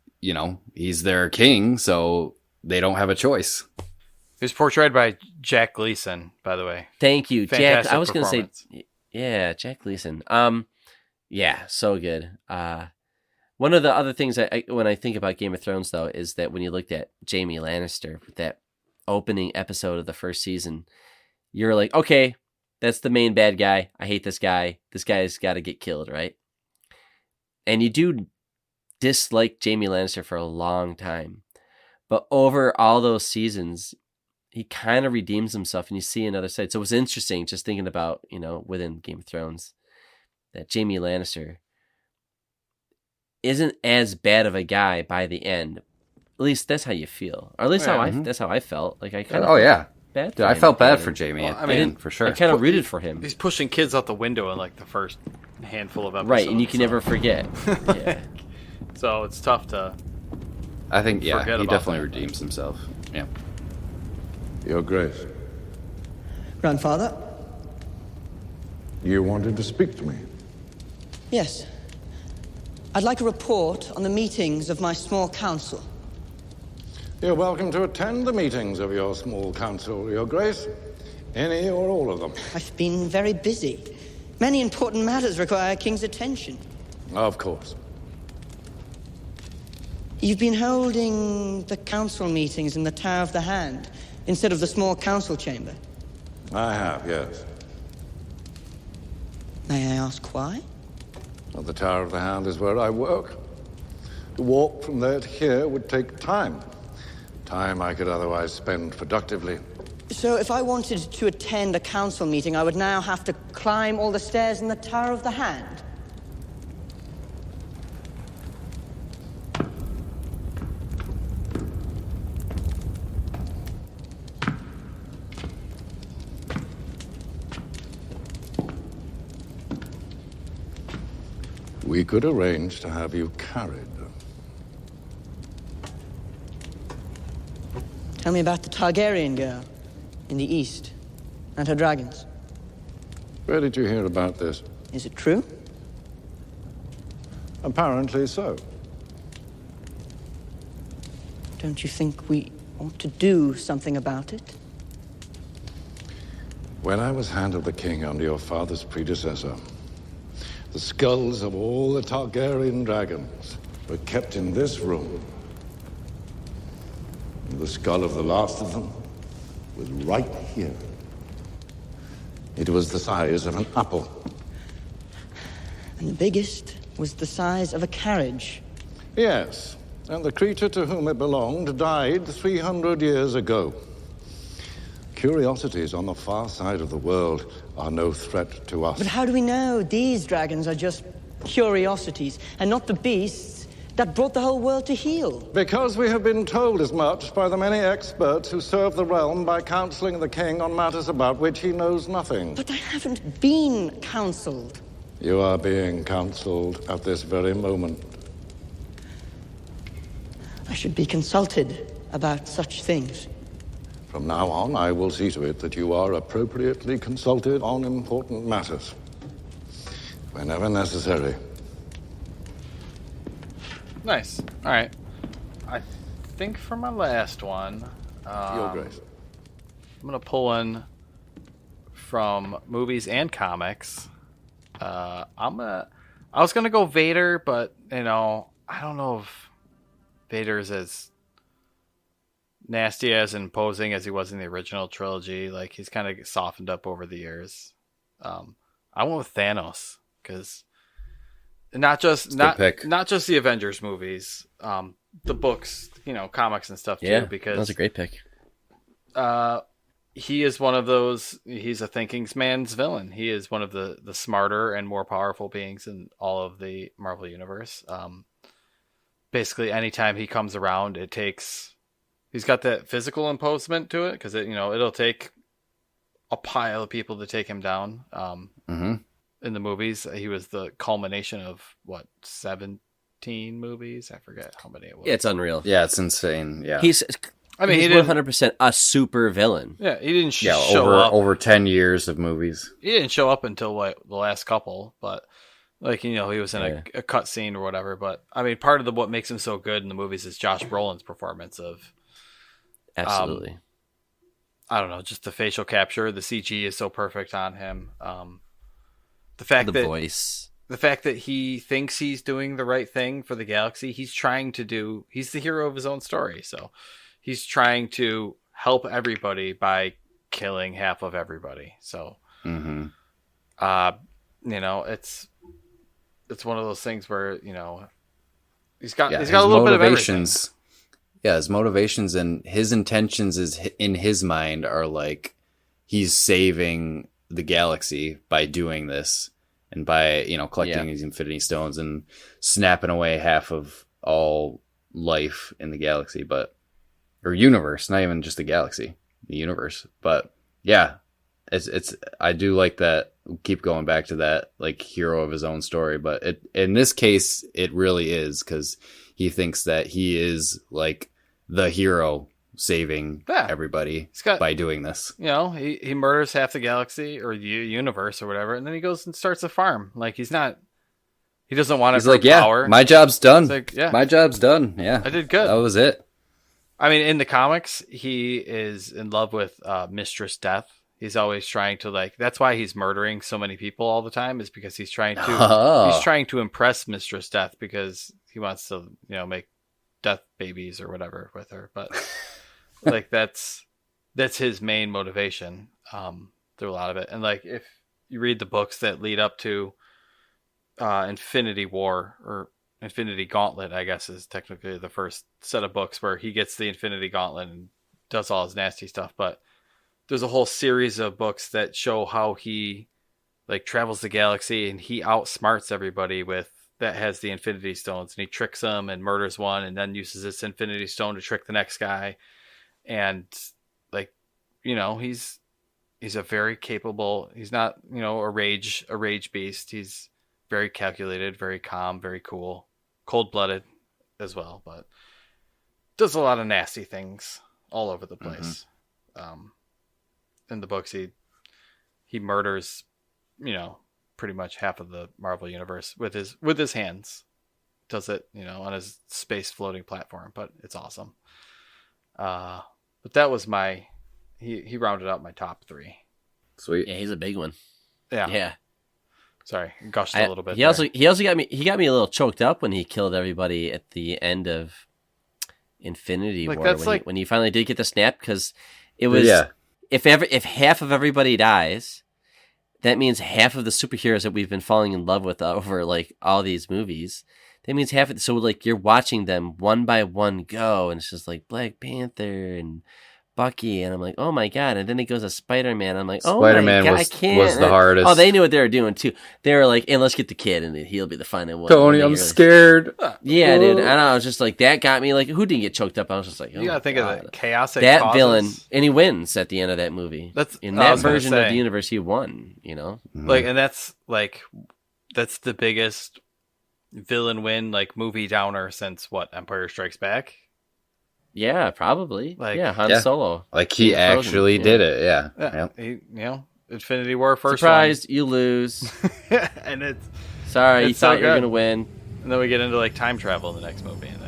he's their king, so they don't have a choice. He was portrayed by Jack Gleason, by the way. Thank you, Fantastic Jack. I was going to say, yeah, Jack Gleason. Yeah, so good. One of the other things when I think about Game of Thrones, though, is that when you looked at Jaime Lannister, that opening episode of the first season, you're like, okay, that's the main bad guy. I hate this guy. This guy's got to get killed, right? And you do dislike Jaime Lannister for a long time. But over all those seasons, he kind of redeems himself, and you see another side. So it was interesting just thinking about, within Game of Thrones, that Jaime Lannister isn't as bad of a guy by the end. At least that's how you feel. Or at least that's how I felt. Like I kind of bad for I him felt at the bad end. for Jaime Well, I mean, for sure. I kind of rooted for him. He's pushing kids out the window in like the first handful of episodes. Right, and you can never forget. Yeah. So it's tough to. I think forget he about definitely that. redeems himself. Yeah. Your Grace, Grandfather? you wanted to speak to me. Yes. I'd like a report on the meetings of my small council. You're welcome to attend the meetings of your small council, Your Grace. Any or all of them. I've been very busy. Many important matters require a king's attention. Of course. You've been holding the council meetings in the Tower of the Hand instead of the small council chamber. I have, yes. May I ask why? Well, the Tower of the Hand is where I work. To walk from there to here would take time. Time I could otherwise spend productively. So if I wanted to attend a council meeting, I would now have to climb all the stairs in the Tower of the Hand? We could arrange to have you carried. Tell me about the Targaryen girl in the east and her dragons. Where did you hear about this? Is it true? Apparently so. Don't you think we ought to do something about it? When I was Hand of the King under your father's predecessor, the skulls of all the Targaryen dragons were kept in this room. And the skull of the last of them was right here. It was the size of an apple. And the biggest was the size of a carriage. Yes, and the creature to whom it belonged died 300 years ago. Curiosities on the far side of the world are no threat to us. But how do we know these dragons are just curiosities and not the beasts that brought the whole world to heel? Because we have been told as much by the many experts who serve the realm by counseling the king on matters about which he knows nothing. But I haven't been counseled. You are being counseled at this very moment. I should be consulted about such things. From now on, I will see to it that you are appropriately consulted on important matters, whenever necessary. Nice. All right. I think for my last one, Your Grace. I'm gonna pull in from movies and comics. I was gonna go Vader, but I don't know if Vader is as nasty as imposing as he was in the original trilogy. Like, he's kind of softened up over the years. I went with Thanos because not just the Avengers movies, the books, comics and stuff too. Yeah, because that's a great pick. He is one of those. He's a thinking man's villain. He is one of the smarter and more powerful beings in all of the Marvel universe. Basically, anytime he comes around, he's got that physical imposement to it because it'll take a pile of people to take him down. In the movies, he was the culmination of 17 movies. I forget how many it was. Yeah, it's unreal. Yeah, it's insane. Yeah, he's he 100% a super villain. Yeah, he didn't show up over 10 years of movies. He didn't show up until the last couple, but he was in a cut scene or whatever. But I mean, part of what makes him so good in the movies is Josh Brolin's performance of. Absolutely. I don't know, just the facial capture, the CG is so perfect on him. The voice. The fact that he thinks he's doing the right thing for the galaxy, he's the hero of his own story. So he's trying to help everybody by killing half of everybody. So, it's one of those things where, he's got a little bit of everything. Yeah, his motivations and his intentions in his mind are like he's saving the galaxy by doing this and by, collecting these Infinity Stones and snapping away half of all life in the galaxy, or universe, not even just the galaxy, the universe. But yeah, it's I do like that. Keep going back to that, like, hero of his own story, but in this case, it really is because he thinks that he is like the hero saving Yeah. everybody got- by doing this. You know, he murders half the galaxy or the universe or whatever, and then he goes and starts a farm. Like he doesn't want it He's for like, yeah, power. my job's done. He's like, yeah, my job's done. Yeah, I did good. That was it. I mean, in the comics, he is in love with Mistress Death. He's always trying to that's why he's murdering so many people all the time, is because he's trying to impress Mistress Death, because he wants to, make death babies or whatever with her. But that's his main motivation through a lot of it. And if you read the books that lead up to Infinity War, or Infinity Gauntlet, I guess is technically the first set of books where he gets the Infinity Gauntlet and does all his nasty stuff. But there's a whole series of books that show how he travels the galaxy and he outsmarts everybody that has the Infinity Stones, and he tricks them and murders one and then uses this Infinity Stone to trick the next guy. And he's a very capable, he's not, a rage beast. He's very calculated, very calm, very cool, cold-blooded as well, but does a lot of nasty things all over the place. In the books, he murders, pretty much half of the Marvel universe with his hands. Does it, on his space floating platform, but it's awesome. But that was he rounded out my top 3. Sweet. Yeah, he's a big one. Yeah. Sorry, gushed a little bit. He also got me a little choked up when he killed everybody at the end of Infinity War, when he finally did get the snap, because it was if half of everybody dies, that means half of the superheroes that we've been falling in love with over all these movies. That means half of so you're watching them one by one go, and it's just Black Panther and Bucky, and I'm like, oh my god! And then it goes to Spider-Man. I'm like, oh Spider-Man my god, was, I can't. was the hardest. Oh, they knew what they were doing too. They were like, and let's get the kid, and he'll be the final one. Tony, I'm scared. Yeah, dude. And I was just like, that got me. Who didn't get choked up? I was just like, oh, you gotta think of the chaos that causes. villain, and he wins at the end of that movie. That's in that version of the universe, he won. And that's the biggest villain win, movie downer since Empire Strikes Back. Yeah, probably. Han Solo. He actually did it. Yeah. He, Infinity War first. Surprised, you lose. And it's sorry, you thought you were gonna win. And then we get into time travel in the next movie, and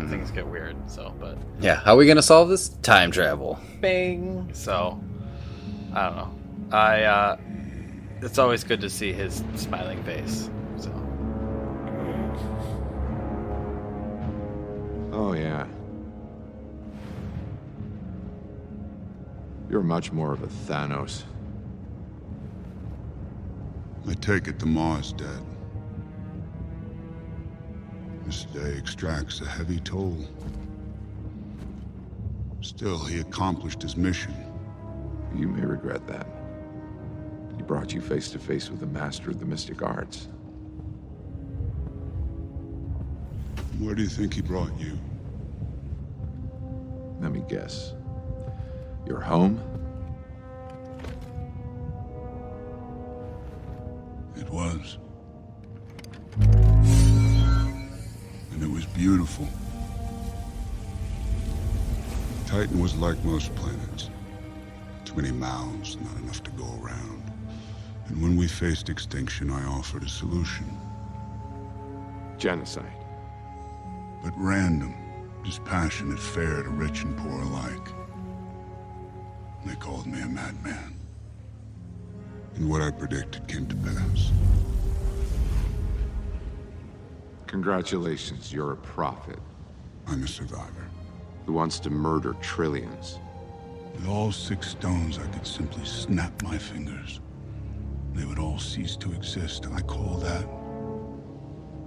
things get weird. So, but yeah, how are we gonna solve this? Time travel. Bing. So, I don't know. It's always good to see his smiling face. So. Oh yeah. You're much more of a Thanos. I take it the Ma's dead. This day extracts a heavy toll. Still, he accomplished his mission. You may regret that. He brought you face to face with the master of the mystic arts. Where do you think he brought you? Let me guess. Your home? It was. And it was beautiful. Titan was like most planets. Too many mouths, not enough to go around. And when we faced extinction, I offered a solution. Genocide. But random, dispassionate, fair to rich and poor alike. They called me a madman. And what I predicted came to pass. Congratulations, you're a prophet. I'm a survivor. Who wants to murder trillions. With all 6 stones, I could simply snap my fingers. They would all cease to exist. I call that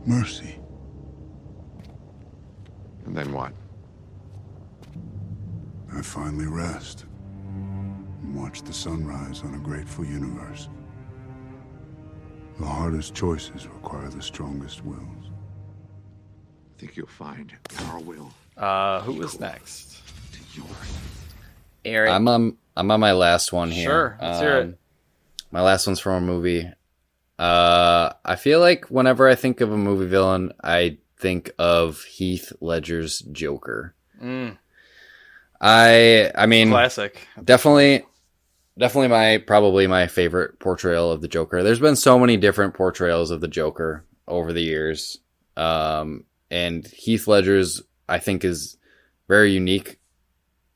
mercy. And then what? I finally rest. And watch the sunrise on a grateful universe. The hardest choices require the strongest wills. I think you'll find our will. Who was next? Eric. I'm on my last one here. Sure, let's hear it. My last one's from a movie. I feel like whenever I think of a movie villain, I think of Heath Ledger's Joker. I mean, Classic. Definitely probably my favorite portrayal of the Joker. There's been so many different portrayals of the Joker over the years. And Heath Ledger's, I think, is very unique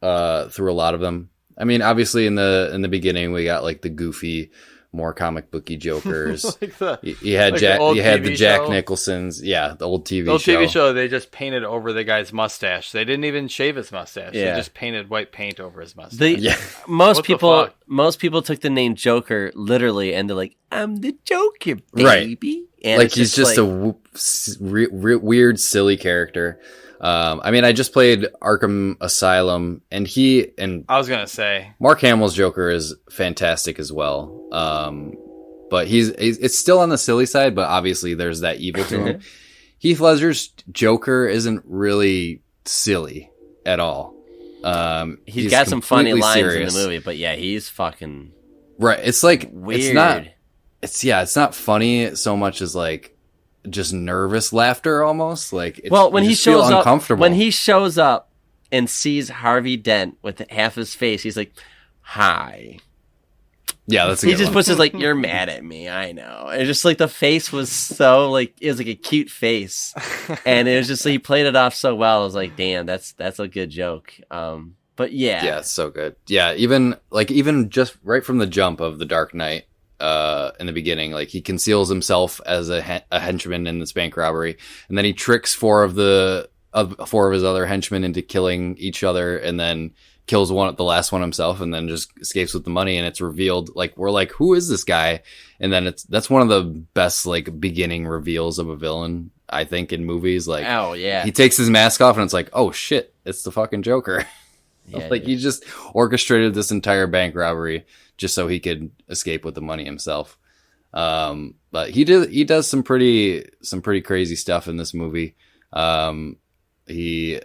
through a lot of them. I mean, obviously in the beginning we got like the goofy, more comic booky Jokers. You had the Jack Nicholsons, the old TV show. The old TV show, they just painted over the guy's mustache. They didn't even shave his mustache. Yeah. They just painted white paint over his mustache. Most people took the name Joker literally, and they're like, "I'm the Joker, baby." Right. And like he's just a weird, silly character. I mean, I just played Arkham Asylum, and I was gonna say Mark Hamill's Joker is fantastic as well. But it's still on the silly side, but obviously there's that evil to him. Heath Ledger's Joker isn't really silly at all. He's got some funny lines serious in the movie, but yeah, he's fucking right. It's like weird. It's not funny so much as like just nervous laughter almost. Like when he shows up, uncomfortable. when he shows up and sees Harvey Dent with half his face, he's like, "Hi." Yeah, that's a he good just one. puts his like, "You're mad at me, I know." And just like the face was so like it was like a cute face, and it was just he played it off so well. I was like, "Damn, that's a good joke." But yeah, it's so good. Yeah, even just right from the jump of the Dark Knight. In the beginning, like he conceals himself as a henchman in this bank robbery, and then he tricks four of his other henchmen into killing each other, and then kills the last one himself, and then just escapes with the money. And it's revealed, like we're like, who is this guy? And then that's one of the best like beginning reveals of a villain, I think, in movies. Like, oh yeah, he takes his mask off, and it's like, oh shit, it's the fucking Joker. He just orchestrated this entire bank robbery just so he could escape with the money himself. But he does some pretty crazy stuff in this movie. He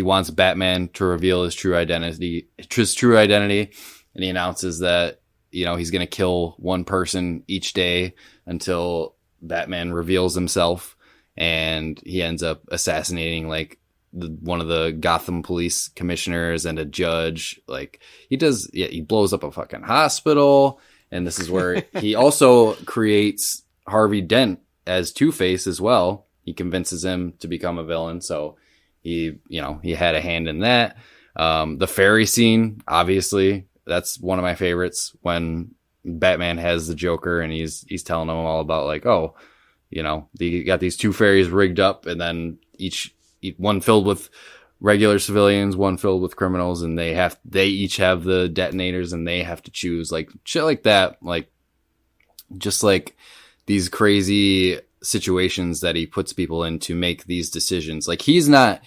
wants Batman to reveal his true identity, and he announces that he's going to kill one person each day until Batman reveals himself, and he ends up assassinating like one of the Gotham police commissioners and a judge. Like he blows up a fucking hospital. And this is where he also creates Harvey Dent as Two-Face as well. He convinces him to become a villain. So he had a hand in that. The ferry scene, obviously, that's one of my favorites when Batman has the Joker and he's telling him all about like, oh, you got these two ferries rigged up, and then one filled with regular civilians, one filled with criminals, and they each have the detonators, and they have to choose, like shit like that, like just like these crazy situations that he puts people in to make these decisions. Like he's not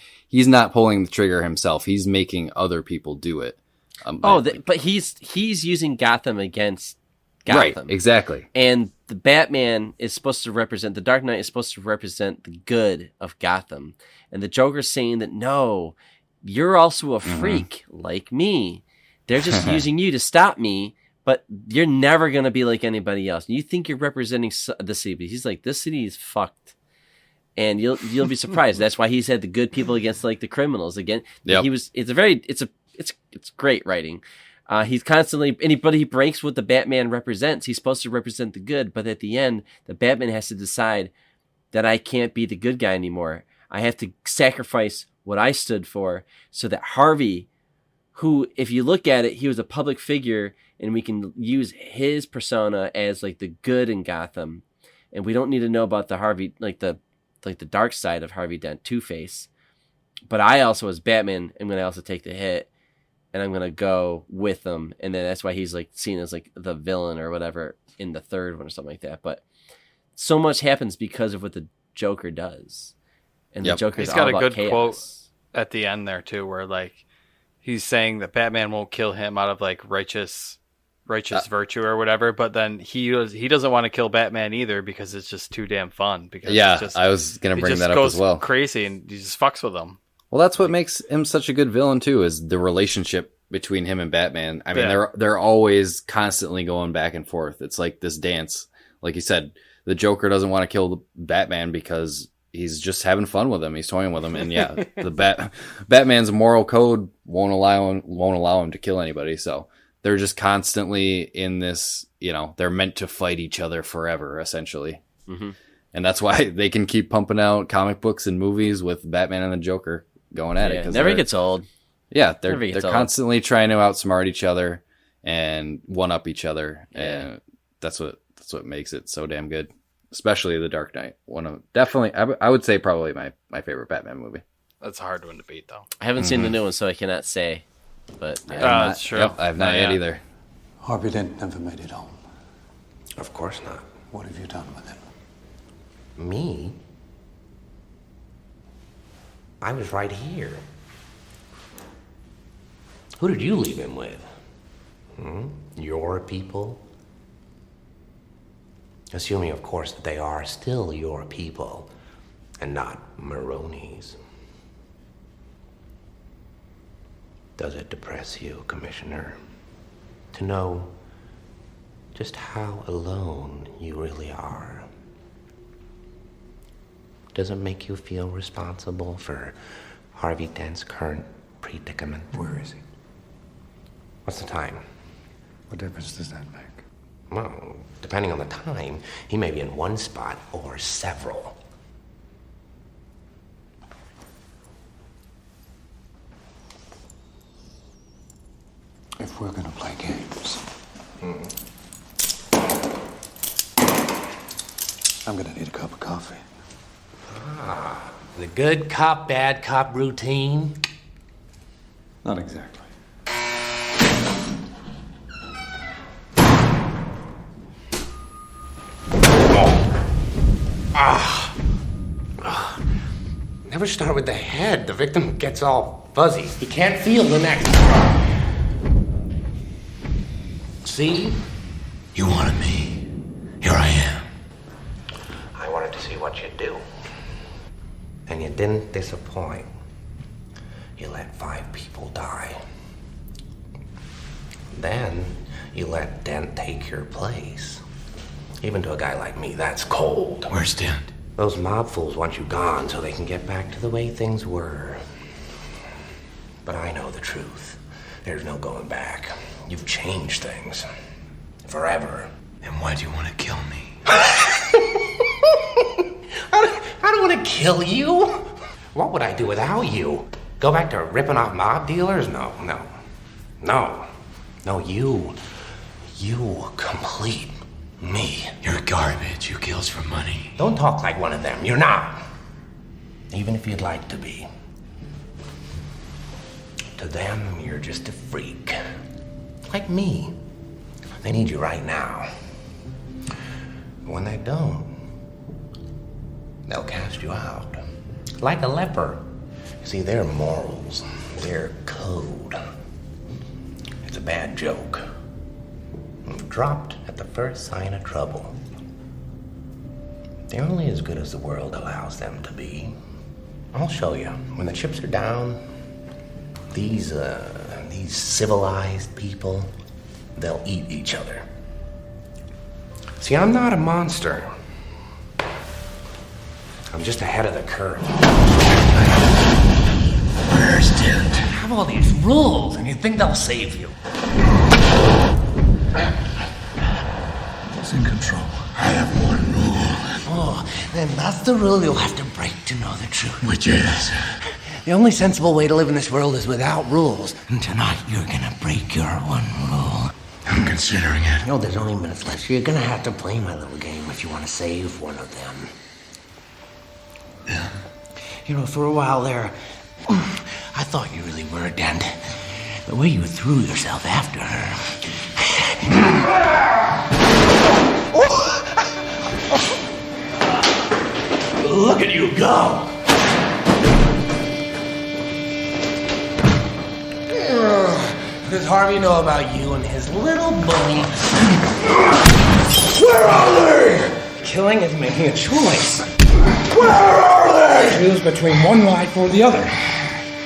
pulling the trigger himself; he's making other people do it. But he's using Gotham against Gotham, right? Exactly. And the Batman is supposed to represent, the Dark Knight is supposed to represent the good of Gotham. And the Joker's saying that, no, you're also a freak like me. They're just using you to stop me, but you're never going to be like anybody else. You think you're representing the city, but he's like, this city is fucked. And you'll be surprised. That's why he's had the good people against like the criminals again. Yep. It's great writing. He's constantly, anybody he breaks what the Batman represents, he's supposed to represent the good, but at the end, the Batman has to decide that I can't be the good guy anymore. I have to sacrifice what I stood for so that Harvey, who, if you look at it, he was a public figure, and we can use his persona as like the good in Gotham, and we don't need to know about the Harvey, like the dark side of Harvey Dent, Two-Face. But I also, as Batman, am going to also take the hit, and I'm going to go with them. And then that's why he's like seen as like the villain or whatever in the third one or something like that. But so much happens because of what the Joker does. And the Joker's He's got all a good chaos. Quote at the end there too, where like he's saying that Batman won't kill him out of like righteous virtue or whatever, but then he doesn't want to kill Batman either because it's just too damn fun. Because I was gonna bring that up as well. Crazy, and he just fucks with them. Well, that's what makes him such a good villain too, is the relationship between him and Batman. I mean, they're always constantly going back and forth. It's like this dance. Like you said, the Joker doesn't want to kill Batman because he's just having fun with him. He's toying with him, and yeah, Batman's moral code won't allow him to kill anybody. So they're just constantly in this. They're meant to fight each other forever, essentially, and that's why they can keep pumping out comic books and movies with Batman and the Joker going at it. Never gets old. Yeah, they're constantly trying to outsmart each other and one up each other, and that's what makes it so damn good. Especially The Dark Knight. I would say probably my favorite Batman movie. That's a hard one to beat, though. I haven't seen the new one, so I cannot say. But that's true. Yep, I have not yet either. Harvey Dent never made it home. Of course not. What have you done with him? Me? I was right here. Who did you leave him with? Your people? Assuming, of course, that they are still your people and not Maroni's. Does it depress you, Commissioner, to know just how alone you really are? Does it make you feel responsible for Harvey Dent's current predicament? Where is he? What's the time? What difference does that make? Well, depending on the time, he may be in one spot or several. If we're gonna play games, I'm gonna need a cup of coffee. The good cop, bad cop routine? Not exactly. Never start with the head. The victim gets all fuzzy. He can't feel the next. See? You wanted me. Here I am. I wanted to see what you'd do. And you didn't disappoint. You let 5 people die. Then you let Dent take your place. Even to a guy like me, that's cold. Where's Dent? Those mob fools want you gone so they can get back to the way things were. But I know the truth. There's no going back. You've changed things. Forever. Then why do you want to kill me? I don't want to kill you. What would I do without you? Go back to ripping off mob dealers? No. No, you complete me. You're garbage. Who kills for money? Don't talk like one of them. You're not. Even if you'd like to be. To them, you're just a freak. Like me. They need you right now. When they don't, they'll cast you out. Like a leper. See, their morals, their code. It's a bad joke. Dropped at the first sign of trouble. They're only as good as the world allows them to be. I'll show you. When the chips are down, these civilized people, they'll eat each other. See, I'm not a monster. I'm just ahead of the curve. Where's Dent? You have all these rules, and you think they'll save you. Who's in control? I have one rule. Oh, then that's the rule you'll have to break to know the truth. Which is? The only sensible way to live in this world is without rules. And tonight, you're gonna break your one rule. I'm considering it. No, there's only minutes left, so you're gonna have to play my little game if you want to save one of them. Yeah. You know, for a while there, I thought you really were, Dent. The way you threw yourself after her. Look at you go! What does Harvey know about you and his little bunny? Where are they? Killing is making a choice. Where are they? Choose between one life or the other.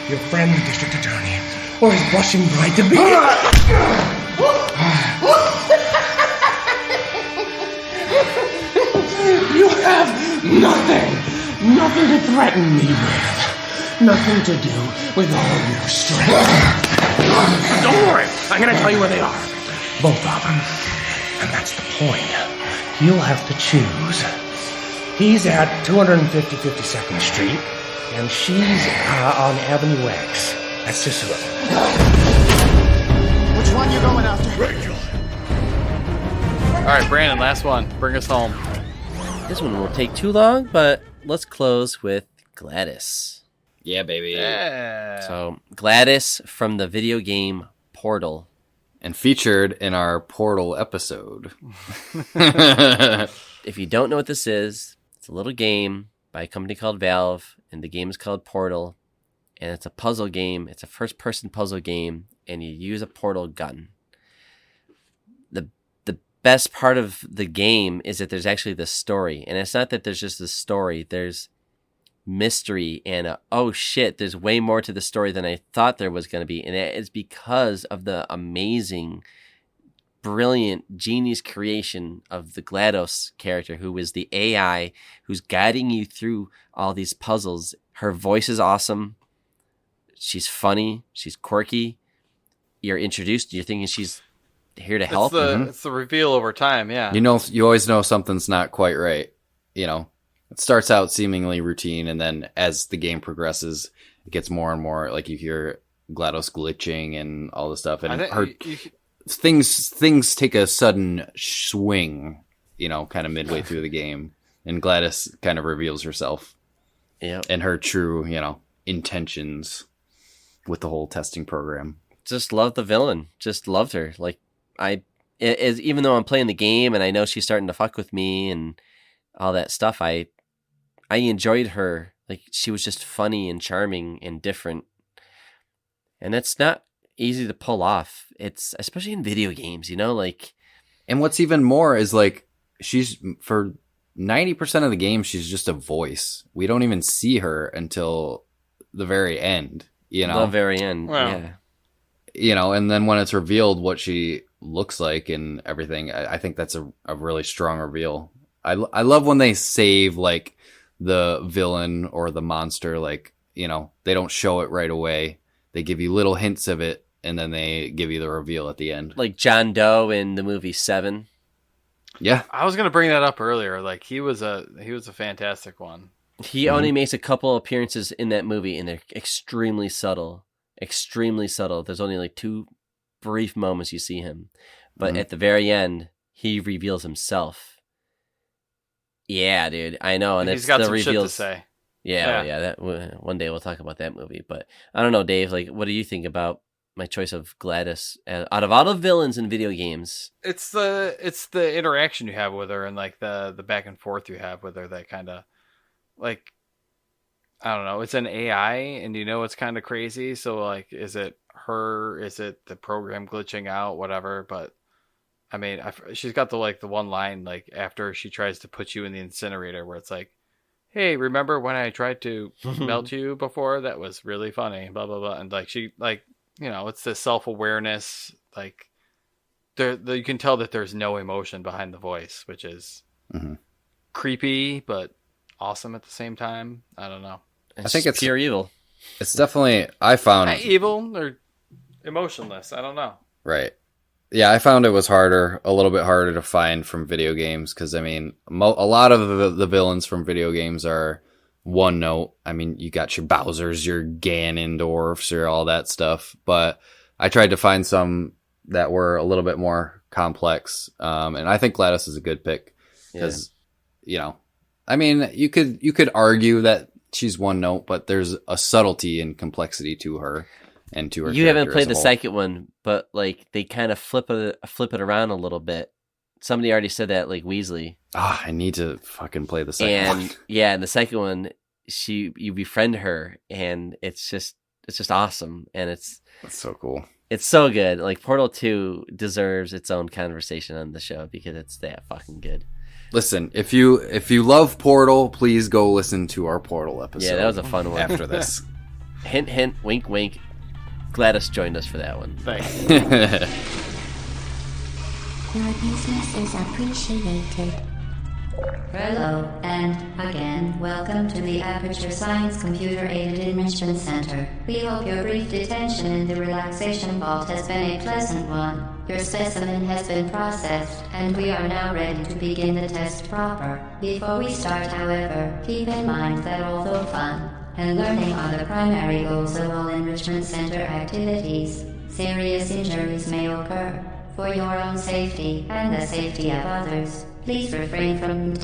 Your friend, the district attorney, or his blushing bride to be. You have nothing. Nothing to threaten me with. Nothing to do with all your strength. Don't worry, I'm gonna tell you where they are. Both of them. And that's the point. You'll have to choose. He's at 250 52nd Street, and she's on Avenue X. That's just it. Which one you going after? Rachel. All right, Brandon, last one. Bring us home. This one won't take too long, but let's close with Gladys. Yeah, baby. Yeah. So, Gladys from the video game Portal. And featured in our Portal episode. If you don't know what this is, it's a little game by a company called Valve, and the game is called Portal. And it's a puzzle game. It's a first-person puzzle game, and you use a portal gun. The best part of the game is that there's actually this story. And it's not that there's just this story. There's mystery and oh shit, there's way more to the story than I thought there was going to be. And it is because of the amazing, brilliant, genius creation of the GLaDOS character, who is the AI who's guiding you through all these puzzles. Her voice is awesome. She's funny. She's quirky. You're introduced. You're thinking she's here to help. It's the reveal over time, yeah. You always know something's not quite right. It starts out seemingly routine, and then as the game progresses, it gets more and more like you hear GLaDOS glitching and all this stuff, and things take a sudden swing, kind of midway through the game, and GLaDOS kind of reveals herself, and her true, intentions with the whole testing program. Just loved the villain. Just loved her. Like even though I'm playing the game and I know she's starting to fuck with me and all that stuff, I enjoyed her. Like, she was just funny and charming and different. And that's not easy to pull off. It's especially in video games, And what's even more is she's for 90% of the game, she's just a voice. We don't even see her until the very end, The very end, yeah. And then when it's revealed what she looks like and everything, I think that's a really strong reveal. I love when they save the villain or the monster, they don't show it right away. They give you little hints of it, and then they give you the reveal at the end. Like John Doe in the movie Seven. Yeah, I was gonna bring that up earlier. He was a fantastic one. He only makes a couple appearances in that movie, and they're extremely subtle. Extremely subtle. There's only 2 brief moments you see him, but at the very end, he reveals himself. Yeah, dude, I know, and he's got the some reveals. shit to say. Yeah. That one day we'll talk about that movie. But I don't know, Dave. What do you think about my choice of GLaDOS out of all the villains in video games? It's the interaction you have with her and the back and forth you have with her that kind of I don't know. It's an AI, and it's kind of crazy. So is it her? Is it the program glitching out? Whatever, but. I mean, she's got the one line after she tries to put you in the incinerator, where it's "Hey, remember when I tried to melt you before? That was really funny." Blah blah blah, and she it's the self-awareness. You can tell that there's no emotion behind the voice, which is creepy but awesome at the same time. I don't know. I think it's pure evil. It's definitely I found evil or emotionless. I don't know. Right. Yeah, I found it was a little bit harder to find from video games because, a lot of the villains from video games are one note. You got your Bowsers, your Ganondorfs, or all that stuff. But I tried to find some that were a little bit more complex. And I think GLaDOS is a good pick because, you could argue that she's one note, but there's a subtlety and complexity to her. And to her. You haven't played the second one, but they kind of flip it around a little bit. Somebody already said that, Weasley. I need to fucking play the second one. Yeah, in the second one, you befriend her, and it's just awesome, and that's so cool. It's so good. Portal 2 deserves its own conversation on the show because it's that fucking good. Listen, if you love Portal, please go listen to our Portal episode. Yeah, that was a fun one. After this, hint, hint, wink, wink. GLaDOS joined us for that one. Thanks. Your business is appreciated. Hello, and again, welcome to the Aperture Science Computer Aided Enrichment Center. We hope your brief detention in the relaxation vault has been a pleasant one. Your specimen has been processed, and we are now ready to begin the test proper. Before we start, however, keep in mind that although fun and learning are the primary goals of all enrichment center activities, serious injuries may occur. For your own safety and the safety of others, please refrain from turn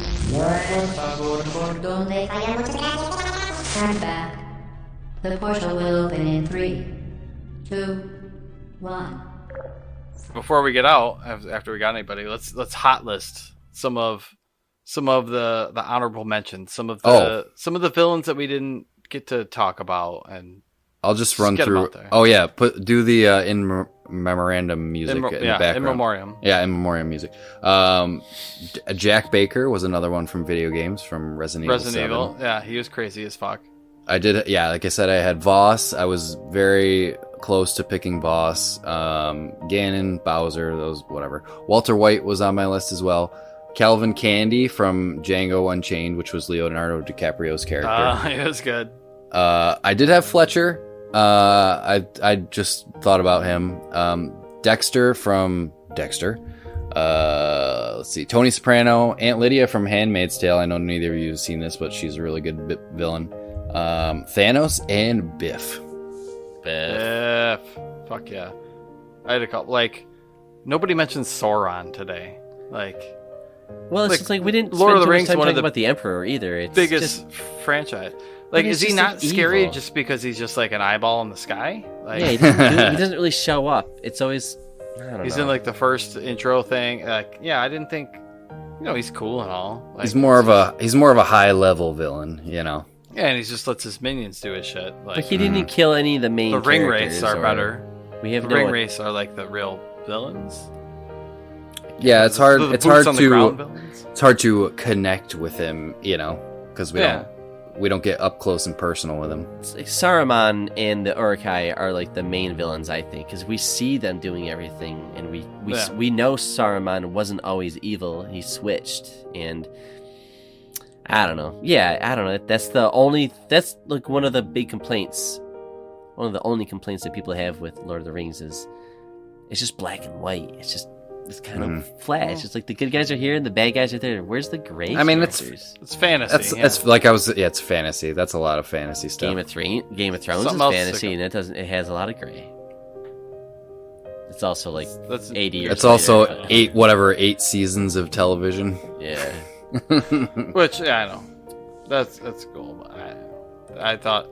back. The portal will open in 3, 2, 1. Before we get out, after we got anybody, let's hot list some of the honorable mentions, some of the villains that we didn't get to talk about, and I'll just run through. Oh yeah, do the in memorandum music in the background. In memoriam. Yeah, in memoriam music. Jack Baker was another one from video games, from Resident Evil 7. Yeah, he was crazy as fuck. I did. Yeah, like I said, I had Voss. I was very close to picking Voss. Ganon, Bowser, those whatever. Walter White was on my list as well. Calvin Candy from Django Unchained, which was Leonardo DiCaprio's character. It was good. I did have Fletcher. I just thought about him. Dexter from Dexter. Let's see. Tony Soprano. Aunt Lydia from Handmaid's Tale. I know neither of you have seen this, but she's a really good villain. Thanos and Biff. Biff. Fuck yeah. I had a couple. Like, nobody mentioned Sauron today. Like, well, it's just like we didn't Lord spend of the too much Rings, time one of talking the about the Emperor either. It's biggest franchise. Like, is he just not like scary evil. just because he's just like an eyeball in the sky? Like, Yeah, he doesn't really show up. It's always, I don't he's know. in like the first intro thing. Like, yeah, I didn't think, he's cool and all. Like, He's more of a high level villain, yeah, and he just lets his minions do his shit. Like, But he didn't kill any of the main. the ring characters race are or- better. We have the no ring race are like the real villains. Yeah, it's hard. The It's boots hard on the ground to. villains? It's hard to connect with him, because we don't get up close and personal with him. It's like Saruman and the Uruk-hai are like the main villains, I think, because we see them doing everything, and we know Saruman wasn't always evil. He switched, and I don't know. Yeah, I don't know. That's like one of the big complaints. One of the only complaints that people have with Lord of the Rings is it's just black and white. It's kind of flat. It's just like the good guys are here and the bad guys are there. Where's the gray? I mean, characters? It's fantasy. It's like I was. Yeah, it's fantasy. That's a lot of fantasy stuff. Game of Thrones Something is else fantasy, and it has a lot of gray. It's also like 80 years. It's also later. 8 seasons of television. Yeah. Which, yeah, I know. That's cool. But I thought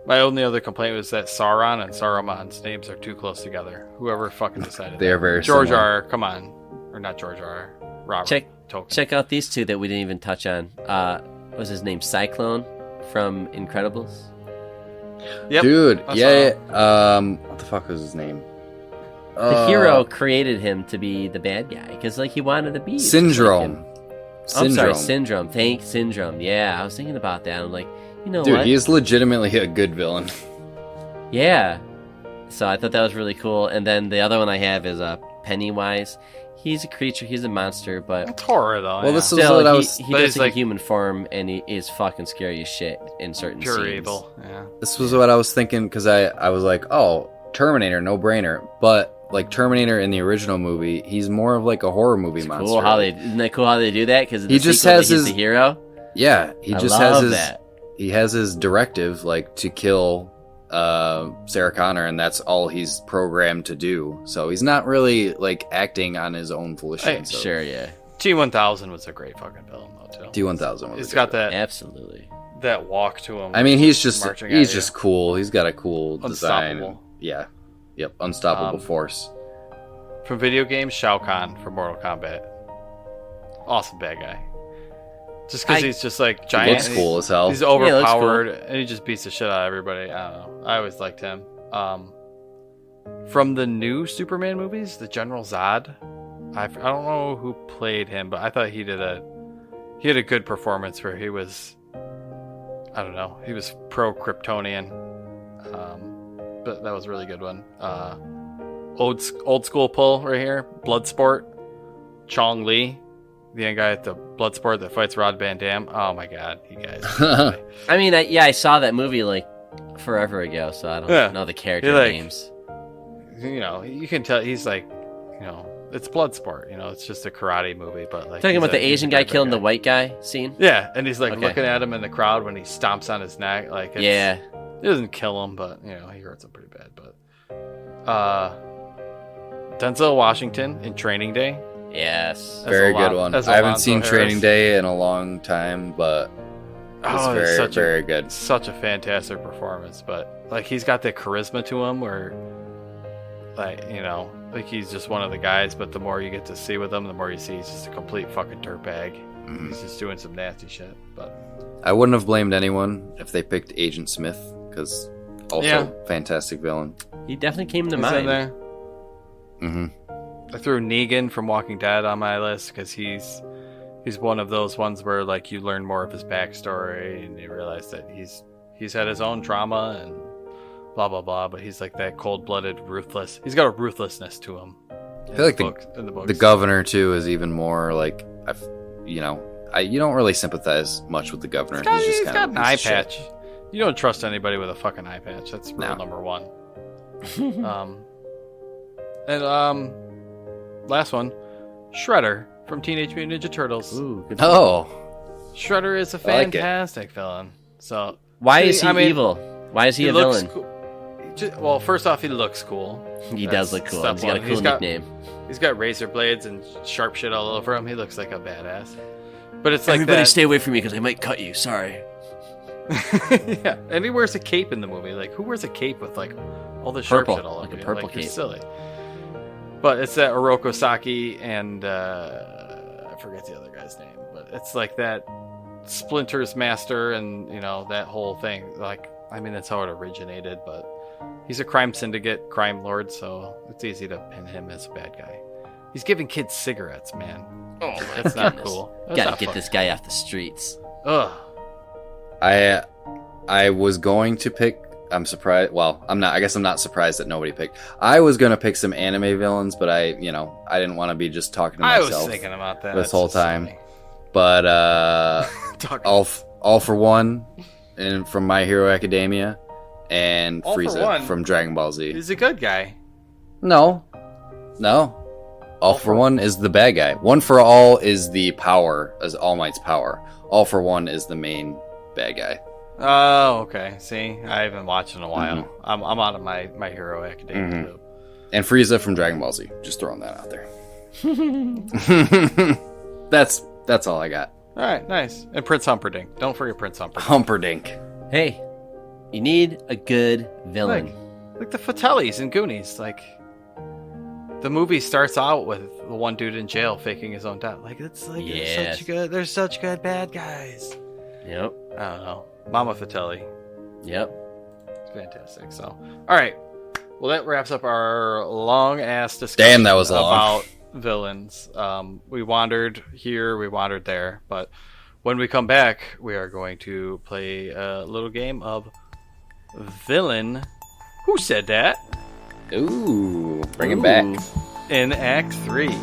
my only other complaint was that Sauron and Saruman's names are too close together. Whoever fucking decided They that. are very George similar. R. Come on. Or not George R. Robert Tolkien. Check out these two that we didn't even touch on. What was his name? Cyclone from Incredibles. Yep. Dude, I yeah. What the fuck was his name? The hero created him to be the bad guy because like he wanted to be Syndrome. I'm sorry, Syndrome. Syndrome. Yeah, I was thinking about that. I'm like, Dude, what? he is legitimately a good villain. Yeah. So I thought that was really cool. And then the other one I have is Pennywise. He's a creature. He's a monster, but it's horror though. Well, this is still, what I was. He does take a human form, and he is fucking scary as shit in certain Pure scenes. evil. Yeah. This was what I was thinking because I was like, oh, Terminator, no brainer. But like Terminator in the original movie, he's more of like a horror movie monster. Cool isn't that cool how they do that? Because he just has he's his the hero. Yeah, he I just love has his. that. He has his directive like to kill Sarah Connor, and that's all he's programmed to do. So he's not really like acting on his own volition. So. Sure, yeah. T-1000 was a great fucking villain though too. T-1000 was. He's got that absolutely that walk to him. I mean, he's just marching he's at you. just cool. He's got a cool design. Unstoppable. Yeah, yep, unstoppable force. From video games, Shao Kahn from Mortal Kombat. Awesome bad guy. Just because he's just like giant. He looks cool as hell. He's overpowered Yeah, and he just beats the shit out of everybody. I don't know. I always liked him. From the new Superman movies, the General Zod. I don't know who played him, but I thought he had a good performance where he was, I don't know, he was pro Kryptonian. But that was a really good one. Old school pull right here. Bloodsport. Chong Li the young guy at the Bloodsport that fights Rod Van Dam. Oh my god, you guys. I mean, I saw that movie like forever ago, so I don't know the character names. You know, you can tell he's like, you know, it's Bloodsport. You know, it's just a karate movie, but like talking about the Asian guy killing the white guy scene. Yeah, and he's like looking at him in the crowd when he stomps on his neck. Like, it doesn't kill him, but you know, he hurts him pretty bad. But Denzel Washington in Training Day. Yes, very good one. I haven't seen Training Day in a long time, but it's very good. Such a fantastic performance, but like he's got that charisma to him where, like, you know, like he's just one of the guys, but the more you get to see with him, the more you see he's just a complete fucking dirtbag. Mm-hmm. He's just doing some nasty shit. But I wouldn't have blamed anyone if they picked Agent Smith, because also fantastic villain. He definitely came to mind. There. Mm-hmm. I threw Negan from Walking Dead on my list because he's one of those ones where like you learn more of his backstory and you realize that he's had his own trauma and blah blah blah, but he's like that cold-blooded, ruthless. He's got a ruthlessness to him. I feel like the governor too is even more like, you don't really sympathize much with the governor. He's got an eye patch. You don't trust anybody with a fucking eye patch. That's rule number one. Last one, Shredder from Teenage Mutant Ninja Turtles. Ooh, good Shredder is a fantastic villain. So why is he evil? Why is he a villain? Cool. Well, first off, he looks cool. He does look cool. He's got a cool nickname. He's got razor blades and sharp shit all over him. He looks like a badass. But it's like everybody stay away from me because I might cut you. Sorry. Yeah, and he wears a cape in the movie. Like, who wears a cape with like all the sharp shit all over like a purple cape? You're silly. But it's that Oroko Saki and I forget the other guy's name, but it's like that Splinter's master and, you know, that whole thing. Like, I mean, that's how it originated, but he's a crime syndicate, crime lord, so it's easy to pin him as a bad guy. He's giving kids cigarettes, man. Oh, that's not cool. Gotta get this guy off the streets. Ugh. I was going to pick. I'm surprised. Well, I'm not. I guess I'm not surprised that nobody picked. I was gonna pick some anime villains, but I didn't want to be just talking to myself. I was thinking about that this whole time. Funny. But all for one, and from My Hero Academia, and Frieza from Dragon Ball Z. He's a good guy. No. All for one is the bad guy. One for all is the power, as All Might's power. All for one is the main bad guy. Oh, okay. See, I haven't watched in a while. Mm-hmm. I'm out of my Hero Academia too. And Frieza from Dragon Ball Z. Just throwing that out there. That's all I got. All right, nice. And Prince Humperdinck. Don't forget Prince Humperdinck. Humperdinck. Hey, you need a good villain. Like the Fratellis in Goonies. Like, the movie starts out with the one dude in jail faking his own death. Like, it's like there's such good bad guys. Yep. I don't know. Mama Fratelli. Yep. It's fantastic. So, all right. Well, that wraps up our long-ass discussion Damn, that was about villains. We wandered here, we wandered there, but when we come back, we are going to play a little game of Villain. Who said that? Ooh, bring it back. In Act 3.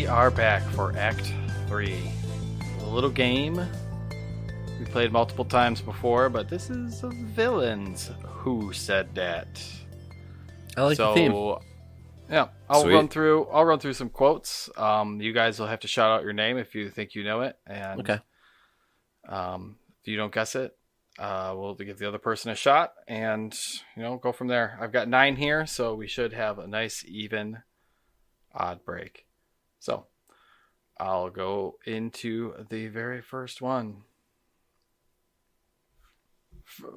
Are back for Act 3. A little game we played multiple times before, but this is Villains. Who said that? I like the theme. Yeah, I'll run through some quotes. You guys will have to shout out your name if you think you know it, and okay. If you don't guess it, we'll give the other person a shot, and go from there. I've got 9 here, so we should have a nice even odd break. So, I'll go into the very first one.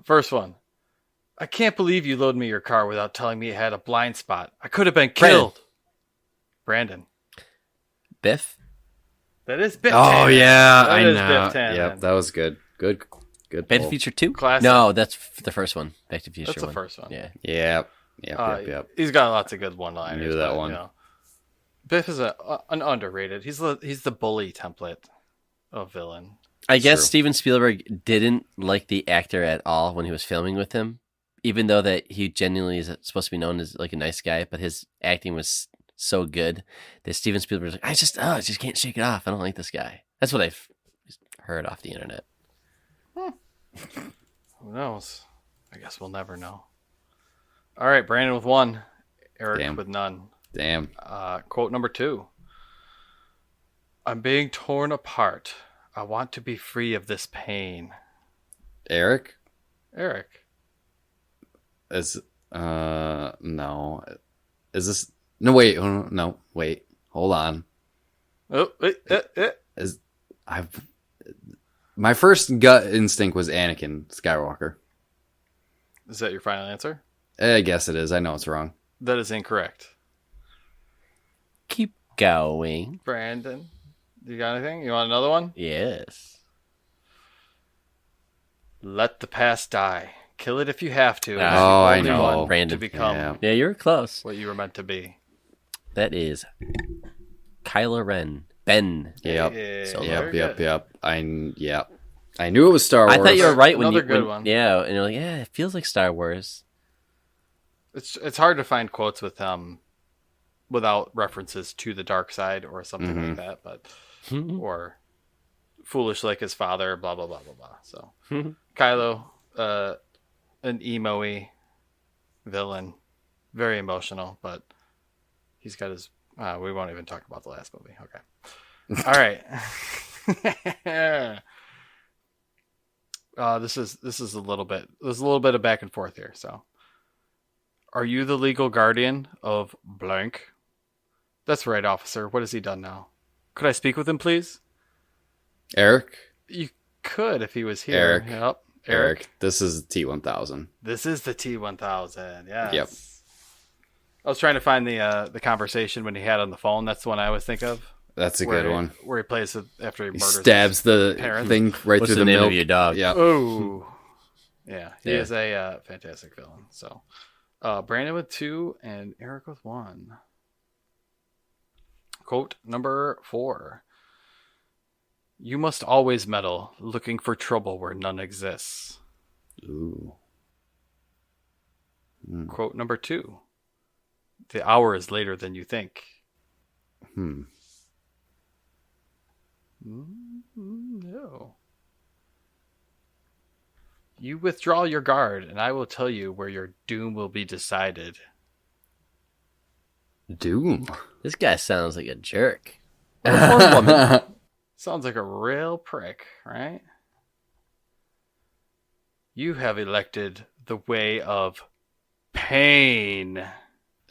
First one. I can't believe you loaded me your car without telling me it had a blind spot. I could have been killed. Brandon. Biff? That is Biff. Oh, Tannen. yeah. That I is know. Biff Tannen. Yep, that was good. Good Back to the Future 2? Classic. No, that's the first one. Back to the Future That's the 1. first one. Yeah. Yep. Yep. He's got lots of good one-liners. I knew that but, one. You know, Biff is an underrated. He's the bully template of villain. I guess Steven Spielberg didn't like the actor at all when he was filming with him, even though that he genuinely is supposed to be known as like a nice guy, but his acting was so good that Steven Spielberg was like, I just can't shake it off. I don't like this guy. That's what I've heard off the internet. Who knows? I guess we'll never know. All right, Brandon with 1, Eric with none. Damn. Quote number 2. I'm being torn apart. I want to be free of this pain. Eric? Is no. Is this no wait, no, wait. Hold on. Oh, my first gut instinct was Anakin Skywalker. Is that your final answer? I guess it is. I know it's wrong. That is incorrect. Keep going. Brandon, you got anything? You want another one? Yes. Let the past die. Kill it if you have to. Oh, I know. Brandon. To become Yeah, you were close. what you were meant to be. That is Kylo Ren. Ben. Yep. Yeah. Yep. I knew it was Star Wars. I thought you were right Another good one. Yeah, and you're like, yeah, it feels like Star Wars. It's hard to find quotes with without references to the dark side or something like that, but or foolish like his father, blah blah blah blah blah. So Kylo, an emo-y villain, very emotional, but he's got his. We won't even talk about the last movie. Okay. All right. This is a little bit. There's a little bit of back and forth here. So, are you the legal guardian of blank? That's right, officer. What has he done now? Could I speak with him, please? Eric. You could if he was here. Yep. Eric. This is T1000. This is the T1000. Yes. Yep. I was trying to find the conversation when he had on the phone. That's the one I always think of. That's a good one. Where he plays it after he murders stabs the parents. thing right What's through the name milk. of your dog? Yeah. Oh. Yeah. He Yeah. is a fantastic villain. So, Brandon with 2 and Eric with 1. Quote number 4. You must always meddle, looking for trouble where none exists. Ooh. Quote number 2. The hour is later than you think. No. You withdraw your guard, and I will tell you where your doom will be decided. Doom. This guy sounds like a jerk. Sounds like a real prick, right? You have elected the way of pain.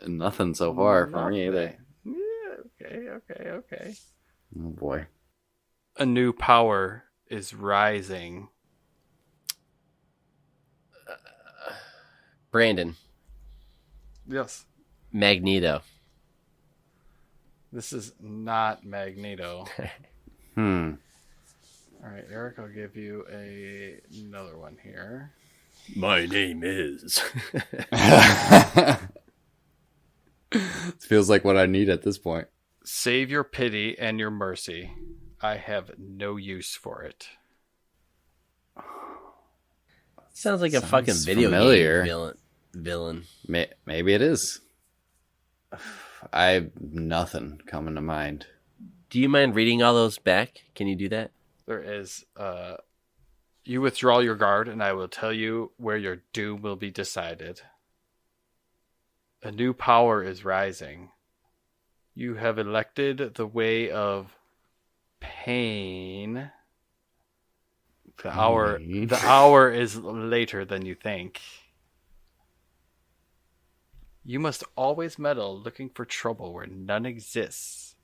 Nothing so far for me either. Yeah, okay. Oh boy. A new power is rising. Brandon. Yes. Magneto. This is not Magneto. Hmm. All right, Eric, I'll give you another one here. My name is. It feels like what I need at this point. Save your pity and your mercy. I have no use for it. Sounds like a fucking video familiar. game villain. Maybe it is. I have nothing coming to mind. Do you mind reading all those back? Can you do that? There is, you withdraw your guard, and I will tell you where your doom will be decided. A new power is rising. You have elected the way of pain. The hour is later than you think. You must always meddle, looking for trouble where none exists.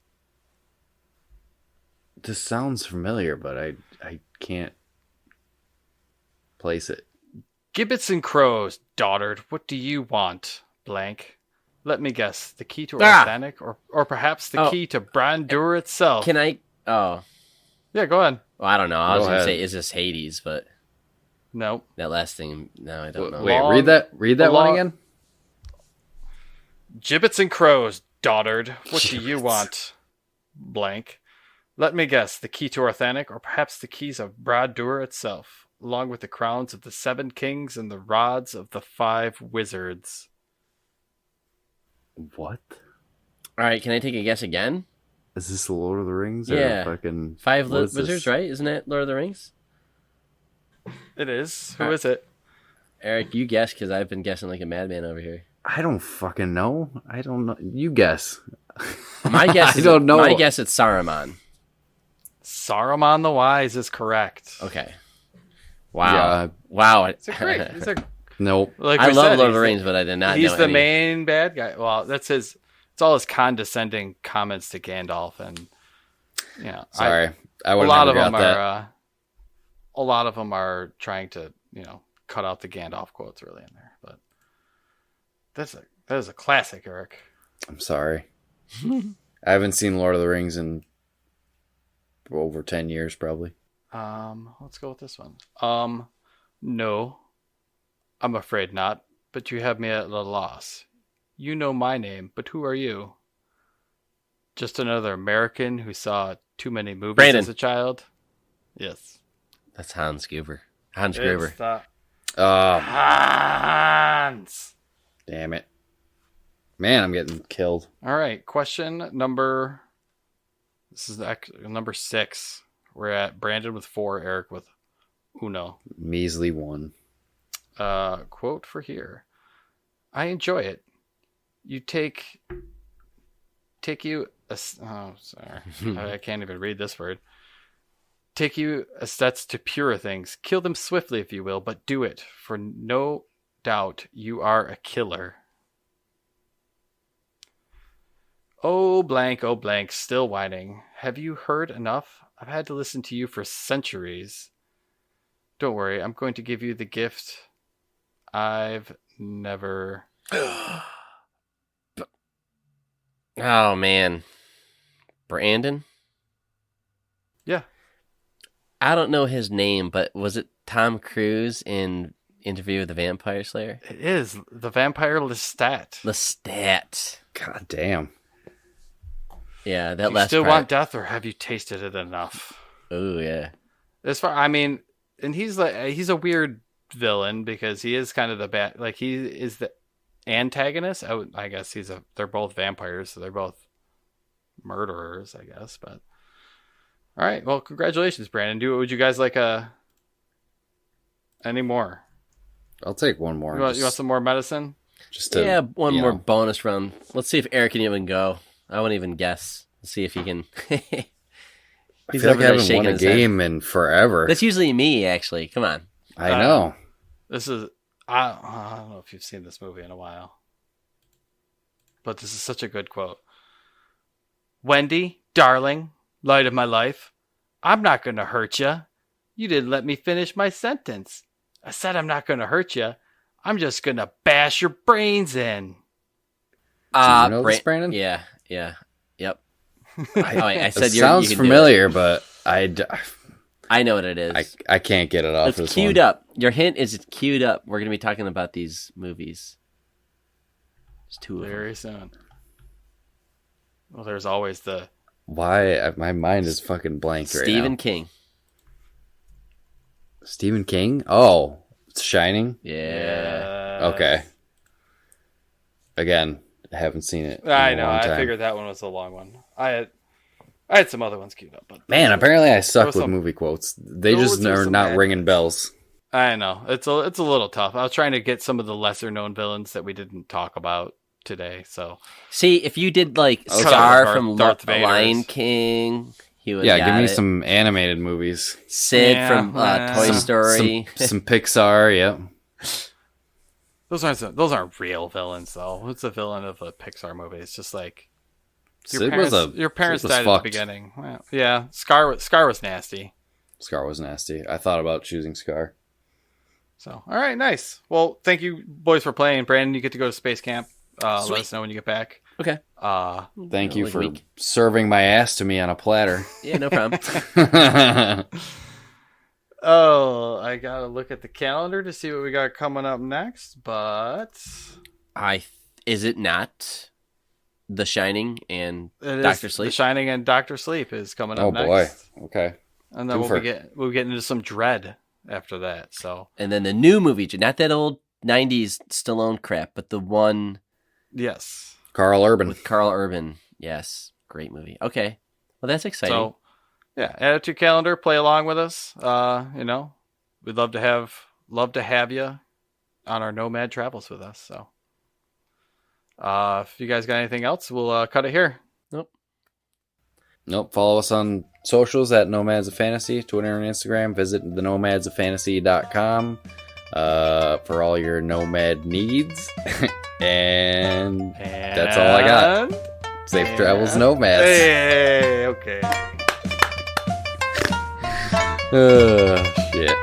This sounds familiar, but I can't place it. Gibbets and crows, dotard, what do you want? Blank. Let me guess. The key to Ah! Orthanic, or perhaps the key to Brandur itself. Can I? Oh. Yeah, go ahead. Well, I don't know. I was Go going to ahead. say, is this Hades? But Nope. that last thing, no, I don't know. Wait, read that one again. Gibbets and crows, dotard, what do you want? Blank. Let me guess. The key to Orthanic, or perhaps the keys of Brandur itself, along with the crowns of the 7 kings and the rods of the 5 wizards. What? All right, can I take a guess again? Is this the Lord of the Rings? Yeah. Or fucking 5 what is wizards, this? right? Isn't it Lord of the Rings? It is. Who is it? Eric, you guess, because I've been guessing like a madman over here. I don't fucking know. I don't know. You guess. My guess. I don't know. My guess. It's Saruman. Saruman the Wise is correct. Okay. Wow. Yeah. Wow. It's a great. It's a, Nope. like I we love said, Lord of the he's Rings, but I did not know He's the any. main bad guy. Well, that's his. It's all his condescending comments to Gandalf, and Sorry, I would a lot have of got them that. are. A lot of them are trying to, cut out the Gandalf quotes really in there, but that is a classic, Eric. I'm sorry. I haven't seen Lord of the Rings in over 10 years, probably. Let's go with this one. No, I'm afraid not. But you have me at a loss. You know my name, but who are you? Just another American who saw too many movies Brandon. as a child? Yes. That's Hans Gruber. Hans Gruber. It's the Oh, Hans. damn it. Man, I'm getting killed. All right. Question number. This is number 6. We're at Brandon with 4, Eric with uno. Measly 1. Quote for here. I enjoy it. You take you. Oh, sorry. I can't even read this word. Take you a steps to purer things. Kill them swiftly, if you will, but do it, for no doubt you are a killer. Oh blank, still whining. Have you heard enough? I've had to listen to you for centuries. Don't worry, I'm going to give you the gift I've never... Oh man, Brandon. Yeah. I don't know his name, but was it Tom Cruise in Interview with the Vampire Slayer? It is. The Vampire Lestat. Lestat. God damn. Yeah, that Do you last still part. want death, or have you tasted it enough? Oh yeah. And he's a weird villain because he is kind of the bad, like he is the antagonist. I guess they're both vampires, so they're both murderers, I guess. But all right, well, congratulations, Brandon. Would you guys like any more? I'll take one more. You want some more medicine? One more bonus round. Let's see if Eric can even go. I won't even guess. Let's see if he can. I feel like I haven't won a game in forever. That's usually me, actually. Come on. I know. This is I don't know if you've seen this movie in a while, but this is such a good quote. Wendy, darling, light of my life, I'm not going to hurt you. You didn't let me finish my sentence. I said I'm not going to hurt you. I'm just going to bash your brains in. Do you know this, Brandon? Yeah. Yep. I said it sounds familiar, but I know what it is. I can't get it off. It's this queued one. up. Your hint is it's queued up. We're going to be talking about these movies. There's 2 of them. Very soon. Well, there's always the... Why? My mind is fucking blank right now. Stephen King. Stephen King? Oh, it's Shining? Yeah. Okay. Again, I haven't seen it. I know. I figured that one was a long one. I had some other ones queued up, but Man, apparently I suck with movie quotes. They just are not ringing bells. I know. It's a little tough. I was trying to get some of the lesser known villains that we didn't talk about today. So see, if you did like Scar from Darth Lion King, you would give me some animated movies. Sid from Toy Story, some Pixar. Yep. Those aren't real villains though. What's the villain of a Pixar movie? It's just like your parents died at the beginning. Well, yeah, Scar was nasty. Scar was nasty. I thought about choosing Scar. So, all right, nice. Well, thank you, boys, for playing. Brandon, you get to go to space camp. Let us know when you get back. Okay. Thank you for serving my ass to me on a platter. Yeah, no problem. Oh, I gotta look at the calendar to see what we got coming up next, but is it not The Shining and it Dr. is Sleep? The Shining and Dr. Sleep is coming up next. Oh boy. Okay. And then we'll get into some Dread after that. So and then the new movie, not that old 90s Stallone crap, but the one yes. Carl Urban. With Carl Urban. Yes. Great movie. Okay. Well, that's exciting. So yeah, add it to your calendar, play along with us. We'd love to have you on our Nomad travels with us. So if you guys got anything else, we'll cut it here. Nope. Follow us on socials at Nomads of Fantasy, Twitter and Instagram. Visit thenomadsoffantasy.com for all your nomad needs. and that's all I got. Safe travels, Nomads. Hey, okay. Shit.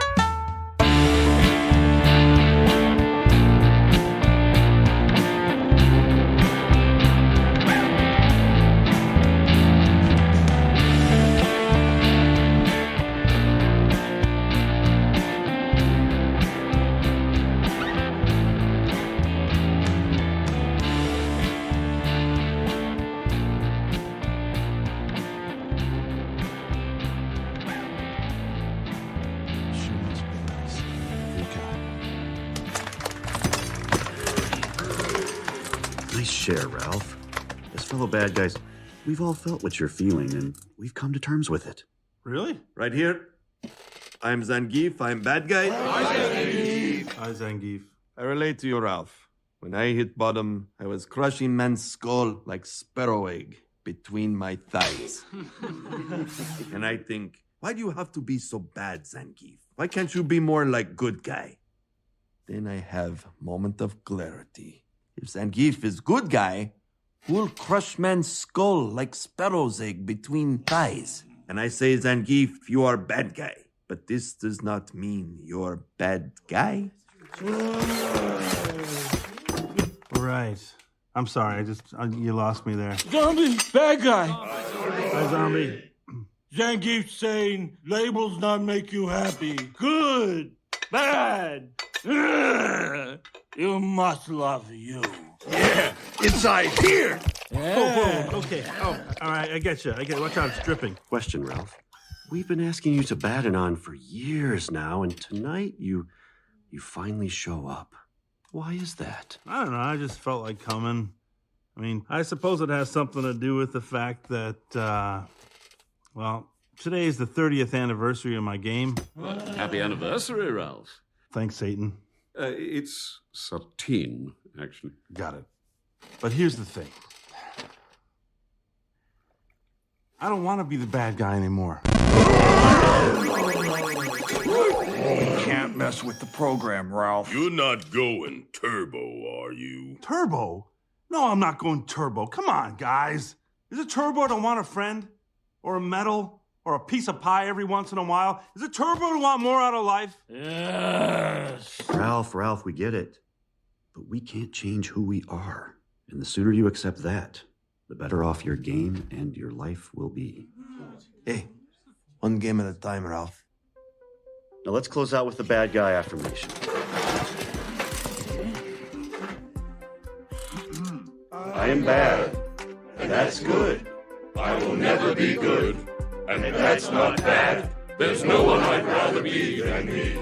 Nice share, Ralph. As fellow bad guys, we've all felt what you're feeling, and we've come to terms with it. Really? Right here. I'm Zangief. I'm bad guy. Hi, Zangief. Hi, Zangief. I relate to you, Ralph. When I hit bottom, I was crushing man's skull like sparrow egg between my thighs. And I think, why do you have to be so bad, Zangief? Why can't you be more like good guy? Then I have moment of clarity. If Zangief is good guy, who'll crush man's skull like sparrow's egg between thighs? And I say, Zangief, you are bad guy. But this does not mean you're bad guy. Right. I'm sorry. You lost me there. Zombie, bad guy. Hi, Zombie. Zangief saying labels not make you happy. Good, bad. You must love you. Yeah, inside here. Yeah. Oh, okay. Oh, all right. I get you. Watch out. It's dripping. Question, Ralph. We've been asking you to Baddanon for years now, and tonight you finally show up. Why is that? I don't know. I just felt like coming. I mean, I suppose it has something to do with the fact that, today is the 30th anniversary of my game. Happy anniversary, Ralph. Thanks, Satan. It's 13, actually. Got it. But here's the thing. I don't want to be the bad guy anymore. You can't mess with the program, Ralph. You're not going turbo, are you? Turbo? No, I'm not going turbo. Come on, guys. Is it turbo to want a friend? Or a medal? Or a piece of pie every once in a while? Is it turbo to want more out of life? Yes. Ralph, we get it. But we can't change who we are. And the sooner you accept that, the better off your game and your life will be. Hey, one game at a time, Ralph. Now let's close out with the bad guy affirmation. I am bad, and that's good. I will never be good, and if that's not bad, there's no one I'd rather be than me.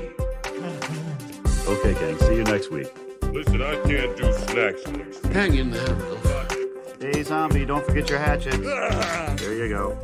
Okay, gang, see you next week. Listen, I can't do snacks next week. Hang in there, Ralph. Hey, zombie, don't forget your hatchet. There you go.